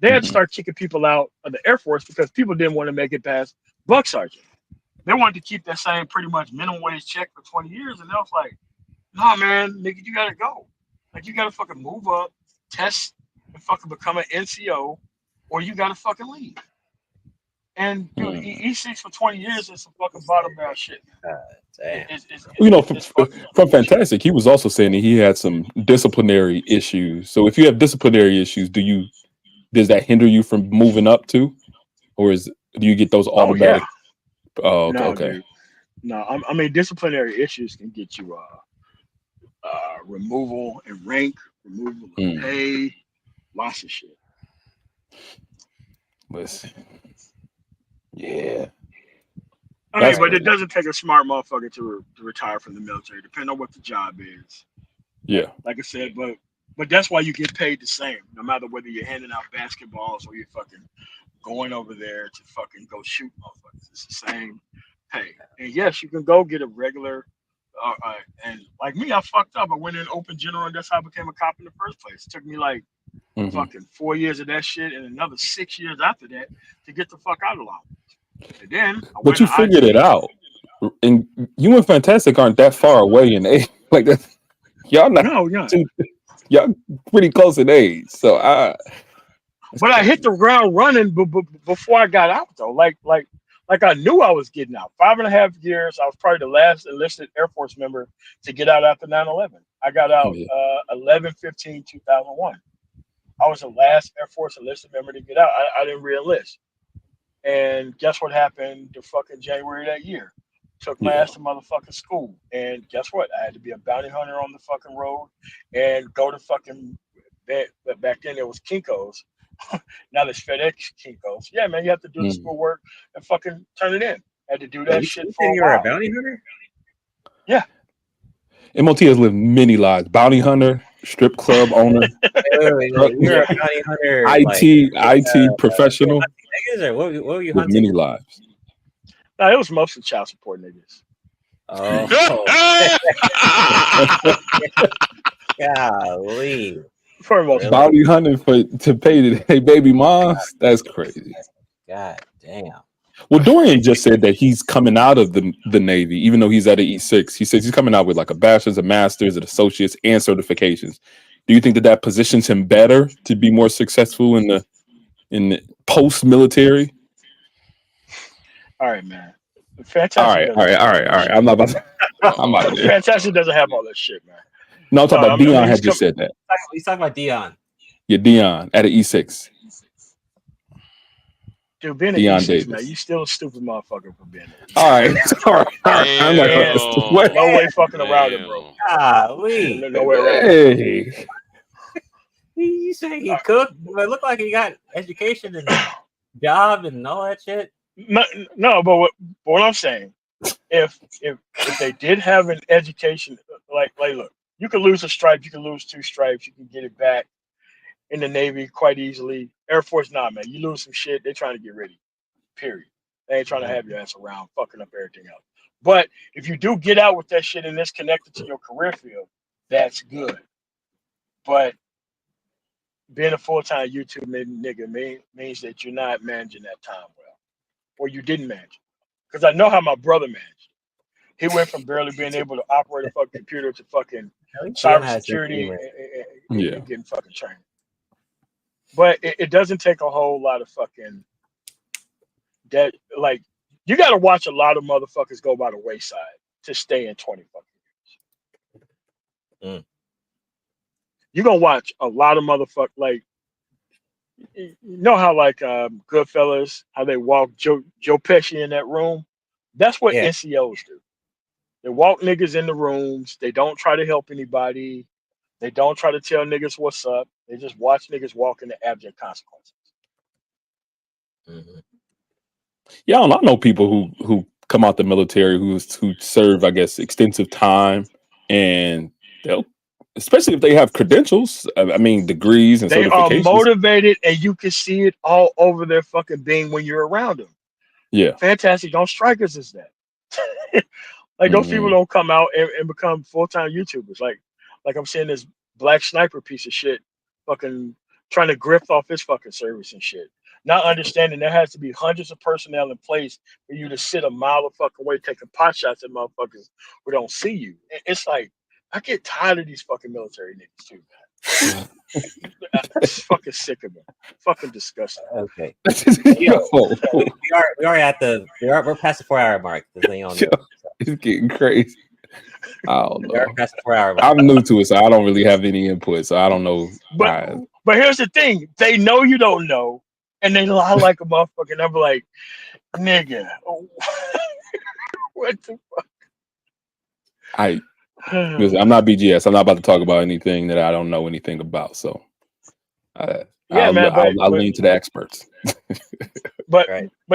They had to start kicking people out of the Air Force because people didn't want to make it past Buck Sergeant. They wanted to keep that same pretty much minimum wage check for 20 years, and they was like, nah, man, nigga, you gotta go. Like, you gotta fucking move up, test, and fucking become an NCO, or you gotta fucking leave. And dude, E6 for 20 years is some fucking bottom barrel shit. You know, from Fantastic, he was also saying that he had some disciplinary issues. So if you have disciplinary issues, does that hinder you from moving up too, or do you get those automatic? Oh, No, okay. dude. No, I mean disciplinary issues can get you removal and rank, removal of pay, lots of shit. Listen. Yeah. I mean, but it doesn't take a smart motherfucker to retire from the military, depending on what the job is. Yeah. Like I said, but that's why you get paid the same, no matter whether you're handing out basketballs or you're fucking going over there to fucking go shoot motherfuckers. It's the same pay. And yes, you can go get a regular. And like me, I fucked up. I went in open general, and that's how I became a cop in the first place. It took me like fucking 4 years of that shit, and another 6 years after that to get the fuck out of law. And then, But you figured it out, and you and Fantastic aren't that far away in age. Like that, y'all not. No, yeah. Y'all pretty close in age. So But I hit the ground running before I got out, though. Like I knew I was getting out. 5.5 years. I was probably the last enlisted Air Force member to get out after 9/11. I got out 11/15/2001. I was the last Air Force enlisted member to get out. I didn't re-enlist. And guess what happened the fucking January that year? Took my ass to motherfucking school. And guess what? I had to be a bounty hunter on the fucking road and go to fucking, back then it was Kinko's. Now there's FedEx Kinko's. Yeah, man, you have to do the schoolwork and fucking turn it in. Had to do that shit for a while. You're a bounty hunter? Yeah. MOT has lived many lives. Bounty hunter, strip club owner. You're a bounty hunter. IT professional. What were you with hunting? many lives. No, it was mostly child support niggas. Oh. Golly. For the most Bounty hunting to pay their baby moms. That's crazy. God damn. Well, Dorian just said that he's coming out of the Navy, even though he's at an E6. He says he's coming out with like a bachelor's, a master's, an associate's, and certifications. Do you think that positions him better to be more successful in the post-military? All right, man. Fantastic. All right. I'm not about to. I'm out of there. Fantastic doesn't have all that shit, man. No, I'm talking about Dion had just said that. He's talking about Dion. Yeah, Dion at an E6. Dude, being an Dion E6, Davis. man, you still a stupid motherfucker for being it. All right. I'm not gonna. No way fucking around it, bro. Golly. No way around it. Hey. You say he cooked, but it looked like he got education and job and all that shit. No, but what I'm saying, if they did have an education, like look, you could lose a stripe, you can lose 2 stripes, you can get it back in the Navy quite easily. Air Force, nah, man, you lose some shit, they're trying to get rid of you. Period. They ain't trying to have your ass around, fucking up everything else. But if you do get out with that shit and it's connected to your career field, that's good. But being a full-time YouTube nigga means that you're not managing that time well, or you didn't manage it. Because I know how my brother managed it. He went from barely being able to operate a fucking computer to fucking cybersecurity and getting fucking trained. But it doesn't take a whole lot of fucking that. Like, you got to watch a lot of motherfuckers go by the wayside to stay in 20 fucking years. You're going to watch a lot of motherfuckers, like, you know how like Goodfellas, how they walk Joe Pesci in that room? That's what NCOs do. They walk niggas in the rooms. They don't try to help anybody. They don't try to tell niggas what's up. They just watch niggas walk into abject consequences. Yeah, I know people who come out the military who serve, I guess, extensive time, and they'll, especially if they have credentials, I mean, degrees and they certifications. Are motivated, and you can see it all over their fucking being when you're around them. Yeah. Fantastic. Don't strikers is that. Like those people don't come out and become full-time YouTubers. Like I'm seeing this black sniper piece of shit fucking trying to grift off his fucking service and shit. Not understanding there has to be hundreds of personnel in place for you to sit a mile of fucking way taking pot shots at motherfuckers who don't see you. It's like, I get tired of these fucking military niggas too, man. I'm fucking sick of them. Fucking disgusting. Okay. Yo. We're past the 4-hour mark. It's getting crazy. I don't know. We're past the 4-hour mark. I'm new to it, so I don't really have any input. So I don't know. But here's the thing: they know you don't know, and they lie like a motherfucker. And I'm like, nigga, what the Listen, I'm not BGS. I'm not about to talk about anything that I don't know anything about. So Yeah, man, I'll lean to the experts. But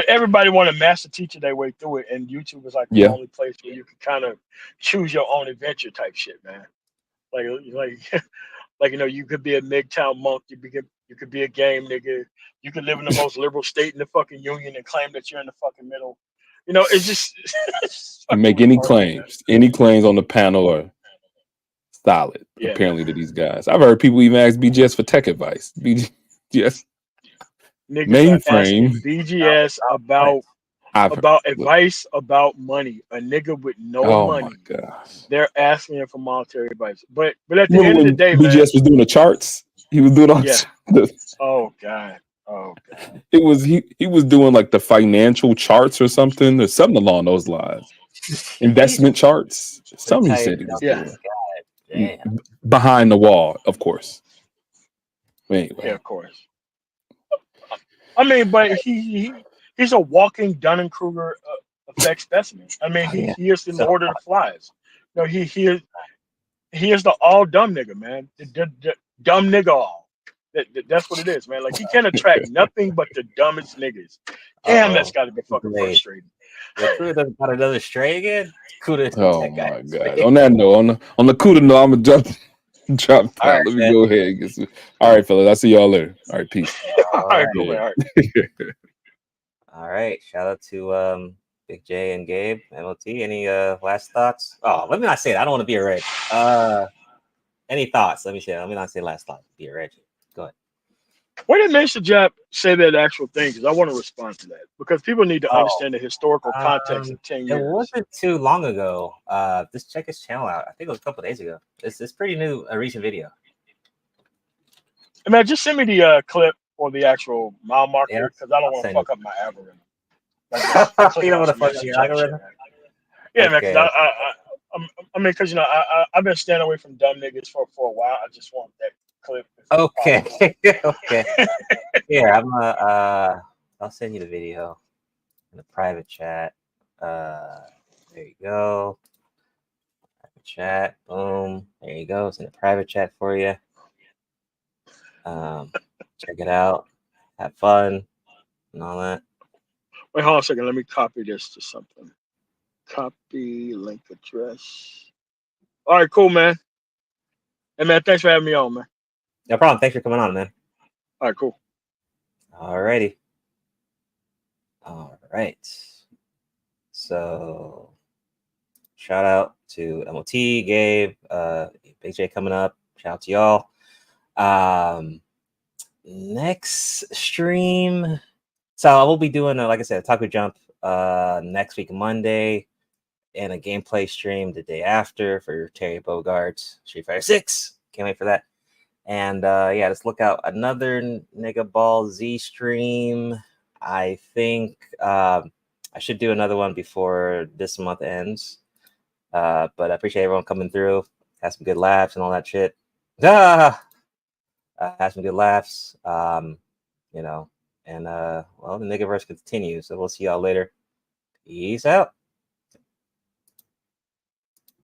everybody want to master teacher their way through it, and YouTube is like the Yeah. only place where you can kind of choose your own adventure type shit, man. Like like you could be a MGTOW monk, you could be a game nigga, you could live in the most liberal state in the fucking union and claim that you're in the fucking middle. It's just Make any claims. Any claims on the panel are solid. Yeah, apparently to these guys. I've heard people even ask BGS for tech advice. BGS niggas are asking mainframe. BGS about advice about money. A nigga with no Oh money. my gosh. They're asking him for monetary advice. But at the Remember end of the when day, BGS man. was doing the charts? He was doing all Yeah. the Oh God. Oh God. it was he was doing like the financial charts or something along those lines. Investment charts. Something he said he was doing. Damn. Behind the wall, of course. Anyway. Yeah, of course. I mean, but he's a walking Dunning-Kruger effect specimen. I mean, he is the Lord of the Flies. He is the all dumb nigga, man. The dumb nigga all. That's what it is, man. Like he can't attract nothing but the dumbest niggas. Damn, that's got to be fucking frustrating. Kuda got another stray again. Kuda. Oh my God! On that note, on the Kuda note, I'm gonna drop down. All right, Let me man. go ahead and get some. All right, fellas. I'll see y'all later. All right, peace. All right, cool, man. All right. All right. Shout out to Big J and Gabe, MOT. Any last thoughts? Oh, let me not say that. I don't want to be a Reg. Any thoughts? Let me not say last thoughts. Be a Reg. Go ahead. Why did Mr. Jap say that actual thing? Because I want to respond to that. Because people need to understand the historical context of 10 years. It wasn't too long ago. Just check his channel out. I think it was a couple days ago. It's pretty new, a recent video. I mean, just send me the clip or the actual mile marker because I don't want to fuck up my algorithm. Like, You don't want to fuck up your algorithm? Yeah, man. Okay. Because I mean, because I've been staying away from dumb niggas for a while. I just want that clip. Okay. Okay. Here, I'll send you the video in the private chat. There you go. Private chat. Boom. There you go. It's in the private chat for you. Check it out. Have fun and all that. Wait, hold on a second. Let me copy this to something. Copy link address. All right, cool, man. Hey, man, thanks for having me on, man. No problem. Thanks for coming on, man. All right, cool. Alrighty. All right. So, shout out to MOT, Gabe, Big J coming up. Shout out to y'all. Next stream. So I will be doing, like I said, a Taco Jump next week, Monday, and a gameplay stream the day after for Terry Bogart's Street Fighter 6. Can't wait for that. And yeah, just look out another Nigga Ball Z stream. I think I should do another one before this month ends. But I appreciate everyone coming through. Had some good laughs and all that shit. Had some good laughs. You know, and well, the Niggaverse continues. So we'll see y'all later. Peace out.